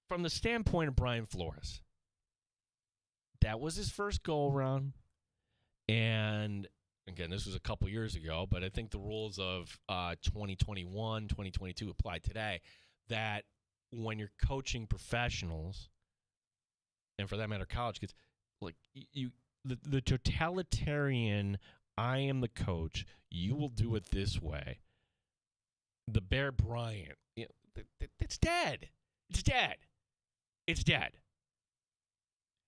from the standpoint of Brian Flores, that was his first go-around, and again, this was a couple years ago, but I think the rules of 2021, 2022 apply today, that when you're coaching professionals, and for that matter, college kids, like the totalitarian, I am the coach, you will do it this way. The Bear Bryant, it's dead. It's dead. It's dead.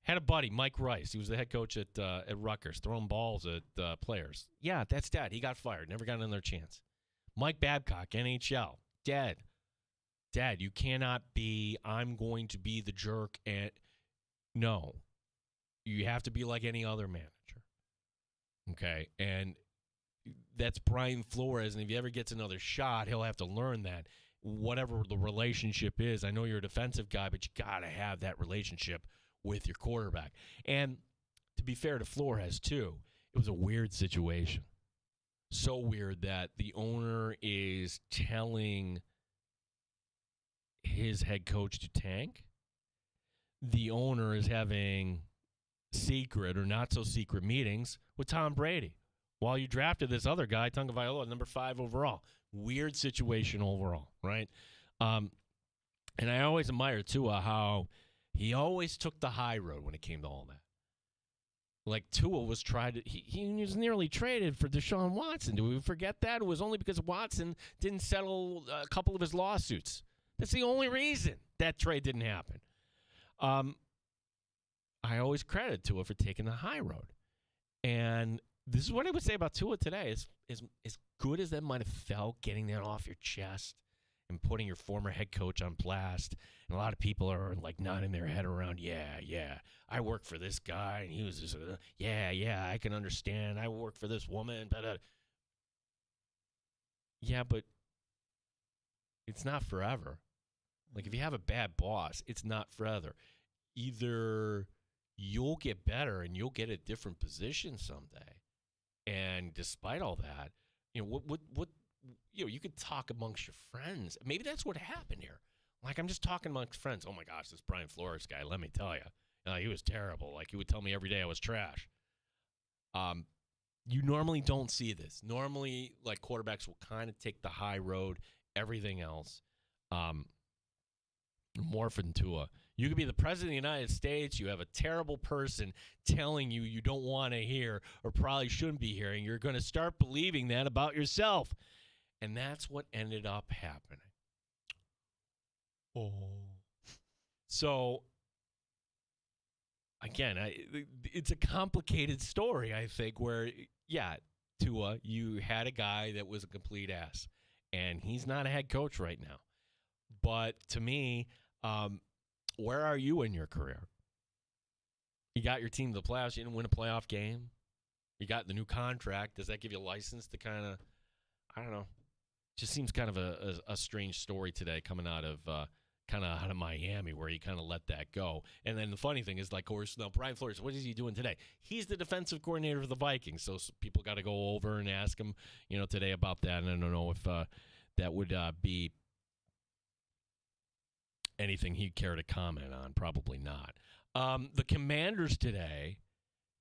Had a buddy, Mike Rice. He was the head coach at Rutgers, throwing balls at players. Yeah, that's dead. He got fired. Never got another chance. Mike Babcock, NHL, dead. Dead. You cannot be, I'm going to be the jerk. And no. You have to be like any other manager. Okay? And that's Brian Flores. And if he ever gets another shot, he'll have to learn that. Whatever the relationship is, I know you're a defensive guy, but you got to have that relationship with your quarterback. And to be fair to Flores, too, it was a weird situation. So weird that the owner is telling his head coach to tank. The owner is having secret or not so secret meetings with Tom Brady while you drafted this other guy, Tagovailoa, number 5 overall. Weird situation overall, right? And I always admire, too, how he always took the high road when it came to all that. Like Tua was he was nearly traded for Deshaun Watson. Do we forget that? It was only because Watson didn't settle a couple of his lawsuits. That's the only reason that trade didn't happen. I always credit Tua for taking the high road. And this is what I would say about Tua today. As good as that might have felt, getting that off your chest and putting your former head coach on blast. And a lot of people are like nodding their head around, yeah, I work for this guy, and he was just, yeah, I can understand. I work for this woman. Yeah, but it's not forever. Like, if you have a bad boss, it's not forever. Either you'll get better and you'll get a different position someday. And despite all that, what you could talk amongst your friends. Maybe that's what happened here. Like, I'm just talking amongst friends. Oh, my gosh, this Brian Flores guy, let me tell you. He was terrible. Like, he would tell me every day I was trash. You normally don't see this. Normally, like, quarterbacks will kind of take the high road, everything else. Morph into you could be the president of the United States. You have a terrible person telling you don't want to hear or probably shouldn't be hearing. You're going to start believing that about yourself. And that's what ended up happening. Oh. So, again, it's a complicated story, I think, where, yeah, Tua, you had a guy that was a complete ass. And he's not a head coach right now. But to me, where are you in your career? You got your team to the playoffs. You didn't win a playoff game. You got the new contract. Does that give you a license to kind of, I don't know. Just seems kind of a strange story today coming out of Miami, where he kind of let that go. And then the funny thing is, like, of course, now Brian Flores, what is he doing today? He's the defensive coordinator for the Vikings. So people got to go over and ask him, today about that. And I don't know if that would be anything he'd care to comment on. Probably not. The Commanders today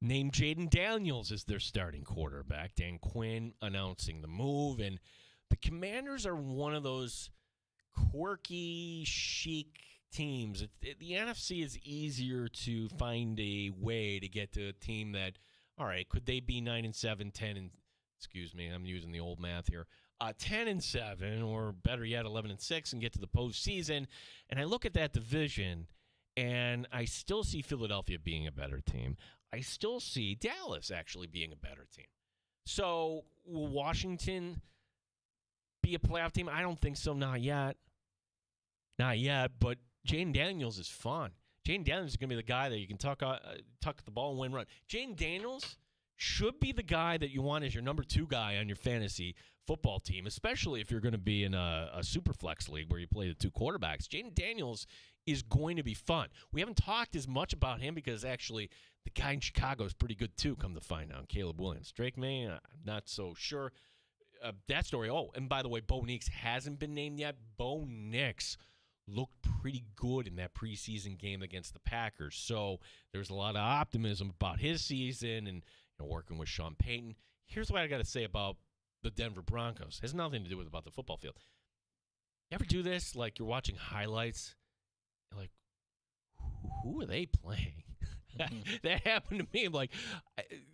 named Jaden Daniels as their starting quarterback. Dan Quinn announcing the move. And the Commanders are one of those quirky, chic teams. The NFC is easier to find a way to get to a team that, all right, could they be 9-7, 10 excuse me, I'm using the old math here. 10-7, or better yet, 11-6, and get to the postseason. And I look at that division, and I still see Philadelphia being a better team. I still see Dallas actually being a better team. So will Washington be a playoff team? I don't think so. Not yet. Not yet. But Jaden Daniels is fun. Jaden Daniels is going to be the guy that you can tuck the ball and win run. Jaden Daniels should be the guy that you want as your number 2 guy on your fantasy football team, especially if you're going to be in a super flex league where you play the 2 quarterbacks. Jaden Daniels is going to be fun. We haven't talked as much about him because actually the guy in Chicago is pretty good too, come to find out. Caleb Williams. Drake May, I'm not so sure. That story. Oh, and by the way, Bo Nix hasn't been named yet. Bo Nix looked pretty good in that preseason game against the Packers. So there's a lot of optimism about his season and working with Sean Payton. Here's what I got to say about the Denver Broncos. It has nothing to do with about the football field. You ever do this? Like you're watching highlights, you're like, who are they playing? That happened to me. Like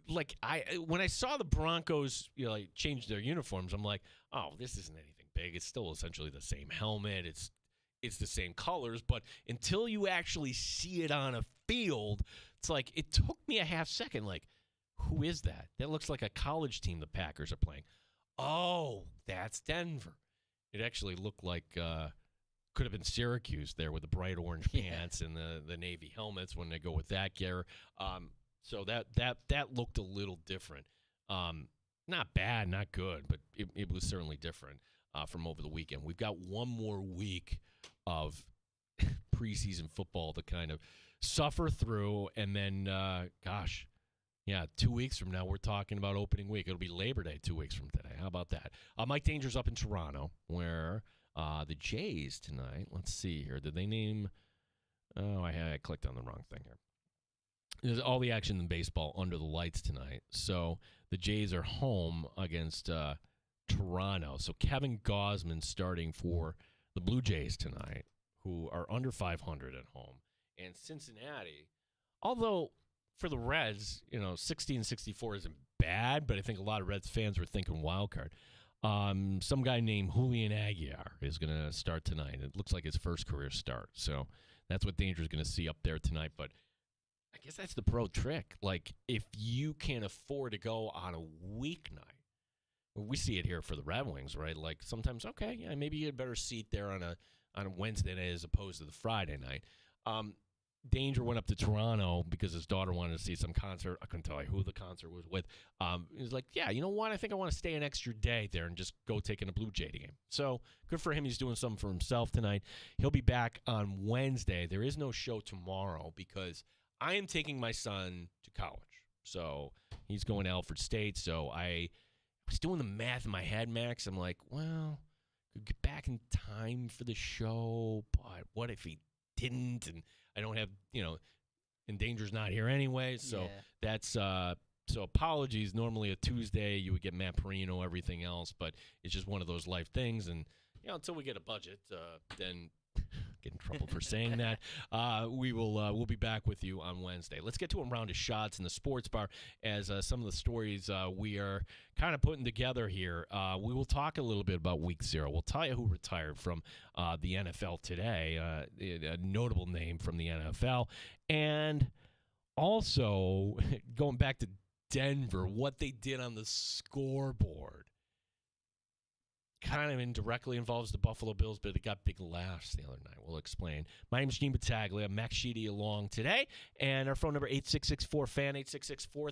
when I saw the Broncos, change their uniforms, I'm like, oh, this isn't anything big. It's still essentially the same helmet. It's the same colors, but until you actually see it on a field, it's like it took me a half second. Like, who is that? That looks like a college team the Packers are playing. Oh, that's Denver. It actually looked like could have been Syracuse there with the bright orange pants and the navy helmets when they go with that gear. So that looked a little different. Not bad, not good, but it was certainly different from over the weekend. We've got one more week of preseason football to kind of suffer through, and then, 2 weeks from now, we're talking about opening week. It'll be Labor Day 2 weeks from today. How about that? Mike Danger's up in Toronto, where the Jays tonight, let's see here. Did they name – I clicked on the wrong thing here. There's all the action in baseball under the lights tonight. So the Jays are home against Toronto. So Kevin Gausman starting for the Blue Jays tonight, who are under 500 at home. And Cincinnati, although – for the Reds, 60-64 isn't bad, but I think a lot of Reds fans were thinking wild card. Some guy named Julian Aguilar is going to start tonight. It looks like his first career start. So that's what Danger's going to see up there tonight. But I guess that's the pro trick. Like, if you can't afford to go on a weeknight, we see it here for the Red Wings, right? Like, sometimes, maybe you get a better seat there on a Wednesday night as opposed to the Friday night. Danger went up to Toronto because his daughter wanted to see some concert. I couldn't tell you who the concert was with. He was like, yeah, you know what? I think I want to stay an extra day there and just go take in a Blue Jay game. So good for him. He's doing something for himself tonight. He'll be back on Wednesday. There is no show tomorrow because I am taking my son to college. So he's going to Alfred State. So I was doing the math in my head, Max. I'm like, well, could get back in time for the show, but what if he didn't? And I don't have, and Danger's not here anyway, so that's so apologies. Normally a Tuesday you would get Matt Perino, everything else, but it's just one of those life things, and until we get a budget, then get in trouble for saying that. We'll be back with you on Wednesday. Let's get to a round of shots in the sports bar as some of the stories we are kind of putting together here. We will talk a little bit about Week 0. We'll tell you who retired from the NFL today, a notable name from the NFL, and also going back to Denver, what they did on the scoreboard. Kind of indirectly involves the Buffalo Bills, but it got big laughs the other night. We'll explain. My name is Gene Battaglia. Max Sheedy along today. And our phone number, 866-4FAN,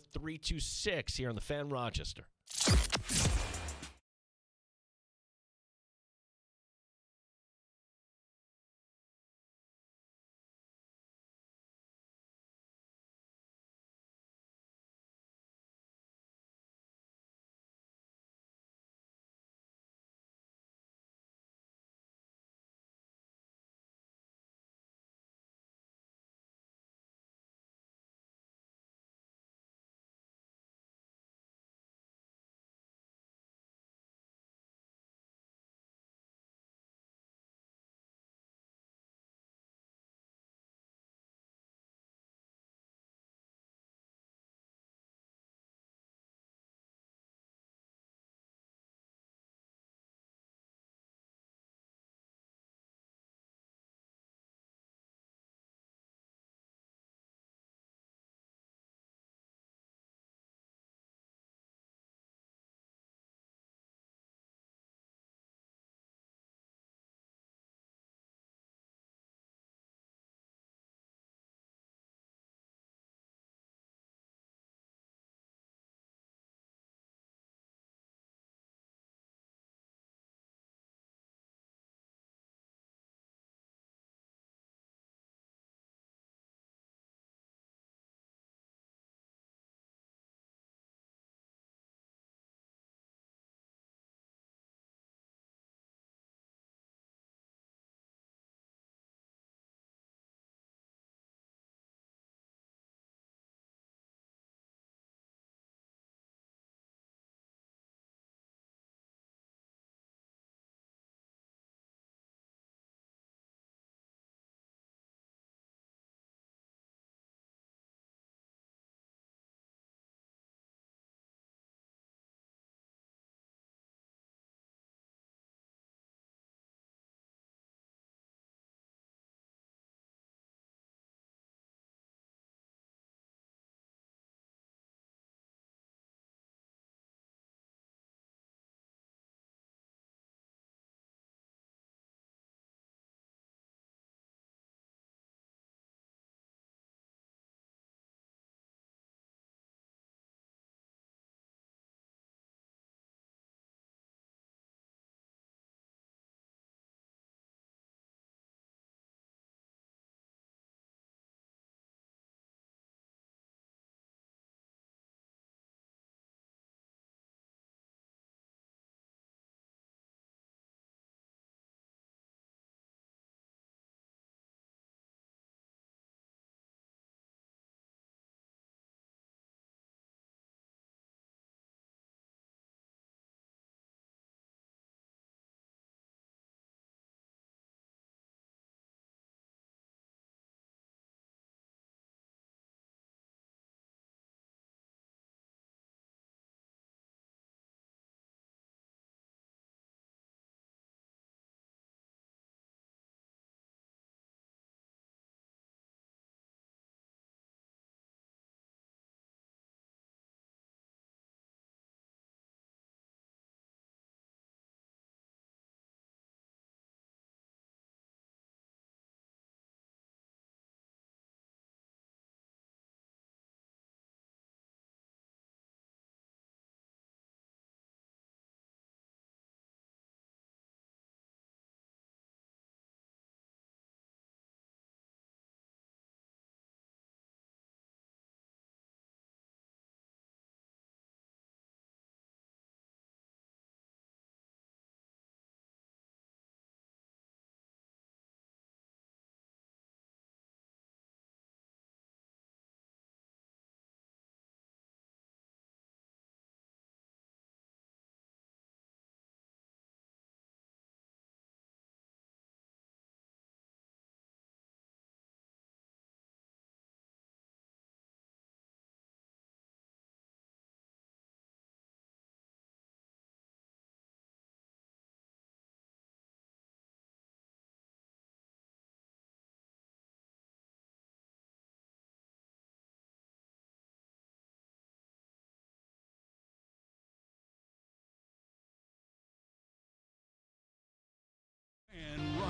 866-4326 here on the Fan Rochester.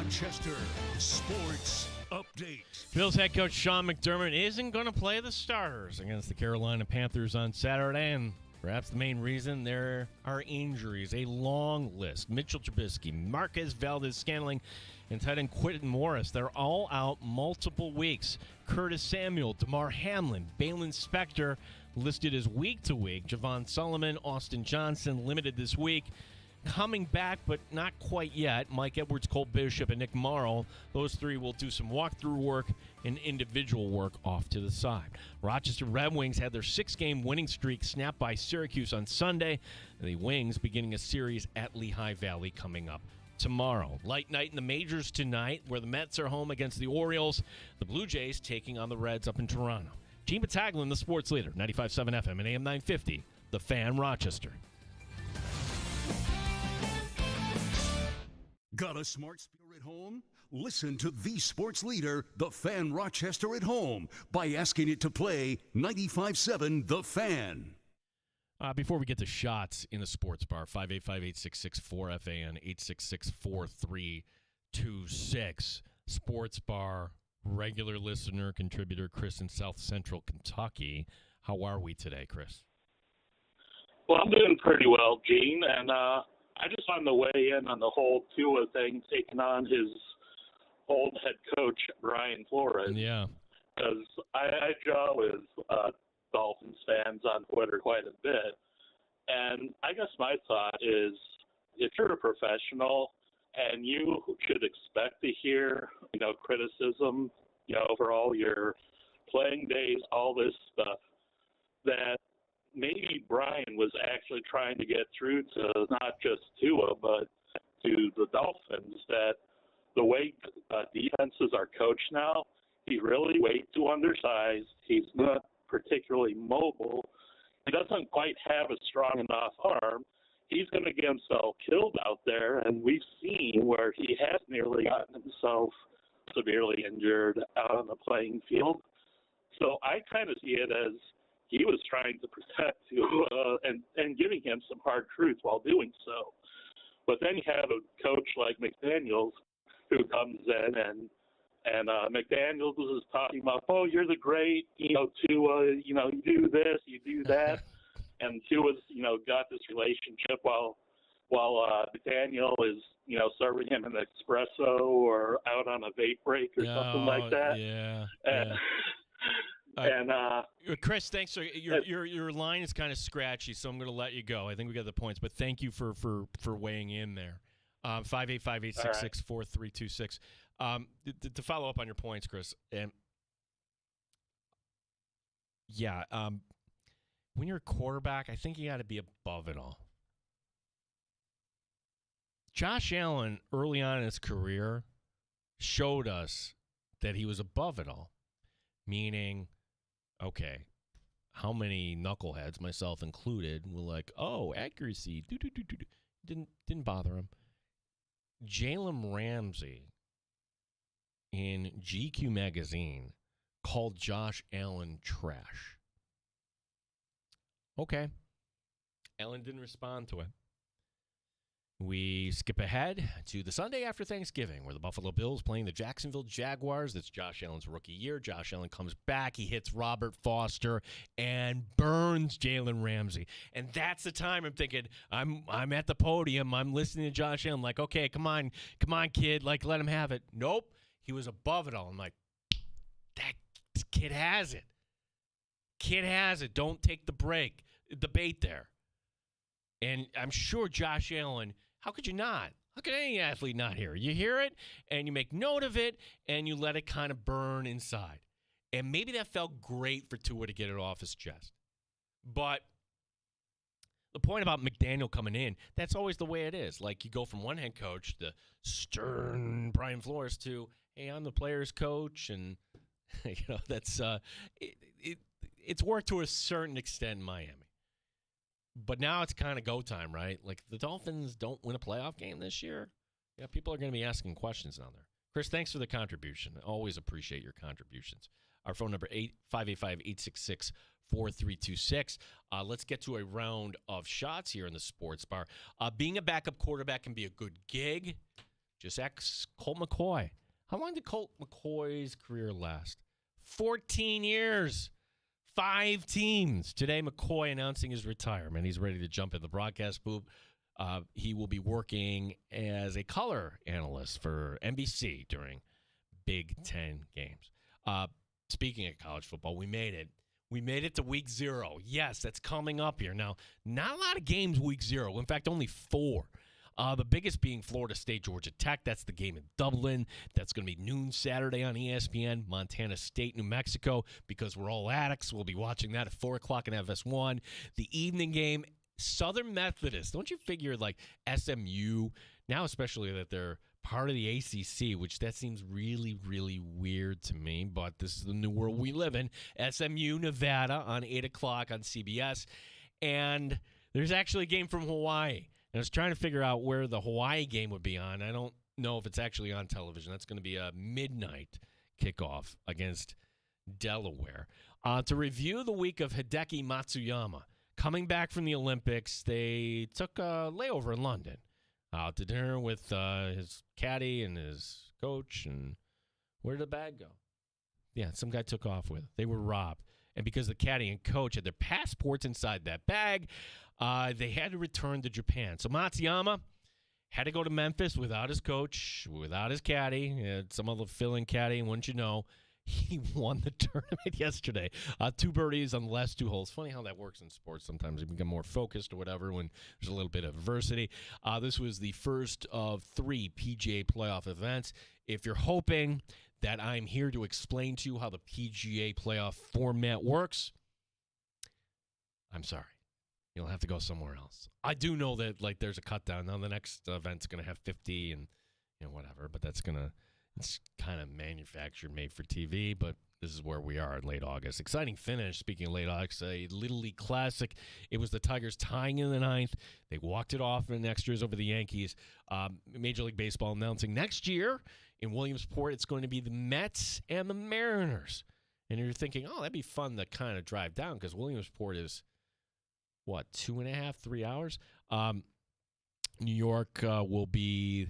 Rochester Sports Update. Bills head coach Sean McDermott isn't going to play the starters against the Carolina Panthers on Saturday, and perhaps the main reason there are injuries. A long list. Mitchell Trubisky, Marquez Valdez-Scantling, and tight end Quinton Morris. They're all out multiple weeks. Curtis Samuel, DeMar Hamlin, Balin Spector listed as week-to-week. Javon Solomon, Austin Johnson limited this week. Coming back, but not quite yet. Mike Edwards, Cole Bishop, and Nick Morrow. Those three will do some walkthrough work and individual work off to the side. Rochester Red Wings had their 6-game winning streak snapped by Syracuse on Sunday. The Wings beginning a series at Lehigh Valley coming up tomorrow. Light night in the majors tonight, where the Mets are home against the Orioles. The Blue Jays taking on the Reds up in Toronto. Gene Battaglin, the sports leader, 95.7 FM and AM 950, The Fan, Rochester. Got a smart speaker at home? Listen to the sports leader, The Fan Rochester at home, by asking it to play 95.7 The Fan. Before we get to shots in the sports bar, 585-866-4FAN, 866-4326. Sports bar, regular listener, contributor, Chris in South Central Kentucky. How are we today, Chris? Well, I'm doing pretty well, Gene, and I just wanted to weigh in on the whole Tua thing, taking on his old head coach, Brian Flores. Yeah. Because I jaw with Dolphins fans on Twitter quite a bit. And I guess my thought is, if you're a professional and you should expect to hear, criticism, for all your playing days, all this stuff, that maybe Brian was actually trying to get through to not just Tua, but to the Dolphins, that the way defenses are coached now, he's really way too undersized. He's not particularly mobile. He doesn't quite have a strong enough arm. He's going to get himself killed out there, and we've seen where he has nearly gotten himself severely injured out on the playing field. So I kind of see it as he was trying to protect Tua and giving him some hard truth while doing so. But then you have a coach like McDaniels who comes in and McDaniels is talking about, oh, you're the great, Tua, you do this, you do that. And Tua's, got this relationship while McDaniel is, serving him an espresso or out on a vape break or something like that. Yeah. And Chris, thanks. So your line is kind of scratchy, so I'm going to let you go. I think we got the points, but thank you for weighing in there. 585-866-4326. To follow up on your points, Chris, when you're a quarterback, I think you got to be above it all. Josh Allen, early on in his career, showed us that he was above it all, meaning, okay, how many knuckleheads, myself included, were like, oh, accuracy, didn't bother him. Jalen Ramsey in GQ magazine called Josh Allen trash. Okay. Allen didn't respond to it. We skip ahead to the Sunday after Thanksgiving, where the Buffalo Bills playing the Jacksonville Jaguars. That's Josh Allen's rookie year. Josh Allen comes back. He hits Robert Foster and burns Jalen Ramsey. And that's the time I'm thinking, I'm at the podium. I'm listening to Josh Allen. Like, okay, come on, kid. Like, let him have it. Nope. He was above it all. I'm like, that kid has it. Kid has it. Don't take the bait there. And I'm sure Josh Allen, how could you not? How could any athlete not hear it? You hear it, and you make note of it, and you let it kind of burn inside. And maybe that felt great for Tua to get it off his chest. But the point about McDaniel coming in, that's always the way it is. Like, you go from one head coach, the stern Brian Flores, to, hey, I'm the player's coach, and that's it's worked to a certain extent in Miami. But now it's kind of go time, right? Like, the Dolphins don't win a playoff game this year. Yeah, people are going to be asking questions down there. Chris, thanks for the contribution. I always appreciate your contributions. Our phone number, 585-866-4326. Let's get to a round of shots here in the sports bar. Being a backup quarterback can be a good gig, just ex-Colt McCoy. How long did Colt McCoy's career last? 14 years. 5 teams. Today, McCoy announcing his retirement. He's ready to jump in the broadcast booth. He will be working as a color analyst for NBC during Big Ten games. Speaking of college football, we made it. We made it to week 0. Yes, that's coming up here. Now, not a lot of games week 0. In fact, only 4. The biggest being Florida State, Georgia Tech. That's the game in Dublin. That's going to be noon Saturday on ESPN. Montana State, New Mexico. Because we're all addicts, we'll be watching that at 4 o'clock in FS1. The evening game, Southern Methodist. Don't you figure, like, SMU, now especially that they're part of the ACC, which that seems really, really weird to me, but this is the new world we live in. SMU, Nevada on 8 o'clock on CBS. And there's actually a game from Hawaii. And I was trying to figure out where the Hawaii game would be on. I don't know if it's actually on television. That's going to be a midnight kickoff against Delaware. To review the week of Hideki Matsuyama, coming back from the Olympics, they took a layover in London. Out to dinner with his caddy and his coach. And where did the bag go? Yeah, some guy took off with it. They were robbed. And because the caddy and coach had their passports inside that bag, they had to return to Japan. So Matsuyama had to go to Memphis without his coach, without his caddy, had some other fill-in caddy, and wouldn't you know, he won the tournament yesterday. 2 birdies on the last 2 holes. Funny how that works in sports. Sometimes you become more focused or whatever when there's a little bit of adversity. This was the first of 3 PGA playoff events. If you're hoping that I'm here to explain to you how the PGA playoff format works, I'm sorry. You'll have to go somewhere else. I do know that, like, there's a cut down. Now the next event's going to have 50 and, whatever, but it's kind of manufactured, made for TV, but this is where we are in late August. Exciting finish, speaking of late August, a Little League Classic. It was the Tigers tying in the 9th. They walked it off in extras over the Yankees. Major League Baseball announcing next year in Williamsport, it's going to be the Mets and the Mariners. And you're thinking, oh, that'd be fun to kind of drive down because Williamsport is, 2.5, 3 hours? New York will be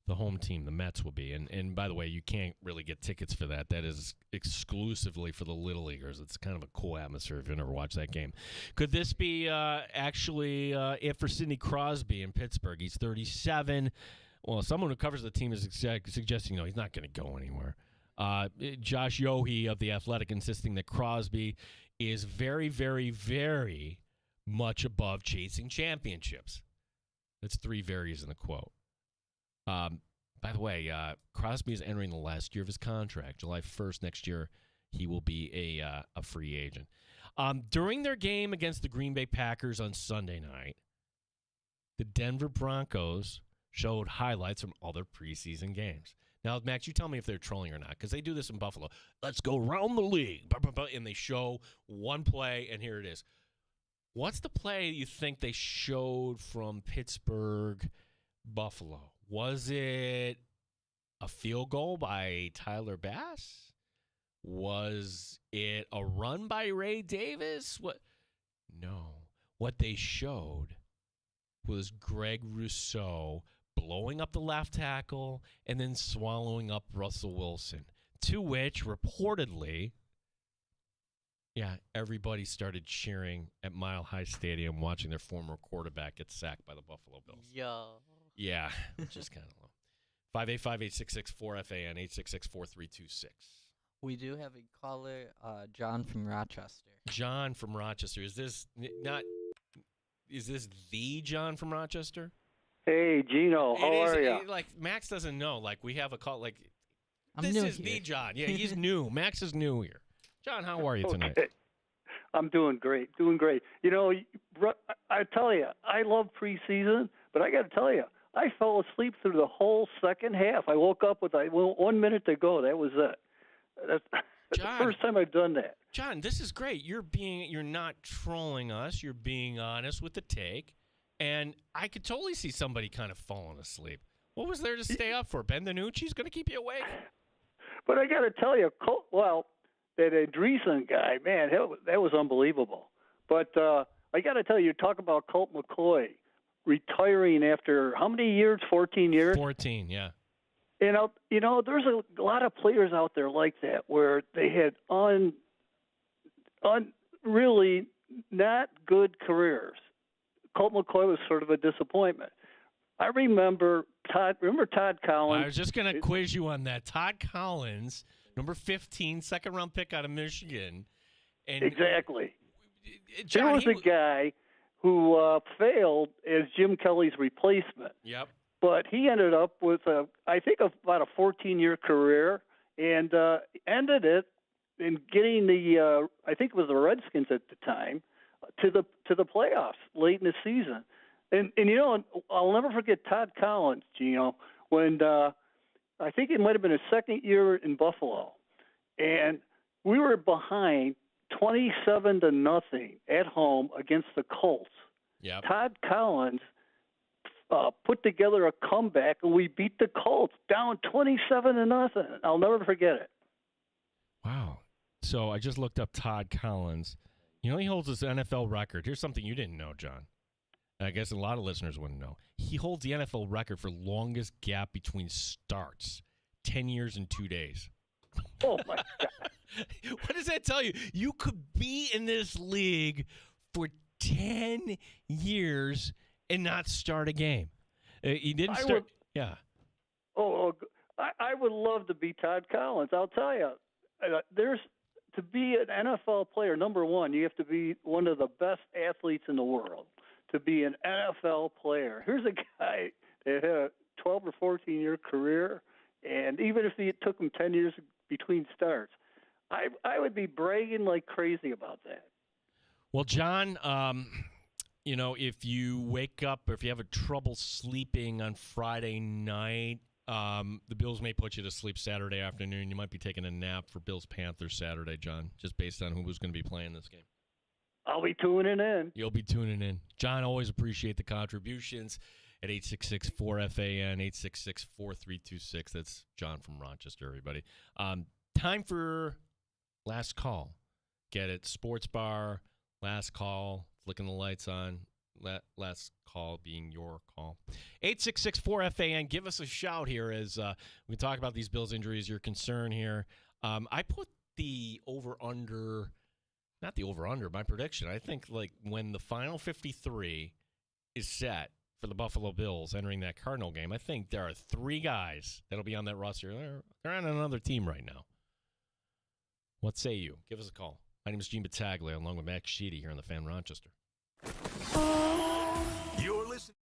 the home team. The Mets will be. And by the way, you can't really get tickets for that. That is exclusively for the Little Leaguers. It's kind of a cool atmosphere if you've never watched that game. Could this be actually it for Sidney Crosby in Pittsburgh? He's 37. Well, someone who covers the team is suggesting, he's not going to go anywhere. Josh Yohe of The Athletic insisting that Crosby is very, very, very much above chasing championships. That's 3 varies in the quote. By the way, Crosby is entering the last year of his contract. July 1st next year, he will be a free agent. During their game against the Green Bay Packers on Sunday night, the Denver Broncos showed highlights from other preseason games. Now, Max, you tell me if they're trolling or not, because they do this in Buffalo. Let's go around the league. And they show one play, and here it is. What's the play you think they showed from Pittsburgh, Buffalo? Was it a field goal by Tyler Bass? Was it a run by Ray Davis? What? No. What they showed was Greg Rousseau blowing up the left tackle and then swallowing up Russell Wilson, to which reportedly, everybody started cheering at Mile High Stadium watching their former quarterback get sacked by the Buffalo Bills. Yeah, which is kind of low. 585-866-4FAN, 866-4326. We do have a caller, John from Rochester. John from Rochester. Is this the John from Rochester? Hey, Gino, how are you? Like, Max doesn't know. Like, we have a call. Like, I'm this new is here. the John. Yeah, he's new. Max is new here. John, how are you tonight? Okay. I'm doing great. I tell you, I love preseason, but I got to tell you, I fell asleep through the whole second half. I woke up with 1 minute to go. That was it. That's John, the first time I've done that. John, this is great. You're not trolling us. You're being honest with the take. And I could totally see somebody kind of falling asleep. What was there to stay up for? Ben DiNucci's going to keep you awake? But I got to tell you, that Andreessen guy, man, that was unbelievable. But I got to tell you, talk about Colt McCoy retiring after how many years? 14 years? 14, yeah. There's a lot of players out there like that where they had really not good careers. Colt McCoy was sort of a disappointment. I remember Todd Collins. I was just going to quiz you on that. Todd Collins, number 15, second-round pick out of Michigan. And exactly. John, there was a guy who failed as Jim Kelly's replacement. Yep. But he ended up with, I think, about a 14-year career and ended it in getting I think it was the Redskins at the time, to the playoffs late in the season. And I'll never forget Todd Collins, Gino, when I think it might have been his second year in Buffalo, and we were behind 27-0 at home against the Colts. Yep. Todd Collins put together a comeback, and we beat the Colts down 27-0. I'll never forget it. Wow. So I just looked up Todd Collins. He holds this NFL record. Here's something you didn't know, John. I guess a lot of listeners wouldn't know. He holds the NFL record for longest gap between starts, 10 years and 2 days. Oh, my God. What does that tell you? You could be in this league for 10 years and not start a game. He didn't start. Yeah. I would love to be Todd Collins. I'll tell you, to be an NFL player, number one, you have to be one of the best athletes in the world. To be an NFL player, here's a guy that had a 12 or 14-year career, and even if it took him 10 years between starts, I would be bragging like crazy about that. Well, John, if you wake up or if you have a trouble sleeping on Friday night, the Bills may put you to sleep Saturday afternoon. You might be taking a nap for Bills-Panthers Saturday, John, just based on who was going to be playing this game. I'll be tuning in. You'll be tuning in. John, always appreciate the contributions at 866-4FAN, 866-4326. That's John from Rochester, everybody. Time for last call. Get it? Sports bar, last call, flicking the lights on. Last call being your call. 866-4FAN. Give us a shout here as we talk about these Bills injuries, your concern here. I put the over-under, not the over-under, my prediction. I think when the final 53 is set for the Buffalo Bills entering that Cardinal game, I think there are 3 guys that'll be on that roster. They're on another team right now. What say you? Give us a call. My name is Gene Battaglia, along with Max Sheedy here on the Fan Rochester. You're listening.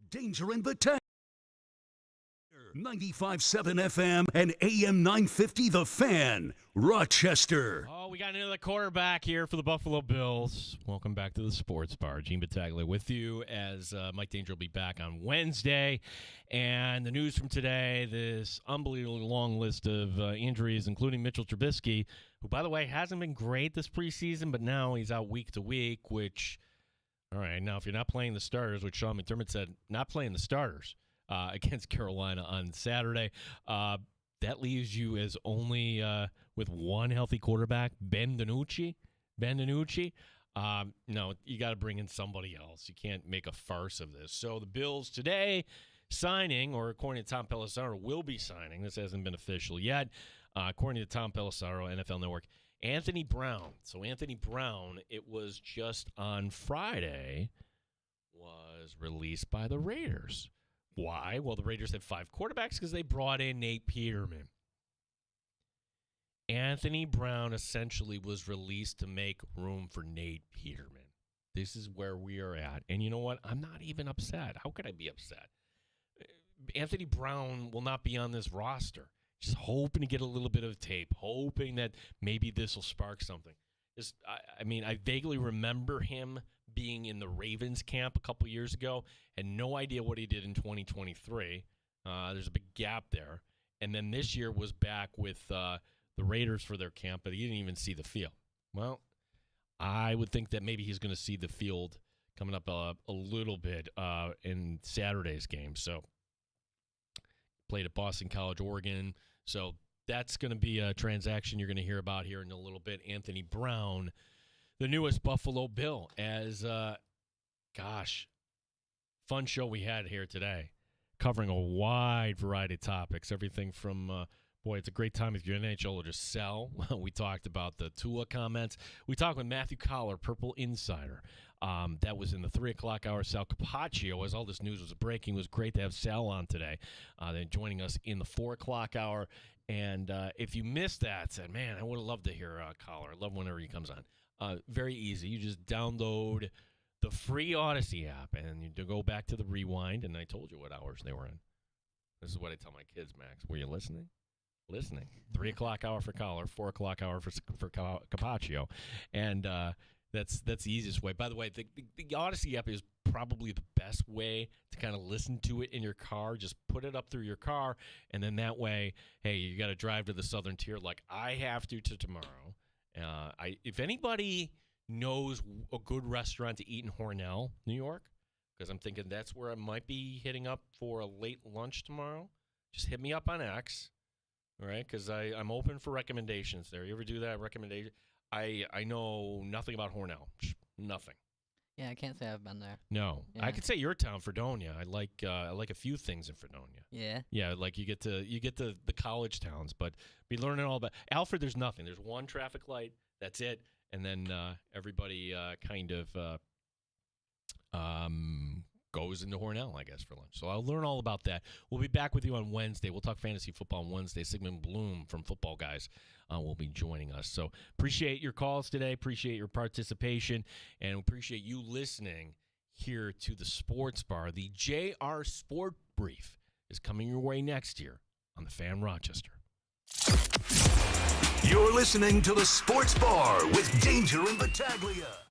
Danger and Battaglia. 95.7 FM and AM 950 The Fan, Rochester. Oh, we got another quarterback here for the Buffalo Bills. Welcome back to the Sports Bar. Gene Battaglia with you as Mike Danger will be back on Wednesday. And the news from today, this unbelievably long list of injuries, including Mitchell Trubisky, who, by the way, hasn't been great this preseason, but now he's out week to week, which, all right, now if you're not playing the starters, which Sean McDermott said, not playing the starters, against Carolina on Saturday. That leaves you as only with one healthy quarterback, Ben DiNucci. No, you got to bring in somebody else. You can't make a farce of this. So the Bills today signing, or according to Tom Pelissero, will be signing. This hasn't been official yet. According to Tom Pelissero, NFL Network, Anthony Brown. So Anthony Brown, it was just on Friday, was released by the Raiders. Why? Well, the Raiders had 5 quarterbacks because they brought in Nate Peterman. Anthony Brown essentially was released to make room for Nate Peterman. This is where we are at. And you know what? I'm not even upset. How could I be upset? Anthony Brown will not be on this roster. Just hoping to get a little bit of tape, hoping that maybe this will spark something. I vaguely remember him being in the Ravens camp a couple years ago. Had no idea what he did in 2023. There's a big gap there. And then this year was back with the Raiders for their camp, but he didn't even see the field. Well, I would think that maybe he's going to see the field coming up a little bit in Saturday's game. So played at Boston College, Oregon. So that's going to be a transaction you're going to hear about here in a little bit. Anthony Brown, the newest Buffalo Bill, as, fun show we had here today, covering a wide variety of topics, everything from, it's a great time if you're an NHLer to sell. We talked about the Tua comments. We talked with Matthew Collar, Purple Insider. That was in the 3 o'clock hour. Sal Capaccio, as all this news was breaking, it was great to have Sal on today. They're joining us in the 4 o'clock hour. And if you missed that, said, man, I would have loved to hear Collar. I love whenever he comes on. Very easy. You just download the free Odyssey app, and you go back to the rewind, and I told you what hours they were in. This is what I tell my kids, Max. Were you listening? Listening. 3 o'clock hour for Collar, 4 o'clock hour for Capaccio. And that's the easiest way. By the way, the Odyssey app is probably the best way to kind of listen to it in your car. Just put it up through your car, and then that way, hey, you got to drive to the southern tier like I have to tomorrow. If anybody knows a good restaurant to eat in Hornell, New York, because I'm thinking that's where I might be hitting up for a late lunch tomorrow, just hit me up on X, all right? Because I'm open for recommendations there. You ever do that recommendation? I know nothing about Hornell, nothing. Yeah, I can't say I've been there. No, yeah. I could say your town, Fredonia. I like a few things in Fredonia. Yeah. Yeah, like you get to the college towns, but be learning all about Alfred. There's nothing. There's one traffic light. That's it, and then everybody kind of goes into Hornell, I guess, for lunch. So I'll learn all about that. We'll be back with you on Wednesday. We'll talk fantasy football on Wednesday. Sigmund Bloom from Football Guys will be joining us. So appreciate your calls today. Appreciate your participation. And appreciate you listening here to the Sports Bar. The JR Sport Brief is coming your way next year on The Fan Rochester. You're listening to the Sports Bar with Danger and Battaglia.